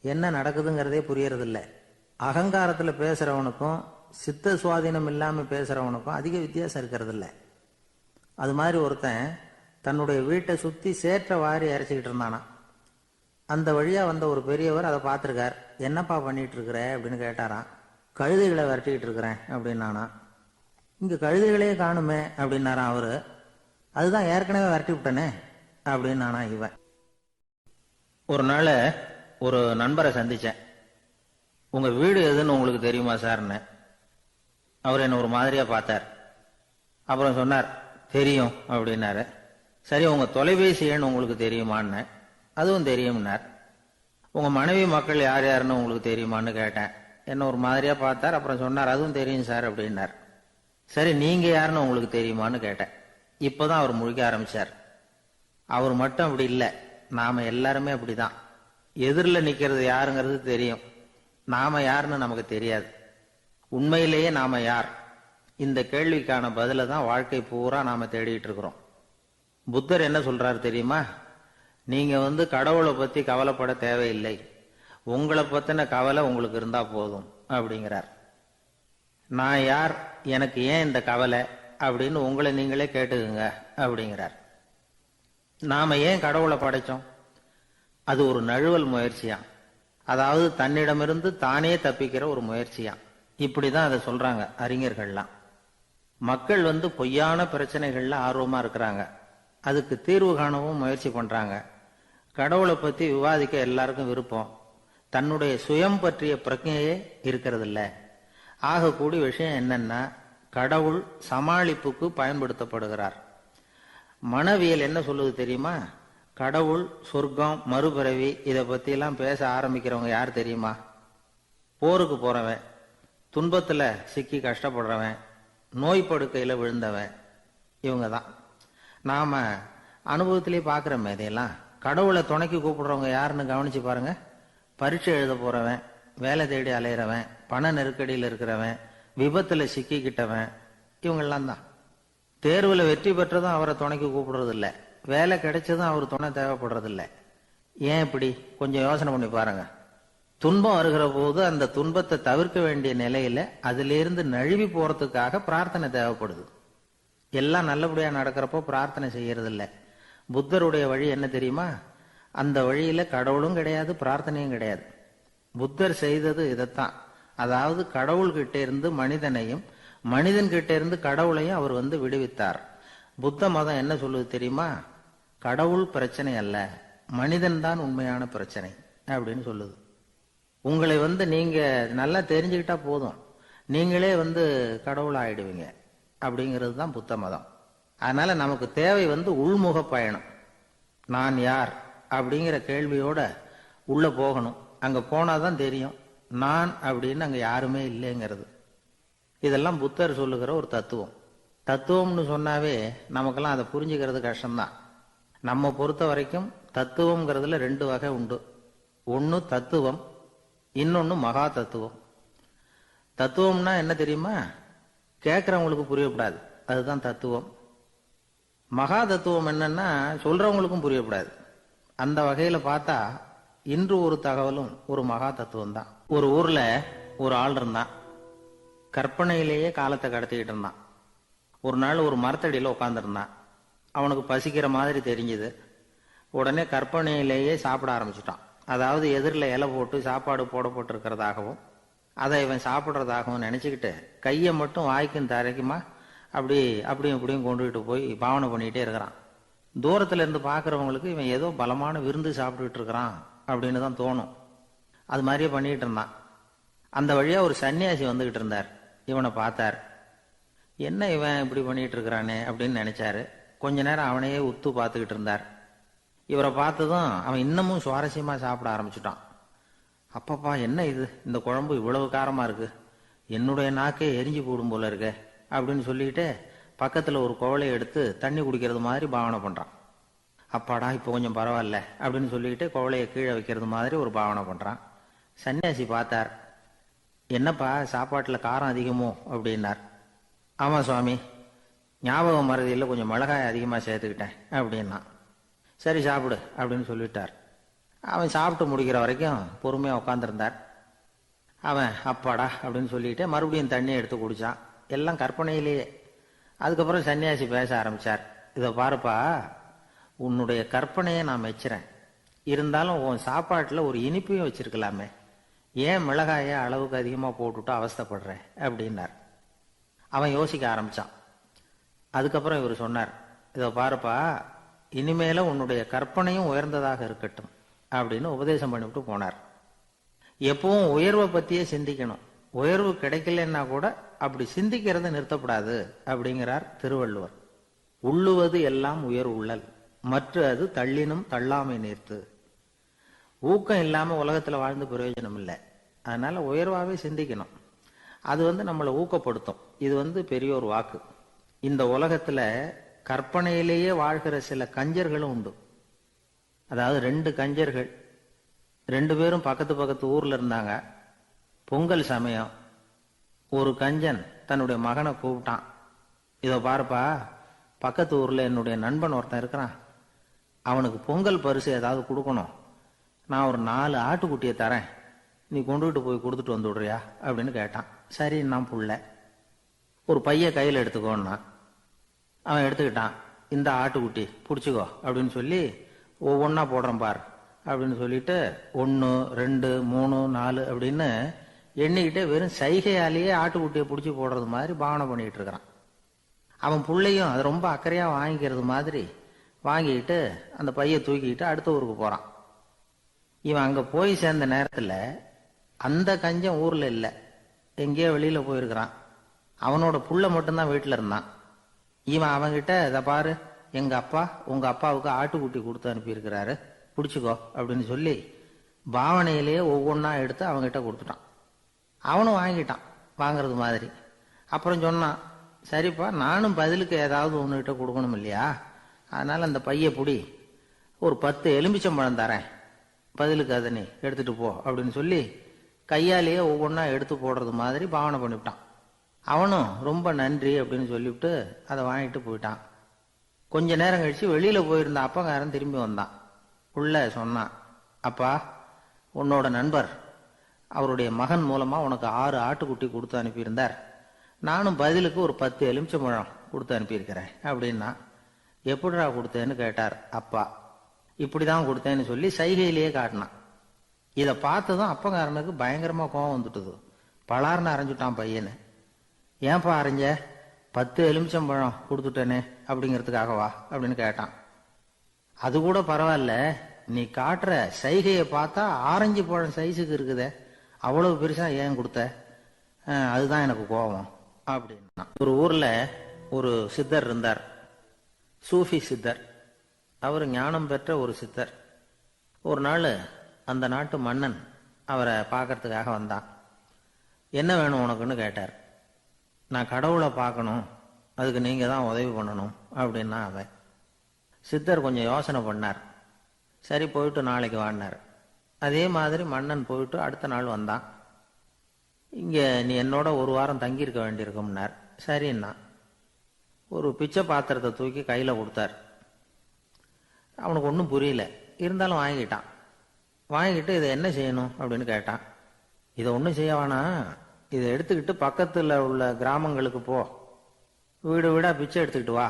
என்ன நடக்குதுங்கிறதே புரியறதில்ல. அகங்காரத்தில் பேசுகிறவனுக்கும் சித்த சுவாதீனம் இல்லாமல் பேசுகிறவனுக்கும் அதிக வித்தியாசம் இருக்கிறதில்ல. அது மாதிரி ஒருத்தன் தன்னுடைய வீட்டை சுற்றி சேற்றை வாரி அரைச்சிக்கிட்டு இருந்தானா. அந்த வழியாக வந்த ஒரு பெரியவர் அதை பார்த்துருக்கார். என்னப்பா பண்ணிட்டு இருக்கிற அப்படின்னு கேட்டாராம். கழுதைகளை விரட்டிக்கிட்டு இருக்கிறேன் அப்படின்னானா. இங்கே கழுதைகளே காணுமே அப்படின்னாரான் அவரு. அதுதான் ஏற்கனவே விரட்டி விட்டனே அப்படின்னானா இவன். ஒரு நாள் ஒரு நண்பரை சந்தித்தேன். உங்க வீடு எதுன்னு உங்களுக்கு தெரியுமா சார்ன்னு. அவர் என்ன ஒரு மாதிரியா பார்த்தார். அப்புறம் சொன்னார், தெரியும் அப்படின்னாரு. சரி, உங்க தொலைபேசி எண் உங்களுக்கு தெரியுமான்னு. அதுவும் தெரியும்னார். உங்க மனைவி மக்கள் யார் யாருன்னு உங்களுக்கு தெரியுமான்னு கேட்டேன். என்ன ஒரு மாதிரியா பார்த்தார். அப்புறம் சொன்னார், அதுவும் தெரியும் சார் அப்படின்னார். சரி, நீங்க யாருன்னு உங்களுக்கு தெரியுமான்னு கேட்டேன். இப்பதான் அவர் முழிக்க ஆரம்பிச்சார். அவர் மட்டும் அப்படி இல்லை, நாம எல்லாருமே அப்படிதான். எதிரில் நிக்கிறது யாருங்கிறது தெரியும், நாம யாருன்னு நமக்கு தெரியாது. உண்மையிலேயே நாம யார்? இந்த கேள்விக்கான பதில தான் வாழ்க்கை பூரா நாம தேடிட்டு இருக்கிறோம். புத்தர் என்ன சொல்றாரு தெரியுமா? நீங்க கடவுளை பத்தி கவலைப்பட தேவையில்லை, உங்களை பத்தின கவலை உங்களுக்கு இருந்தா போதும் அப்படிங்கிறார். நான் யார், எனக்கு ஏன் இந்த கவலை அப்படின்னு உங்களை நீங்களே கேட்டுக்குங்க அப்படிங்கிறார். நாம ஏன் கடவுளை படைச்சோம்? அது ஒரு நழுவல் முயற்சியாம். அதாவது தன்னிடமிருந்து தானே தப்பிக்கிற ஒரு முயற்சியாம். இப்படிதான் அதை சொல்றாங்க அறிஞர்கள்லாம். மக்கள் பொய்யான பிரச்சனைகள்ல ஆர்வமா இருக்கிறாங்க, அதுக்கு தீர்வு காணவும் முயற்சி பண்றாங்க. கடவுளை பத்தி விவாதிக்க எல்லாருக்கும் விருப்பம், தன்னுடைய சுயம் பற்றிய பிரஜையே இருக்கிறது இல்ல. ஆகக்கூடிய விஷயம் என்னன்னா, கடவுள் சமாளிப்புக்கு பயன்படுத்தப்படுகிறார். மனவியல் என்ன சொல்லுது தெரியுமா? கடவுள், சொர்க்கம், மறுபிறவி இதை பத்தி எல்லாம் பேச ஆரம்பிக்கிறவங்க யார் தெரியுமா? போருக்கு போறவன், துன்பத்துல சிக்கி கஷ்டப்படுறவன், நோய் படுக்கையில விழுந்தவன், இவங்க தான். நாம அனுபவத்திலே பாக்குறோமே இதையெல்லாம். கடவுளை துணைக்கு கூப்பிடுறவங்க யாருன்னு கவனிச்சு பாருங்க. பரீட்சை எழுத போறவன், வேலை தேடி அலையிறவன், பண நெருக்கடியில் இருக்கிறவன், விபத்துல சிக்கிக்கிட்டவன், இவங்கெல்லாம் தான். தேர்வுல வெற்றி பெற்றதும் அவரை துணைக்கு கூப்பிடுறது இல்லை, வேலை கிடைச்சதும் அவர் துணை தேவைப்படுறது இல்லை. ஏன் இப்படி? கொஞ்சம் யோசனை பண்ணி பாருங்க. துன்பம் வருகிற போது அந்த துன்பத்தை தவிர்க்க வேண்டிய நிலையில அதிலிருந்து நழுவி போறதுக்காக பிரார்த்தனை தேவைப்படுது. எல்லாம் நல்லபடியா நடக்கிறப்போ பிரார்த்தனை செய்யறது இல்லை. புத்தருடைய வழி என்ன தெரியுமா? அந்த வழியில கடவுளும் கிடையாது, பிரார்த்தனையும் கிடையாது. புத்தர் செய்தது இதைத்தான். அதாவது கடவுள்கிட்ட இருந்து மனிதனையும், மனிதன் கிட்ட இருந்து கடவுளையும் அவர் விடுவித்தார். புத்த மதம் என்ன சொல்லுது தெரியுமா? கடவுள் பிரச்சனை அல்ல, மனிதன் தான் உண்மையான பிரச்சனை அப்படின்னு சொல்லுது. உங்களை நீங்க நல்லா தெரிஞ்சுக்கிட்டா போதும், நீங்களே கடவுள் ஆயிடுவீங்க அப்படிங்கிறது தான் புத்த மதம். அதனால நமக்கு தேவை உள்முக பயணம். நான் யார் அப்படிங்கிற கேள்வியோட உள்ள போகணும். அங்க போனாதான் தெரியும் நான் அப்படின்னு அங்க யாருமே இல்லைங்கிறது. இதெல்லாம் புத்தர் சொல்லுகிற ஒரு தத்துவம். தத்துவம்னு சொன்னாவே நமக்கெல்லாம் அதை புரிஞ்சுக்கிறது கஷ்டம்தான். நம்ம பொறுத்த வரைக்கும் தத்துவம்ங்கிறதுல ரெண்டு வகை உண்டு. ஒன்னு தத்துவம், இன்னொன்னு மகா தத்துவம். தத்துவம்னா என்ன தெரியுமா? கேட்கறவங்களுக்கு புரியப்படாது, அதுதான் தத்துவம். மகா தத்துவம் என்னன்னா சொல்றவங்களுக்கும் புரியப்படாது. அந்த வகையில பார்த்தா இன்று ஒரு தகவலும் ஒரு மகா தத்துவம் தான். ஒரு ஊர்ல ஒரு ஆள் இருந்தான், கற்பனையிலேயே காலத்தை கடத்திக்கிட்டு இருந்தான். ஒரு நாள் ஒரு மரத்தடியில உட்காந்துருந்தான். அவனுக்கு பசிக்கிற மாதிரி தெரிஞ்சது. உடனே கற்பனையிலேயே சாப்பிட ஆரம்பிச்சுட்டான். அதாவது எதிரில் இலை போட்டு சாப்பாடு போடப்பட்டிருக்கிறதாகவும் அதை இவன் சாப்பிட்றதாகவும் நினைச்சுக்கிட்டு கையை மட்டும் வாய்க்கும் தரைக்குமா அப்படியும் இப்படியும் கொண்டுகிட்டு போய் பாவனை பண்ணிக்கிட்டே இருக்கிறான். தூரத்துல இருந்து பாக்குறவங்களுக்கு இவன் ஏதோ பலமான விருந்து சாப்பிட்டுக்கிட்டு இருக்கிறான் அப்படின்னு தான் தோணும். அது மாதிரியே பண்ணிக்கிட்டு இருந்தான். அந்த வழியா ஒரு சன்னியாசி வந்துகிட்டு இருந்தார். இவனை பார்த்தார். என்ன இவன் இப்படி பண்ணிட்டு இருக்கிறானே அப்படின்னு நினைச்சாரு. கொஞ்ச நேரம் அவனையே உத்து பார்த்துக்கிட்டு இருந்தார். இவரை பார்த்ததும் அவன் இன்னமும் சுவாரஸ்யமா சாப்பிட ஆரம்பிச்சுட்டான். அப்பப்பா, என்ன இது, இந்த குழம்பு இவ்வளவு காரமா இருக்கு, என்னுடைய நாக்கே எரிஞ்சு போடும் போல இருக்க அப்படின்னு சொல்லிட்டு பக்கத்துல ஒரு குவளையை எடுத்து தண்ணி குடிக்கிறது மாதிரி பாவனை பண்றான். அப்பாடா, இப்போ கொஞ்சம் பரவாயில்ல அப்படின்னு சொல்லிட்டு குவளையை கீழே வைக்கிறது மாதிரி ஒரு பாவனை பண்றான். சன்னியாசி பார்த்தார். என்னப்பா, சாப்பாட்டுல காரம் அதிகமோ அப்படின்னார். ஆமா சுவாமி, ஞாபகம் மறதியில் கொஞ்சம் மிளகாய் அதிகமா சேர்த்துக்கிட்டேன் அப்படின்னா. சரி சாப்பிடு அப்படின்னு சொல்லிட்டார். அவன் சாப்பிட்டு முடிக்கிற வரைக்கும் பொறுமையா உட்காந்துருந்தார். அவன் அப்பாடா அப்படின்னு சொல்லிட்டு மறுபடியும் தண்ணியை எடுத்து குடிச்சான். எல்லாம் கற்பனையிலேயே. அதுக்கப்புறம் சன்னியாசி பேச ஆரம்பிச்சார். இதை பாருப்பா, உன்னுடைய கற்பனையை நான் மெச்சுறேன், இருந்தாலும் உன் சாப்பாட்டுல ஒரு இனிப்பையும் வச்சிருக்கலாமே, ஏன் மிளகாய அளவுக்கு அதிகமா போட்டுட்டு அவஸ்தைப்படுற அப்படின்னார். அவன் யோசிக்க ஆரம்பிச்சான். அதுக்கப்புறம் இவர் சொன்னார், இதை பாருப்பா, இனிமேல உன்னுடைய கற்பனையும் உயர்ந்ததாக இருக்கட்டும் அப்படின்னு உபதேசம் பண்ணிவிட்டு போனார். எப்பவும் உயர்வை பத்தியே சிந்திக்கணும். உயர்வு கிடைக்கலன்னா கூட அப்படி சிந்திக்கிறத நிறுத்தப்படாது அப்படிங்கிறார் திருவள்ளுவர். உள்ளுவது எல்லாம் உயர் உள்ளல், மற்ற அது தள்ளினும் தள்ளாமை நேர்த்து. ஊக்கம் இல்லாம உலகத்துல வாழ்ந்து பிரயோஜனம் இல்லை. அதனால உயர்வாவே சிந்திக்கணும். அது நம்மளை ஊக்கப்படுத்தும். இது பெரிய ஒரு வாக்கு. இந்த உலகத்துல கற்பனையிலேயே வாழ்கிற சில கஞ்சர்களும் உண்டு. அதாவது 2 கஞ்சர்கள் 2 பேரும் பக்கத்து பக்கத்து ஊர்ல இருந்தாங்க. பொங்கல் சமயம். ஒரு கஞ்சன் தன்னுடைய மகனை கூப்பிட்டான். இதோ பாருப்பா, பக்கத்து ஊர்ல என்னுடைய நண்பன் ஒருத்தன் இருக்கிறான். அவனுக்கு பொங்கல் பரிசு ஏதாவது கொடுக்கணும். நான் ஒரு 4 ஆட்டுக்குட்டியை தரேன், நீ கொண்டுகிட்டு போய் கொடுத்துட்டு வந்து விடுறியா அப்படின்னு கேட்டான். சரி, நான் புள்ள ஒரு பைய கையில் எடுத்துக்கோன்னா அவன் எடுத்துக்கிட்டான். இந்த ஆட்டுக்குட்டி பிடிச்சிக்கோ அப்படின்னு சொல்லி ஒவ்வொன்னா போடுறேன் பார் அப்படின்னு சொல்லிட்டு 1 2 3 4 அப்படின்னு எண்ணிக்கிட்டே வெறும் சைகையாலேயே ஆட்டுக்குட்டியை பிடிச்சி போடுறது மாதிரி பாவனை பண்ணிட்டு இருக்கிறான். அவன் பிள்ளையும் அது ரொம்ப அக்கறையா வாங்கிக்கிறது மாதிரி வாங்கிக்கிட்டு அந்த பைய தூக்கிக்கிட்டு அடுத்த ஊருக்கு போறான். இவன் அங்க போய் சேர்ந்த நேரத்துல அந்த கஞ்சன் ஊர்ல இல்ல, எங்கேயோ வெளியில போயிருக்கிறான். அவனோட புள்ள மட்டும்தான் வீட்டுல இருந்தான். இவன் அவன்கிட்ட, இதை பாரு, எங்க அப்பா உங்க அப்பாவுக்கு ஆட்டுக்குட்டி கொடுத்து அனுப்பியிருக்கிறாரு, பிடிச்சிக்கோ அப்படின்னு சொல்லி பாவனையிலேயே ஒவ்வொன்னா எடுத்து அவன்கிட்ட கொடுத்துட்டான். அவனும் வாங்கிட்டான் வாங்கறது மாதிரி. அப்புறம் சொன்னான், சரிப்பா, நானும் பதிலுக்கு ஏதாவது ஒன்னுகிட்ட கொடுக்கணும் இல்லையா, அதனால அந்த பைய புடி, ஒரு 10 எலுமிச்சம்பழம் தரேன், பதிலுக்கு அதை நீ எடுத்துட்டு போ அப்படின்னு சொல்லி கையாலேயே ஒவ்வொன்னா எடுத்து போடுறது மாதிரி பாவனை பண்ணிவிட்டான். அவனும் ரொம்ப நன்றி அப்படின்னு சொல்லிவிட்டு அதை வாங்கிட்டு போயிட்டான். கொஞ்ச நேரம் கழிச்சு வெளியில போயிருந்த அப்பங்காரன் திரும்பி வந்தான். உள்ள சொன்னான், அப்பா, உன்னோட நண்பர் அவருடைய மகன் மூலமா உனக்கு 6 ஆட்டுக்குட்டி கொடுத்து அனுப்பியிருந்தார், நானும் பதிலுக்கு ஒரு 10 எலுமிச்சம்பழம் கொடுத்து அனுப்பியிருக்கிறேன் அப்படின்னா. எப்படிடா கொடுத்தேன்னு கேட்டார் அப்பா. இப்படிதான் கொடுத்தேன்னு சொல்லி சைகையிலேயே காட்டினான். இதை பார்த்ததும் அப்பங்காரனுக்கு பயங்கரமா கோபம் வந்துட்டுது. பலார்னு அரைஞ்சுட்டான் பையனு. ஏன்பா அரைஞ்ச? 10 எலுமிச்சம்பழம் கொடுத்துட்டேனே அப்படிங்கிறதுக்காகவா அப்படின்னு கேட்டான். அது கூட பரவாயில்ல, நீ காட்டுற சைகையை பார்த்தா ஆரஞ்சு பழம் சைஸுக்கு இருக்குதே, அவ்வளவு பெருசா ஏன் கொடுத்த? அதுதான் எனக்கு கோபம் அப்படின்னா. ஒரு ஊர்ல ஒரு சித்தர் இருந்தார், சூஃபி சித்தர். அவர் ஞானம் பெற்ற ஒரு சித்தர். ஒரு நாள் அந்த நாட்டு மன்னன் அவரை பார்க்கறதுக்காக வந்தான். என்ன வேணும் உனக்குன்னு கேட்டார். நான் கடவுளை பார்க்கணும், அதுக்கு நீங்க தான் உதவி பண்ணணும் அப்படின்னா அவன். சித்தர் கொஞ்சம் யோசனை பண்ணார். சரி, போயிட்டு நாளைக்கு வாடினார். அதே மாதிரி மன்னன் போயிட்டு அடுத்த நாள் வந்தான். இங்க நீ என்னோட ஒரு வாரம் தங்கியிருக்க வேண்டியிருக்கும்னார். சரின்னா ஒரு பிச்சை பாத்திரத்தை தூக்கி கையில கொடுத்தார். அவனுக்கு ஒன்றும் புரியல, இருந்தாலும் வாங்கிட்டான். வாங்கிட்டு இதை என்ன செய்யணும் அப்படின்னு கேட்டான். இதை ஒன்றும் செய்ய வேணாம், இதை எடுத்துக்கிட்டு பக்கத்தில் உள்ள கிராமங்களுக்கு போ, வீடு வீடா பிச்சை எடுத்துக்கிட்டு வா,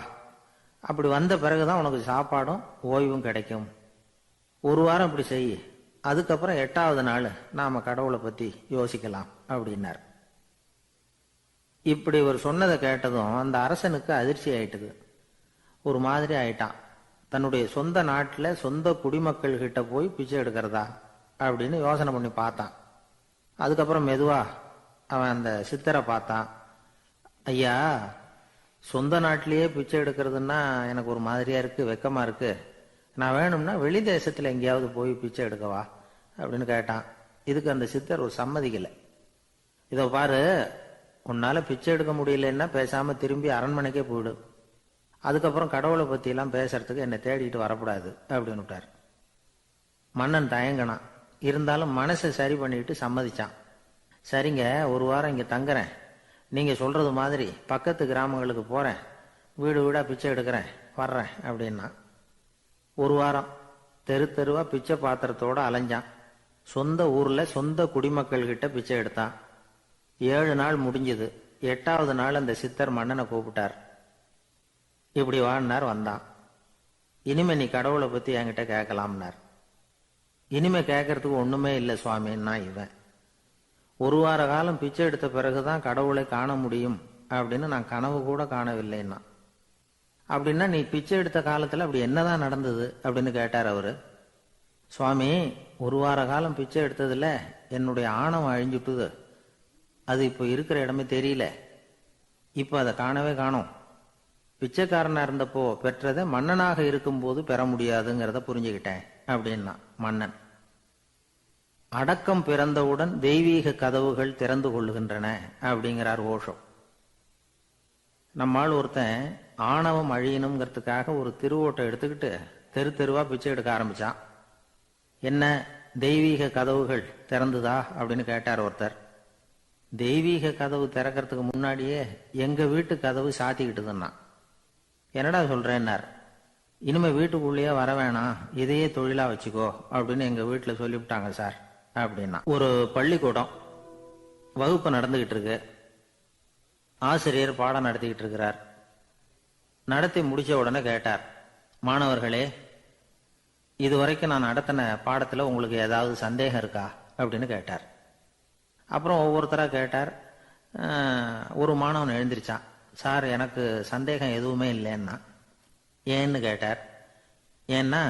அப்படி வந்த பிறகுதான் உனக்கு சாப்பாடும் ஓய்வும் கிடைக்கும். ஒரு வாரம் இப்படி செய், அதுக்கப்புறம் 8வது நாள் நாம கடவுளை பத்தி யோசிக்கலாம் அப்படின்னார். இப்படி ஒரு சொன்னதை கேட்டதும் அந்த அரசனுக்கு அதிர்ச்சி ஆயிட்டுது. ஒரு மாதிரி ஆயிட்டான். தன்னுடைய சொந்த நாட்டில் சொந்த குடிமக்கள் கிட்ட போய் பிச்சை எடுக்கிறதா அப்படின்னு யோசனை பண்ணி பார்த்தான். அதுக்கப்புறம் மெதுவா அவன் அந்த சித்தரை பார்த்தான். ஐயா, சொந்த நாட்டிலேயே பிச்சை எடுக்கிறதுன்னா எனக்கு ஒரு மாதிரியா இருக்கு, வெக்கமா இருக்கு, நான் வேணும்னா வெளி தேசத்துல எங்கேயாவது போய் பிச்சை எடுக்கவா அப்படின்னு கேட்டான். இதுக்கு அந்த சித்தர் ஒரு சம்மதிக்கலை. இதோ பாரு, உன்னால பிச்சை எடுக்க முடியலன்னா பேசாம திரும்பி அரண்மனைக்கே போயிடு, அதுக்கப்புறம் கடவுளை பத்தி எல்லாம் பேசுறதுக்கு என்னை தேடிட்டு வரக்கூடாது அப்படின்னு விட்டார். மன்னன் தயங்கினான். இருந்தாலும் மனசை சரி பண்ணிட்டு சம்மதிச்சான். சரிங்க, ஒரு வாரம் இங்க தங்குறேன், நீங்க சொல்றது மாதிரி பக்கத்து கிராமங்களுக்கு போறேன், வீடு வீடா பிச்சை எடுக்கிறேன், வர்றேன் அப்படின்னா. ஒரு வாரம் தெரு தெருவா பிச்சை பாத்திரத்தோட அலைஞ்சான். சொந்த ஊர்ல சொந்த குடிமக்கள் கிட்ட பிச்சை எடுத்தான். 7 நாள் முடிஞ்சது. 8வது நாள் அந்த சித்தர் மன்னனை கூப்பிட்டார். இப்படி வாழ்னார். வந்தான். இனிமே நீ கடவுளை பத்தி என்கிட்ட கேட்கலாம்னார். இனிமே கேட்கறதுக்கு ஒண்ணுமே இல்லை சுவாமின்னா இவன். ஒரு வார காலம் பிச்சை எடுத்த பிறகுதான் கடவுளை காண முடியும் அப்படின்னு நான் கனவு கூட காணவில்லைன்னா. அப்படின்னா நீ பிச்சை எடுத்த காலத்துல அப்படி என்னதான் நடந்தது அப்படின்னு கேட்டார் அவரு. சுவாமி, ஒரு வார காலம் பிச்சை எடுத்ததில் என்னுடைய ஆணவம் அழிஞ்சுட்டுது. அது இப்போ இருக்கிற இடமே தெரியல. இப்போ அதை காணவே காணோம். பிச்சைக்காரனாக இருந்தப்போ பெற்றதை மன்னனாக இருக்கும்போது பெற முடியாதுங்கிறத புரிஞ்சுக்கிட்டேன் அப்படின்னா மன்னன். அடக்கம் பிறந்தவுடன் தெய்வீக கதவுகள் திறந்து கொள்ளுகின்றன அப்படிங்கிறார் ஓஷோ. நம்மால் ஒருத்தன் ஆணவம் அழியணுங்கிறதுக்காக ஒரு திருவோட்டை எடுத்துக்கிட்டு தெரு தெருவா பிச்சை எடுக்க ஆரம்பிச்சான். என்ன தெய்வீக கதவுகள் திறந்துதா அப்படின்னு கேட்டார் ஒருத்தர். தெய்வீக கதவு திறக்கிறதுக்கு முன்னாடியே எங்க வீட்டு கதவு சாத்திக்கிட்டுதுன்னா. என்னடா சொல்றேன்னார். இனிமே வீட்டுக்குள்ளேயே வர வேணாம், இதையே தொழிலா வச்சுக்கோ அப்படின்னு எங்க வீட்டுல சொல்லிவிட்டாங்க சார் அப்படின்னா. ஒரு பள்ளிக்கூடம் வகுப்பு நடந்துகிட்டு இருக்கு. ஆசிரியர் பாடம் நடத்திக்கிட்டு இருக்கிறார். நடத்தி முடிச்ச உடனே கேட்டார், மாணவர்களே, இதுவரைக்கும் நான் நடத்தின பாடத்துல உங்களுக்கு ஏதாவது சந்தேகம் இருக்கா அப்படின்னு கேட்டார். அப்புறம் ஒவ்வொருத்தரா கேட்டார். ஒரு மாணவன் எழுந்திருச்சான். சார், எனக்கு சந்தேகம் எதுவுமே இல்லைன்னா. ஏன்னு கேட்டார். ஏன்னா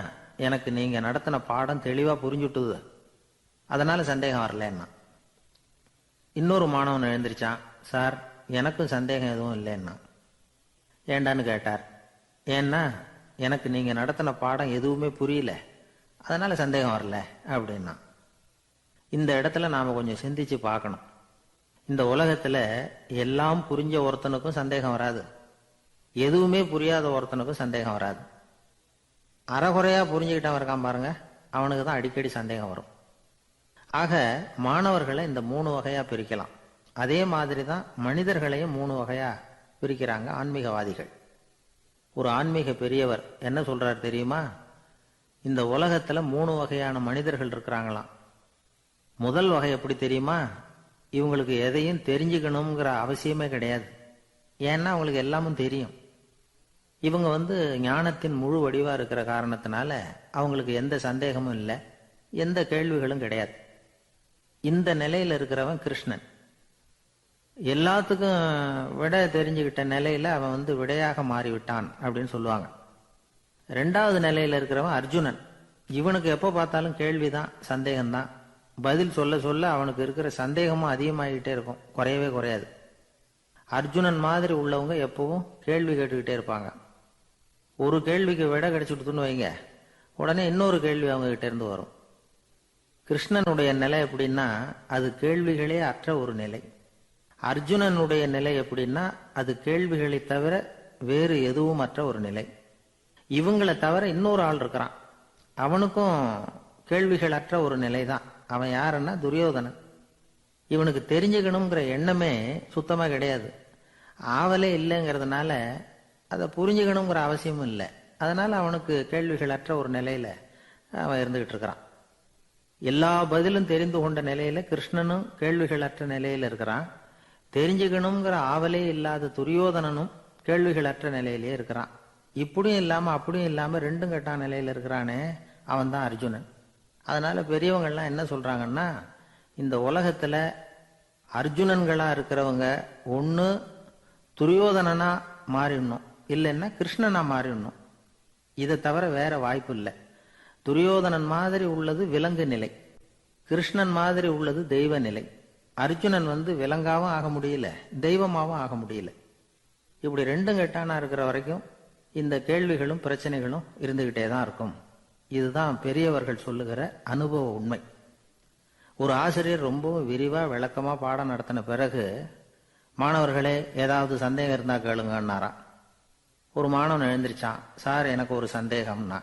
எனக்கு நீங்க நடத்தின பாடம் தெளிவா புரிஞ்சுட்டுது, அதனால சந்தேகம் வரலன்னா. இன்னொரு மாணவன் எழுந்திருச்சான். சார், எனக்கும் சந்தேகம் எதுவும் இல்லைன்னா. ஏண்டான்னு கேட்டார். ஏன்னா எனக்கு நீங்க நடத்தின பாடம் எதுவுமே புரியல, அதனால சந்தேகம் வரல அப்படின்னா. இந்த இடத்துல நாம கொஞ்சம் சிந்திச்சு பார்க்கணும். இந்த உலகத்துல எல்லாம் புரிஞ்ச ஒருத்தனுக்கும் சந்தேகம் வராது, எதுவுமே புரியாத ஒருத்தனுக்கும் சந்தேகம் வராது. அறகுறையா புரிஞ்சுக்கிட்டவன் இருக்கான் பாருங்க, அவனுக்கு தான் அடிக்கடி சந்தேகம் வரும். ஆக மாணவர்களை இந்த 3 வகையா பிரிக்கலாம். அதே மாதிரி தான் மனிதர்களையும் 3 வகையா பிரிக்கிறாங்க ஆன்மீகவாதிகள். ஒரு ஆன்மீக பெரியவர் என்ன சொல்றார் தெரியுமா? இந்த உலகத்துல 3 வகையான மனிதர்கள் இருக்கிறாங்களாம். முதல் வகை எப்படி தெரியுமா? இவங்களுக்கு எதையும் தெரிஞ்சுக்கணுங்கிற அவசியமே கிடையாது. ஏன்னா அவங்களுக்கு எல்லாமும் தெரியும். இவங்க ஞானத்தின் முழு வடிவா இருக்கிற காரணத்தினால அவங்களுக்கு எந்த சந்தேகமும் இல்லை, எந்த கேள்விகளும் கிடையாது. இந்த நிலையில இருக்கிறவன் கிருஷ்ணன். எல்லாத்துக்கும் விட தெரிஞ்சுக்கிட்ட நிலையில அவன் விடையாக மாறிவிட்டான் அப்படின்னு சொல்லுவாங்க. 2வது நிலையில இருக்கிறவன் அர்ஜுனன். இவனுக்கு எப்ப பார்த்தாலும் கேள்விதான், சந்தேகம்தான். பதில் சொல்ல சொல்ல அவனுக்கு இருக்கிற சந்தேகமும் அதிகமாகிட்டே இருக்கும், குறையவே குறையாது. அர்ஜுனன் மாதிரி உள்ளவங்க எப்பவும் கேள்வி கேட்டுக்கிட்டே இருப்பாங்க. ஒரு கேள்விக்கு விட கிடைச்சுட்டுன்னு வைங்க, உடனே இன்னொரு கேள்வி அவங்க கிட்ட இருந்து வரும். கிருஷ்ணனுடைய நிலை எப்படின்னா அது கேள்விகளே அற்ற ஒரு நிலை. அர்ஜுனனுடைய நிலை எப்படின்னா அது கேள்விகளை தவிர வேறு எதுவும் அற்ற ஒரு நிலை. இவங்களை தவிர இன்னொரு ஆள் இருக்கிறான், அவனுக்கும் கேள்விகள் அற்ற ஒரு நிலை தான். அவன் யாருன்னா துரியோதனன். இவனுக்கு தெரிஞ்சுக்கணுங்கிற எண்ணமே சுத்தமா கிடையாது. ஆவலே இல்லைங்கிறதுனால அதை புரிஞ்சுக்கணுங்கிற அவசியமும் இல்லை. அதனால அவனுக்கு கேள்விகள் அற்ற ஒரு நிலையில அவன் இருந்துகிட்டு இருக்கிறான். எல்லா பதிலும் தெரிந்து கொண்ட நிலையில கிருஷ்ணனும் கேள்விகள் அற்ற நிலையில இருக்கிறான். தெரிஞ்சுக்கணுங்கிற ஆவலே இல்லாத துரியோதனனும் கேள்விகள் அற்ற நிலையிலே இருக்கிறான். இப்படியும் இல்லாம அப்படியும் இல்லாம 2ம் கெட்டான நிலையில இருக்கிறானே, அவன் தான் அர்ஜுனன். அதனால பெரியவங்கள்லாம் என்ன சொல்றாங்கன்னா, இந்த உலகத்துல அர்ஜுனன்களா இருக்கிறவங்க ஒண்ணு துரியோதனனா மாறிடணும், இல்லைன்னா கிருஷ்ணனா மாறிடணும். இதை தவிர வேற வாய்ப்பு இல்லை. துரியோதனன் மாதிரி உள்ளது விலங்கு நிலை, கிருஷ்ணன் மாதிரி உள்ளது தெய்வ நிலை. அர்ஜுனன் விலங்காவும் ஆக முடியல, தெய்வமாவும் ஆக முடியல. இப்படி 2ம் கெட்டானா இருக்கிற வரைக்கும் இந்த கேள்விகளும் பிரச்சனைகளும் இருந்துகிட்டே தான் இருக்கும். இதுதான் பெரியவர்கள் சொல்லுகிற அனுபவ உண்மை. ஒரு ஆசிரியர் ரொம்பவும் விரிவா விளக்கமா பாடம் நடத்தின பிறகு, மாணவர்களே ஏதாவது சந்தேகம் இருந்தா கேளுங்கன்னாராம். ஒரு மாணவன் எழுந்திருச்சான். சார், எனக்கு ஒரு சந்தேகம்னா.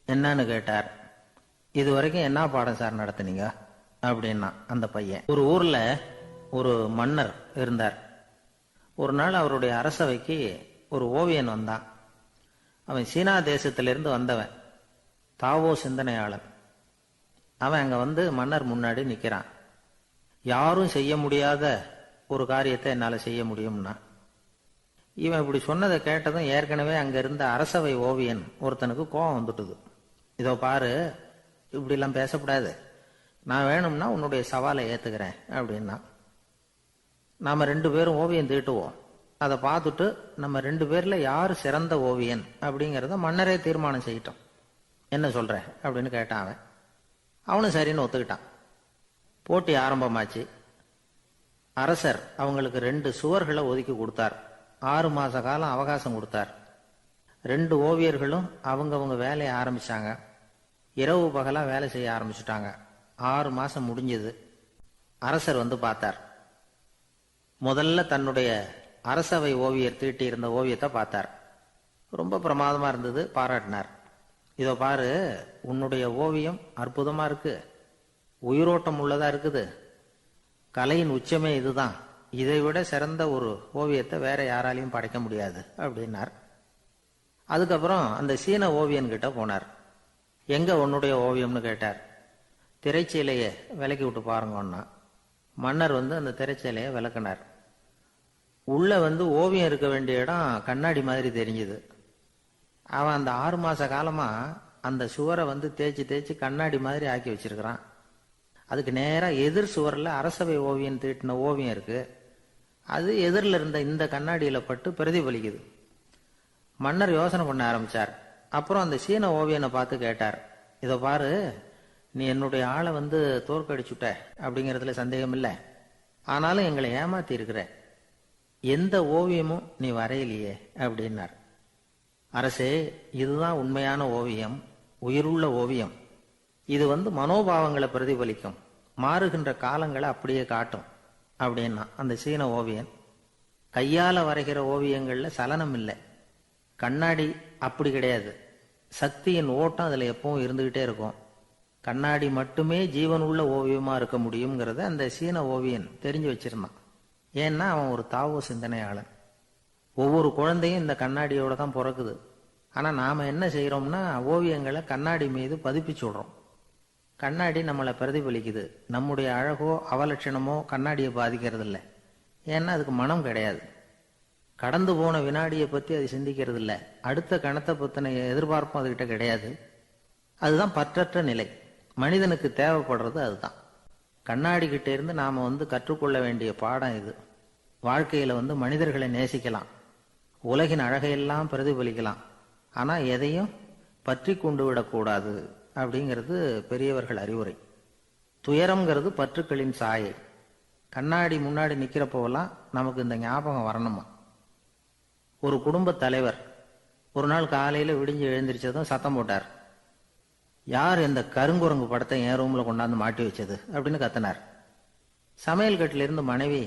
என்னன்னு கேட்டார். இது வரைக்கும் என்ன பாடம் சார் நடத்துனீங்க அப்படின்னா அந்த பையன். ஒரு ஊர்ல ஒரு மன்னர் இருந்தார். ஒரு நாள் அவருடைய அரசவைக்கு ஒரு ஓவியன் வந்தான். அவன் சீனா தேசத்திலிருந்து வந்தவன், தாவோ சிந்தனையாளன். அவன் அங்க மன்னர் முன்னாடி நிக்கிறான். யாரும் செய்ய முடியாத ஒரு காரியத்தை என்னால செய்ய முடியும்னா. இவன் இப்படி சொன்னதை கேட்டதும் ஏற்கனவே அங்க இருந்த அரசவை ஓவியன் ஒருத்தனுக்கு கோபம் வந்துட்டுது. இதோ பாரு, இப்படி எல்லாம் பேசக்கூடாது, நான் வேணும்னா உன்னுடைய சவாலை ஏத்துக்கிறேன் அப்படின்னா. நாம 2 பேரும் ஓவியம் தீட்டுவோம், அதை பார்த்துட்டு நம்ம 2 பேர்ல யாரு சிறந்த ஓவியன் அப்படிங்கிறத மன்னரே தீர்மானம் செய்யட்டும், என்ன சொல்ற அப்படின்னு கேட்டான் அவன். அவனும் சரின்னு ஒத்துக்கிட்டான். போட்டி ஆரம்பமாச்சு. அரசர் அவங்களுக்கு 2 சுவர்களை ஒதுக்கி கொடுத்தார். 6 மாச காலம் அவகாசம் கொடுத்தார். 2 ஓவியர்களும் அவங்கவங்க வேலையை ஆரம்பிச்சாங்க. இரவு பகலா வேலை செய்ய ஆரம்பிச்சுட்டாங்க. 6 மாசம் முடிஞ்சது. அரசர் வந்து பார்த்தார். முதல்ல தன்னுடைய அரசவை ஓவியர் தீட்டி இருந்த ஓவியத்தை பார்த்தார். ரொம்ப பிரமாதமா இருந்தது, பாராட்டினார். இதோ பாரு, உன்னுடைய ஓவியம் அற்புதமா இருக்கு, உயிரோட்டம் உள்ளதா இருக்குது, கலையின் உச்சமே இதுதான், இதை விட சிறந்த ஒரு ஓவியத்தை வேற யாராலையும் படைக்க முடியாது அப்படின்னார். அதுக்கப்புறம் அந்த சீன ஓவியன் கிட்ட போனார். எங்க உன்னுடைய ஓவியம்னு கேட்டார். திரைச்சீலையை விலக்கி விட்டு பாருங்கன்னா மன்னர் வந்து அந்த திரைச்சீலையை விளக்குனார். உள்ள வந்து ஓவியம் இருக்க வேண்டிய இடம் கண்ணாடி மாதிரி தெரிஞ்சுது. அவன் அந்த 6 மாச காலமா அந்த சுவரை வந்து தேய்ச்சி தேய்ச்சி கண்ணாடி மாதிரி ஆக்கி வச்சிருக்கிறான். அதுக்கு நேரா எதிர் சுவரில் அரசவை ஓவியம் தீட்டின ஓவியம் இருக்கு. அது எதிரில் இருந்த இந்த கண்ணாடியில பட்டு பிரதிபலிக்குது. மன்னர் யோசனை பண்ண ஆரம்பிச்சார். அப்புறம் அந்த சீன ஓவியனை பார்த்து கேட்டார், இதை பாரு, நீ என்னுடைய ஆளை வந்து தோற்கடிச்சுட்ட அப்படிங்கிறதுல சந்தேகம் இல்லை, ஆனாலும் எங்களை ஏமாத்தி இருக்கிற, எந்த ஓவியமும் நீ வரையிலையே அப்படின்னார். அரசே, இதுதான் உண்மையான ஓவியம், உயிருள்ள ஓவியம். இது வந்து மனோபாவங்களை பிரதிபலிக்கும், மாறுகின்ற காலங்களை அப்படியே காட்டும் அப்படின்னா அந்த சீன ஓவியன். கையால வரைகிற ஓவியங்கள்ல சலனம் இல்லை, கண்ணாடி அப்படி கிடையாது, சக்தியின் ஓட்டம் அதுல எப்பவும் இருந்துகிட்டே இருக்கும், கண்ணாடி மட்டுமே ஜீவன் உள்ள ஓவியமா இருக்க முடியுங்கிறத அந்த சீன ஓவியன் தெரிஞ்சு வச்சிருந்தான். ஏன்னா அவன் ஒரு தாவோ சிந்தனையாளன். ஒவ்வொரு குழந்தையும் இந்த கண்ணாடியோட தான் பிறக்குது. ஆனா நாம என்ன செய்யறோம்னா ஓவியங்களை கண்ணாடி மீது பதிப்பிச்சு விடுறோம். கண்ணாடி நம்மளை பிரதிபலிக்குது. நம்முடைய அழகோ அவலட்சணமோ கண்ணாடியை பாதிக்கிறது இல்லை. ஏன்னா அதுக்கு மனம் கிடையாது. கடந்து போன வினாடியை பத்தி அது சிந்திக்கிறது இல்லை. அடுத்த கணத்தை பத்தின எதிர்பார்ப்பும் அதுகிட்ட கிடையாது. அதுதான் பற்றற்ற நிலை. மனிதனுக்கு தேவைப்படுறது அதுதான். கண்ணாடி கிட்ட இருந்து நாம வந்து கற்றுக்கொள்ள வேண்டிய பாடம் இது. வாழ்க்கையில வந்து மனிதர்களை நேசிக்கலாம், உலகின் அழகையெல்லாம் பிரதிபலிக்கலாம், ஆனா எதையும் பற்றி கொண்டு விடக்கூடாது அப்படிங்கிறது பெரியவர்கள் அறிவுரை. துயரம்ங்கிறது பற்றுக்களின் சாயை. கண்ணாடி முன்னாடி நிக்கிறப்போவெல்லாம் நமக்கு இந்த ஞாபகம் வரணுமா. ஒரு குடும்ப தலைவர் ஒரு நாள் காலையில விடிஞ்சு எழுந்திரிச்சதும் சத்தம் போட்டார். யார் இந்த கருங்குரங்கு படத்தை என் ரூம்ல கொண்டாந்து மாட்டி வச்சது அப்படின்னு கத்தினார். சமையல் கட்டில இருந்து மனைவி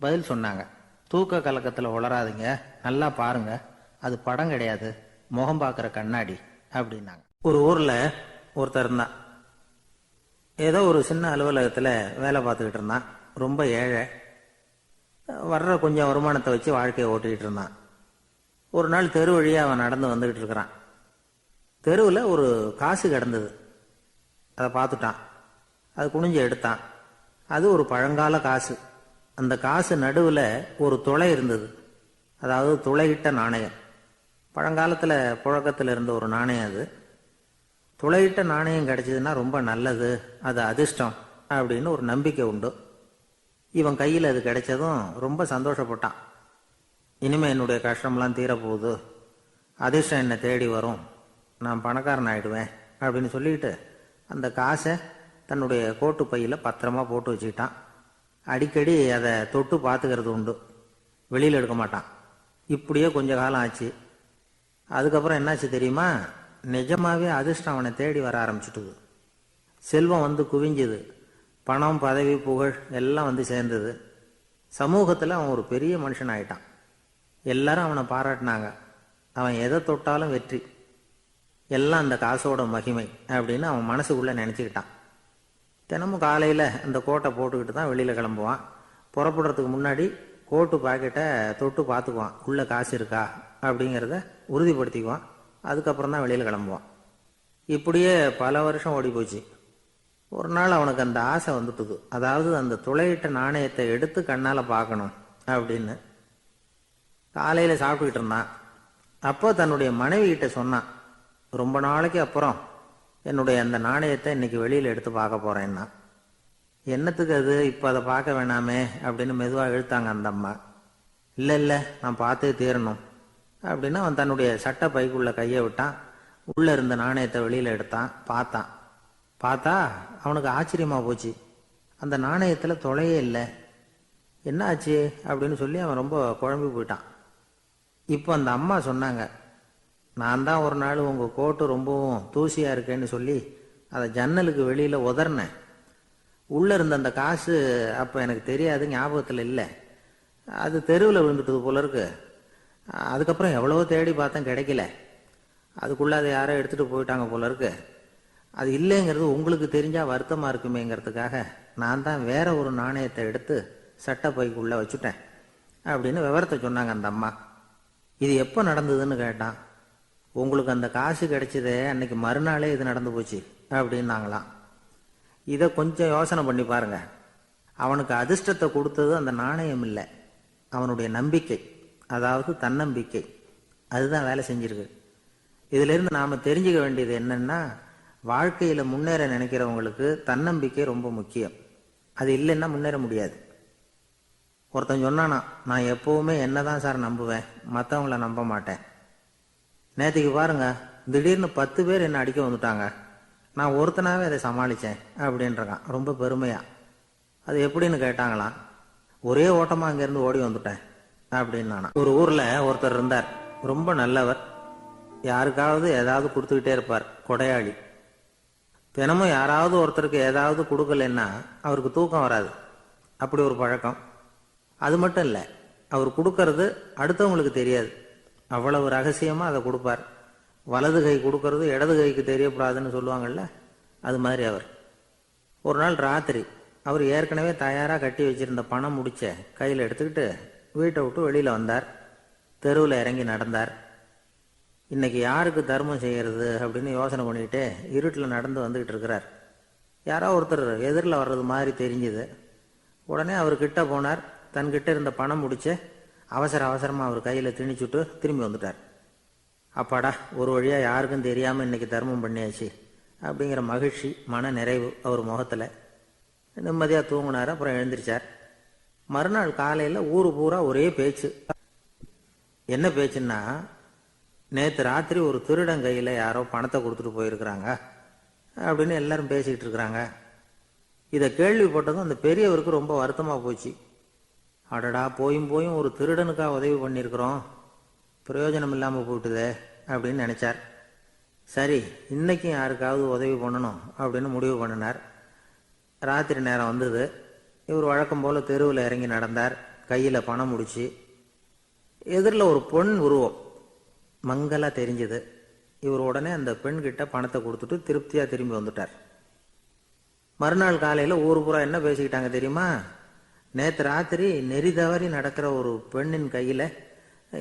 பதில் சொன்னாங்க, தூக்க கலக்கத்துல உளராதிங்க, நல்லா பாருங்க, அது படம் கிடையாது, முகம் பார்க்கிற கண்ணாடி அப்படின்னாங்க. ஒரு ஊர்ல ஒருத்தர் இருந்தான். ஏதோ ஒரு சின்ன அலுவலகத்துல வேலை பார்த்துக்கிட்டு இருந்தான். ரொம்ப ஏழை. வர்ற கொஞ்சம் வருமானத்தை வச்சு வாழ்க்கையை ஓட்டிக்கிட்டு இருந்தான். ஒரு நாள் தெரு வழியா அவன் நடந்து வந்துகிட்டு இருக்கிறான். தெருவில் ஒரு காசு கிடந்தது. அதை பார்த்துட்டான். அது குனிஞ்சு எடுத்தான். அது ஒரு பழங்கால காசு. அந்த காசு நடுவில் ஒரு துளை இருந்தது. அதாவது துளையிட்ட நாணயம். பழங்காலத்தில் புழக்கத்தில் இருந்த ஒரு நாணயம் அது. துளையிட்ட நாணயம் கிடைச்சதுன்னா ரொம்ப நல்லது, அது அதிர்ஷ்டம் அப்படின்னு ஒரு நம்பிக்கை உண்டு. இவன் கையில் அது கிடைச்சதும் ரொம்ப சந்தோஷப்பட்டான். இனிமே என்னுடைய கஷ்டம்லாம் தீரப்போகுது, அதிர்ஷ்டம் என்னை தேடி வரும், நான் பணக்காரன் ஆயிடுவேன் அப்படின்னு சொல்லிட்டு அந்த காசை தன்னுடைய கோட்டு பையில் பத்திரமா போட்டு வச்சுக்கிட்டான். அடிக்கடி அதை தொட்டு பார்த்துக்கிறது உண்டு, வெளியில் எடுக்க மாட்டான். இப்படியே கொஞ்ச காலம் ஆச்சு. அதுக்கப்புறம் என்னாச்சு தெரியுமா? நிஜமாவே அதிர்ஷ்டம் அவனை தேடி வர ஆரம்பிச்சுட்டுது. செல்வம் வந்து குவிஞ்சுது. பணம், பதவி, புகழ் எல்லாம் வந்து சேர்ந்தது. சமூகத்தில் அவன் ஒரு பெரிய மனுஷன் ஆயிட்டான். எல்லாரும் அவனை பாராட்டினாங்க. அவன் எதை தொட்டாலும் வெற்றி, எல்லாம் அந்த காசோட மகிமை அப்படின்னு அவன் மனசுக்குள்ள நினைச்சுக்கிட்டான். தினமும் காலையில் அந்த கோட்டை போட்டுக்கிட்டு தான் வெளியில் கிளம்புவான். புறப்படுறதுக்கு முன்னாடி கோட்டு பாக்கெட்டை தொட்டு பார்த்துக்குவான், உள்ள காசு இருக்கா அப்படிங்கிறத உறுதிப்படுத்திக்குவான். அதுக்கப்புறம் தான் வெளியில் கிளம்புவான். இப்படியே பல வருஷம் ஓடி போச்சு. ஒரு நாள் அவனுக்கு அந்த ஆசை வந்துட்டுது. அதாவது அந்த துளையிட்ட நாணயத்தை எடுத்து கண்ணால் பார்க்கணும் அப்படின்னு. காலையில் சாப்பிட்டுக்கிட்டு இருந்தான். அப்போ தன்னுடைய மனைவி கிட்ட சொன்னான், ரொம்ப நாளைக்கு அப்புறம் என்னுடைய அந்த நாணயத்தை இன்னைக்கு வெளியில் எடுத்து பார்க்க போறேன்னா. என்னத்துக்கு அது, இப்போ அதை பார்க்க வேணாமே அப்படின்னு மெதுவாக இழுத்தாங்க அந்த அம்மா. இல்லை இல்லை, நான் பார்த்தே தீரணும் அப்படின்னு அவன் தன்னுடைய சட்டை பைக்குள்ள கையை விட்டான். உள்ளே இருந்த நாணயத்தை வெளியில் எடுத்தான், பார்த்தான். பார்த்தா அவனுக்கு ஆச்சரியமாக போச்சு. அந்த நாணயத்தில் தொலையே இல்லை. என்ன ஆச்சு அப்படின்னு சொல்லி அவன் ரொம்ப குழம்பி போயிட்டான். இப்போ அந்த அம்மா சொன்னாங்க, நான் தான் ஒரு நாள் உங்கள் கோட்டு ரொம்பவும் தூசியாக இருக்கேன்னு சொல்லி அதை ஜன்னலுக்கு வெளியில் உதறினேன். உள்ளே இருந்த அந்த காசு அப்போ எனக்கு தெரியாது, ஞாபகத்தில் இல்லை. அது தெருவில் விழுந்துட்டது போல இருக்கு. அதுக்கப்புறம் எவ்வளவோ தேடி பார்த்தேன், கிடைக்கல. அதுக்குள்ளே அதை யாரோ எடுத்துகிட்டு போயிட்டாங்க போல இருக்கு. அது இல்லைங்கிறது உங்களுக்கு தெரிஞ்சால் வருத்தமாக இருக்குமேங்கிறதுக்காக நான் தான் வேற ஒரு நாணயத்தை எடுத்து சட்டை பைக்குள்ளே வச்சுட்டேன் அப்படின்னு விவரத்தை சொன்னாங்க அந்த அம்மா. இது எப்போ நடந்ததுன்னு கேட்டான். உங்களுக்கு அந்த காசு கிடைச்சதே அன்னைக்கு மறுநாளே இது நடந்து போச்சு அப்படின்னாங்களாம். இதை கொஞ்சம் யோசனை பண்ணி பாருங்க. அவனுக்கு அதிர்ஷ்டத்தை கொடுத்தது அந்த நாணயம் இல்லை, அவனுடைய நம்பிக்கை, அதாவது தன்னம்பிக்கை. அதுதான் வேலை செஞ்சிருக்கு. இதிலிருந்து நாம் தெரிஞ்சுக்க வேண்டியது என்னன்னா, வாழ்க்கையில் முன்னேற நினைக்கிறவங்களுக்கு தன்னம்பிக்கை ரொம்ப முக்கியம். அது இல்லைன்னா முன்னேற முடியாது. ஒருத்தன் சொன்னானா, நான் எப்போவுமே என்ன தான் சார் நம்புவேன், மற்றவங்கள நம்ப மாட்டேன். நேற்றுக்கு பாருங்க, திடீர்னு 10 பேர் என்னை அடிக்க வந்துட்டாங்க, நான் ஒருத்தனாவே அதை சமாளித்தேன் அப்படின்றான் ரொம்ப பெருமையா. அது எப்படின்னு கேட்டாங்களாம். ஒரே ஓட்டமாக அங்கேருந்து ஓடி வந்துட்டேன் அப்படின்னு நானா. ஒரு ஊரில் ஒருத்தர் இருந்தார், ரொம்ப நல்லவர். யாருக்காவது ஏதாவது கொடுத்துக்கிட்டே இருப்பார், கொடையாளி. தினமும் யாராவது ஒருத்தருக்கு ஏதாவது கொடுக்கலன்னா அவருக்கு தூக்கம் வராது, அப்படி ஒரு பழக்கம். அது மட்டும் இல்லை, அவர் கொடுக்கறது அடுத்தவங்களுக்கு தெரியாது, அவ்வளவு ரகசியமாக அதை கொடுப்பார். வலது கை கொடுக்கறது இடது கைக்கு தெரியக்கூடாதுன்னு சொல்லுவாங்கள்ல, அது மாதிரி அவர். ஒரு நாள் ராத்திரி அவர் ஏற்கனவே தயாராக கட்டி வச்சிருந்த பணம் முடிச்ச கையில் எடுத்துக்கிட்டு வீட்டை விட்டு வெளியில் வந்தார். தெருவில் இறங்கி நடந்தார். இன்னைக்கு யாருக்கு தர்மம் செய்கிறது அப்படின்னு யோசனை பண்ணிக்கிட்டே இருட்டில் நடந்து வந்துக்கிட்டு இருக்கிறார். யாரோ ஒருத்தர் எதிரில் வர்றது மாதிரி தெரிஞ்சுது. உடனே அவர் கிட்ட போனார். தன்கிட்ட இருந்த பணம் முடிச்ச அவசரமாக அவர் கையில் திணிச்சுட்டு திரும்பி வந்துட்டார். அப்பாடா, ஒரு வழியாக யாருக்கும் தெரியாமல் இன்னைக்கு தர்மம் பண்ணியாச்சு அப்படிங்கிற மகிழ்ச்சி, மன நிறைவு அவர் முகத்தில். நிம்மதியாக தூங்கினார். அப்புறம் எழுந்திரிச்சார். மறுநாள் காலையில் ஊரு பூரா ஒரே பேச்சு. என்ன பேச்சுன்னா, நேற்று ராத்திரி ஒரு திருடன் கையில் யாரோ பணத்தை கொடுத்துட்டு போயிருக்கிறாங்க அப்படின்னு எல்லாரும் பேசிக்கிட்டு இருக்கிறாங்க. இதை கேள்விப்பட்டதும் அந்த பெரியவருக்கு ரொம்ப வருத்தமாக போச்சு. அடடா, போயும் ஒரு திருடனுக்காக உதவி பண்ணியிருக்கிறோம், பிரயோஜனம் இல்லாமல் போயிட்டுதே அப்படின்னு நினச்சார். சரி, இன்னைக்கும் யாருக்காவது உதவி பண்ணணும் அப்படின்னு முடிவு பண்ணினார். ராத்திரி நேரம் வந்தது. இவர் வழக்கம் போல் தெருவில் இறங்கி நடந்தார். கையில் பணம் முடிச்சு. எதிரில் ஒரு பொன் உருவம் மங்கலாக தெரிஞ்சது. இவர் உடனே அந்த பெண்கிட்ட பணத்தை கொடுத்துட்டு திருப்தியாக திரும்பி வந்துட்டார். மறுநாள் காலையில் ஊர் பூரா என்ன பேசிக்கிட்டாங்க தெரியுமா? நேற்று ராத்திரி நெறி தவறி நடக்கிற ஒரு பெண்ணின் கையில்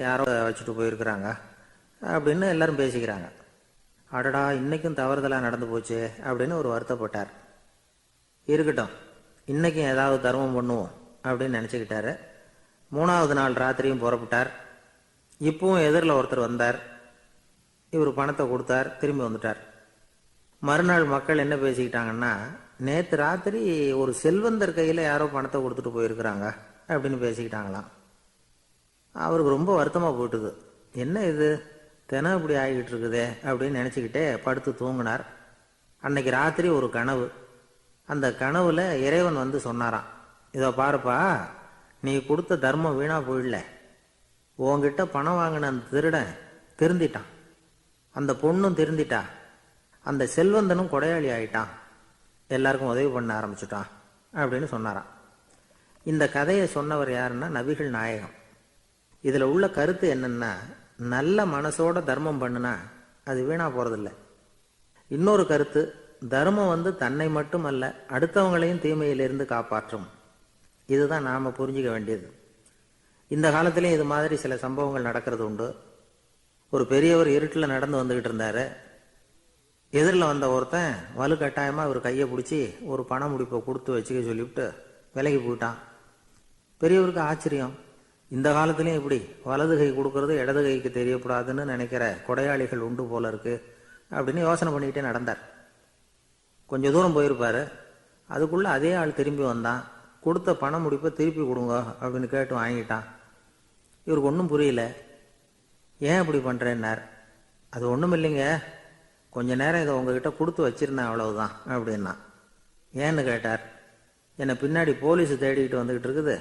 யாரோ வச்சுட்டு போயிருக்கிறாங்க அப்படின்னு எல்லாரும் பேசிக்கிறாங்க. அடடா, இன்னைக்கும் தவறுதலாக நடந்து போச்சு அப்படின்னு ஒரு வருத்தப்பட்டார். இருக்கட்டும், இன்னைக்கும் ஏதாவது தர்மம் பண்ணுவோம் அப்படின்னு நினச்சிக்கிட்டாரு. 3வது நாள் ராத்திரியும் புறப்பட்டார். இப்பவும் எதிரில் ஒருத்தர் வந்தார். இவர் பணத்தை கொடுத்தார், திரும்பி வந்துட்டார். மறுநாள் மக்கள் என்ன பேசிக்கிட்டாங்கன்னா, நேற்று ராத்திரி ஒரு செல்வந்தர் கையில் யாரோ பணத்தை கொடுத்துட்டு போயிருக்கிறாங்க அப்படின்னு பேசிக்கிட்டாங்களாம். அவருக்கு ரொம்ப வருத்தமாக போயிட்டுது. என்ன இது, தினம் இப்படி ஆகிக்கிட்டு இருக்குதே அப்படின்னு நினச்சிக்கிட்டே படுத்து தூங்கினார். அன்னைக்கு ராத்திரி ஒரு கனவு. அந்த கனவுல இறைவன் வந்து சொன்னாராம், இதோ பாருப்பா, நீ கொடுத்த தர்மம் வீணா போயிடல. உன்கிட்ட பணம் வாங்கின அந்த திருடன் திருந்திட்டான், அந்த பொண்ணும் திருந்திட்டா, அந்த செல்வந்தனும் கொடையாளி ஆயிட்டான், எல்லாருக்கும் உதவி பண்ண ஆரம்பிச்சுட்டான் அப்படின்னு சொன்னாராம். இந்த கதையை சொன்னவர் யாருன்னா நபிகள் நாயகம். இதில் உள்ள கருத்து என்னன்னா, நல்ல மனசோட தர்மம் பண்ணுனா அது வீணா போறதில்லை. இன்னொரு கருத்து, தர்மம் வந்து தன்னை மட்டுமல்ல அடுத்தவங்களையும் தீமையிலிருந்து காப்பாற்றும். இதுதான் நாம புரிஞ்சிக்க வேண்டியது. இந்த காலத்திலையும் இது மாதிரி சில சம்பவங்கள் நடக்கிறது உண்டு. ஒரு பெரியவர் இருட்டில் நடந்து வந்துகிட்டு இருந்தாரு. எதிரில் வந்த ஒருத்தன் வலுக்கட்டாயமாக அவர் கையை பிடிச்சி ஒரு பண முடிப்பை கொடுத்து வச்சுக்க சொல்லிவிட்டு விலகி போயிட்டான். பெரியவருக்கு ஆச்சரியம், இந்த காலத்துலேயும் இப்படி வலது கை கொடுக்கறது இடது கைக்கு தெரியக்கூடாதுன்னு நினைக்கிற கொடையாளிகள் உண்டு போல இருக்கு அப்படின்னு யோசனை பண்ணிக்கிட்டே நடந்தார். கொஞ்சம் தூரம் போயிருப்பாரு. அதுக்குள்ளே அதே ஆள் திரும்பி வந்தான். கொடுத்த பண முடிப்பை திருப்பி கொடுங்க அப்படின்னு கேட்டு வாங்கிட்டான். இவருக்கு ஒன்றும் புரியல. ஏன் இப்படி பண்ணுறேன்னார். அது ஒன்றும் இல்லைங்க, கொஞ்ச நேரம் இதை உங்ககிட்ட கொடுத்து வச்சிருந்தேன், அவ்வளவுதான் அப்படின்னா. ஏன்னு கேட்டார். என்னை பின்னாடி போலீஸ் தேடிக்கிட்டு வந்துக்கிட்டு இருக்குது,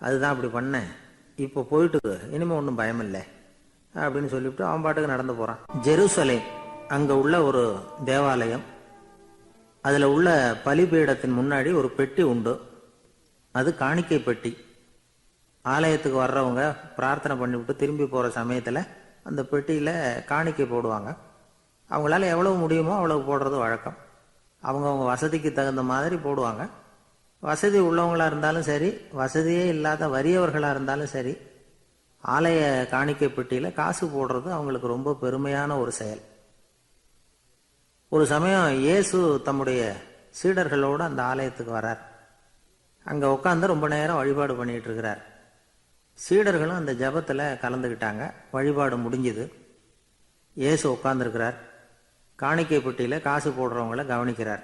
அதுதான் அப்படி பண்ணேன். இப்போ போயிட்டு இனிமேல் ஒன்றும் பயமில்லை அப்படின்னு சொல்லிவிட்டு அவன் பாட்டுக்கு நடந்து போகிறான். ஜெருசலேம் அங்கே உள்ள ஒரு தேவாலயம், அதில் உள்ள பலிபீடத்தின் முன்னாடி ஒரு பெட்டி உண்டு. அது காணிக்கை பெட்டி. ஆலயத்துக்கு வர்றவங்க பிரார்த்தனை பண்ணிவிட்டு திரும்பி போகிற சமயத்தில் அந்த பெட்டியில் காணிக்கை போடுவாங்க. அவங்களால எவ்வளவு முடியுமோ அவ்வளவு போடுறது வழக்கம். அவங்கவுங்க வசதிக்கு தகுந்த மாதிரி போடுவாங்க. வசதி உள்ளவங்களாக இருந்தாலும் சரி, வசதியே இல்லாத வறியவர்களாக இருந்தாலும் சரி, ஆலய காணிக்கை பெட்டியில் காசு போடுறது அவங்களுக்கு ரொம்ப பெருமையான ஒரு செயல். ஒரு சமயம் இயேசு தம்முடைய சீடர்களோடு அந்த ஆலயத்துக்கு வரார். அங்கே உட்காந்து ரொம்ப நேரம் வழிபாடு பண்ணிட்டு இருக்கிறார். சீடர்களும் அந்த ஜபத்தில் கலந்துக்கிட்டாங்க. வழிபாடு முடிஞ்சுது. இயேசு உட்காந்துருக்கிறார். காணிக்கை பெட்டியில் காசு போடுறவங்கள கவனிக்கிறார்.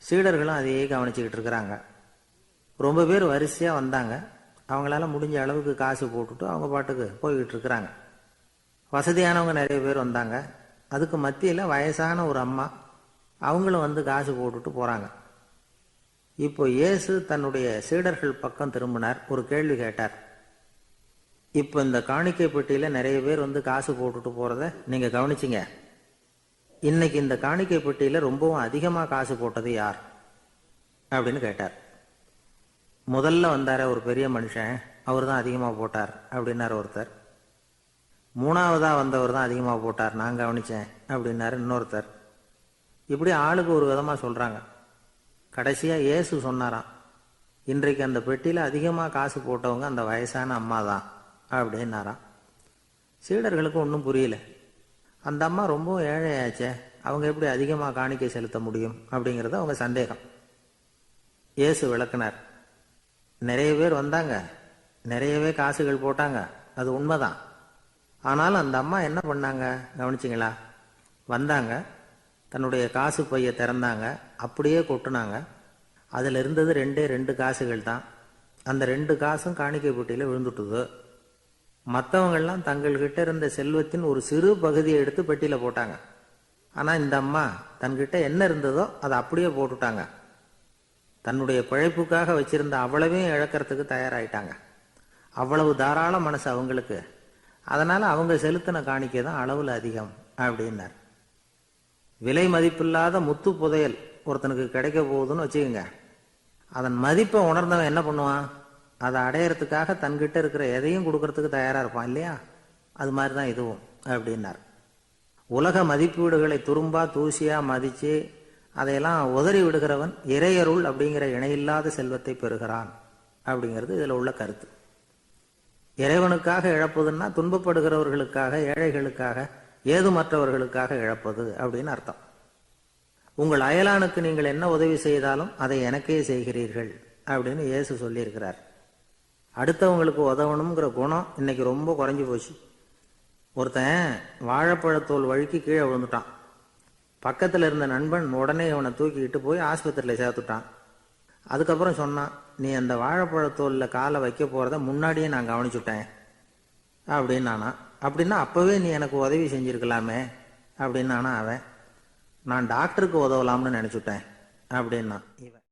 சீடர்களும் அதையே கவனிச்சுக்கிட்டு இருக்கிறாங்க. ரொம்ப பேர் வரிசையாக வந்தாங்க. அவங்களால முடிஞ்ச அளவுக்கு காசு போட்டுட்டு அவங்க பாட்டுக்கு போய்கிட்டு இருக்கிறாங்க. வசதியானவங்க நிறைய பேர் வந்தாங்க. அதுக்கு மத்தியில் வயசான ஒரு அம்மா, அவங்களும் வந்து காசு போட்டுட்டு போகிறாங்க. இப்போ இயேசு தன்னுடைய சீடர்கள் பக்கம் திரும்பினார். ஒரு கேள்வி கேட்டார். இப்போ இந்த காணிக்கை பெட்டியில் நிறைய பேர் வந்து காசு போட்டுட்டு போகிறத நீங்கள் கவனிச்சிங்க. இன்னைக்கு இந்த காணிக்கை பெட்டியில் ரொம்பவும் அதிகமாக காசு போட்டது யார் அப்படின்னு கேட்டார். முதல்ல வந்தார ஒரு பெரிய மனுஷன், அவர் தான் அதிகமாக போட்டார் அப்படின்னார் ஒருத்தர். மூணாவதாக வந்தவர் தான் அதிகமாக போட்டார், நான் கவனித்தேன் அப்படின்னாரு இன்னொருத்தர். இப்படி ஆளுக்கு ஒரு விதமாக சொல்கிறாங்க. கடைசியாக இயேசு சொன்னாராம், இன்றைக்கு அந்த பெட்டியில் அதிகமாக காசு போட்டவங்க அந்த வயசான அம்மா தான் அப்படின்னாராம். சீடர்களுக்கு ஒன்றும் புரியல. அந்த அம்மா ரொம்ப ஏழையாச்சே, அவங்க எப்படி அதிகமாக காணிக்கை செலுத்த முடியும் அப்படிங்கிறது அவங்க சந்தேகம். இயேசு விளக்குனார். நிறைய பேர் வந்தாங்க, நிறையவே காசுகள் போட்டாங்க, அது உண்மைதான். ஆனாலும் அந்த அம்மா என்ன பண்ணாங்க கவனிச்சிங்களா? வந்தாங்க, தன்னுடைய காசு பையை திறந்தாங்க, அப்படியே கொட்டுனாங்க. அதில் இருந்தது ரெண்டு காசுகள் தான். அந்த 2 காசும் காணிக்கை பெட்டியில் விழுந்துட்டுது. மற்றவங்கள்லாம் தங்கள்கிட்ட இருந்த செல்வத்தின் ஒரு சிறு பகுதியை எடுத்து பெட்டியில் போட்டாங்க. ஆனால் இந்த அம்மா தன்கிட்ட என்ன இருந்ததோ அதை அப்படியே போட்டுட்டாங்க. தன்னுடைய பிழைப்புக்காக வச்சிருந்த அவ்வளவையும் இழக்கிறதுக்கு தயாராயிட்டாங்க. அவ்வளவு தாராள மனசு அவங்களுக்கு. அதனால் அவங்க செலுத்தின காணிக்கை தான் அளவில் அதிகம் அப்படின்னார். விலை மதிப்பில்லாத முத்து புதையல் ஒருத்தனுக்கு கிடைக்க போகுதுன்னு வச்சுக்கோங்க. அதன் மதிப்பை உணர்ந்தவன் என்ன பண்ணுவான்? அதை அடையறதுக்காக தன்கிட்ட இருக்கிற எதையும் கொடுக்கறதுக்கு தயாராக இருப்பான் இல்லையா? அது மாதிரி தான் இதுவும் அப்படின்னார். உலக மதிப்பீடுகளை துரும்பா தூசியா மதித்து அதையெல்லாம் உதறி விடுகிறவன் இறையருள் அப்படிங்கிற இணையில்லாத செல்வத்தை பெறுகிறான் அப்படிங்கிறது இதில் உள்ள கருத்து. இறைவனுக்காக இழப்பதுன்னா துன்பப்படுகிறவர்களுக்காக, ஏழைகளுக்காக, ஏதுமற்றவர்களுக்காக இழப்பது அப்படின்னு அர்த்தம். உங்கள் அயலானுக்கு நீங்கள் என்ன உதவி செய்தாலும் அதை எனக்கே செய்கிறீர்கள் அப்படின்னு இயேசு சொல்லியிருக்கிறார். அடுத்தவங்களுக்கு உதவணுங்கிற குணம் இன்னைக்கு ரொம்ப குறைஞ்சி போச்சு. ஒருத்தன் வாழைப்பழத்தோல் வழுக்கி கீழே விழுந்துட்டான். பக்கத்தில் இருந்த நண்பன் உடனே இவனை தூக்கிக்கிட்டு போய் ஆஸ்பத்திரியில் சேர்த்துட்டான். அதுக்கப்புறம் சொன்னான், நீ அந்த வாழைப்பழத்தோலில் காலை வைக்க போகிறத முன்னாடியே நான் கவனிச்சுட்டேன் அப்படின்னானா. அப்படின்னா அப்போவே நீ எனக்கு உதவி செஞ்சுருக்கலாமே அப்படின்னானா அவன். நான் டாக்டருக்கு உதவலாம்னு நினச்சிட்டேன் அப்படின்னா இவன்.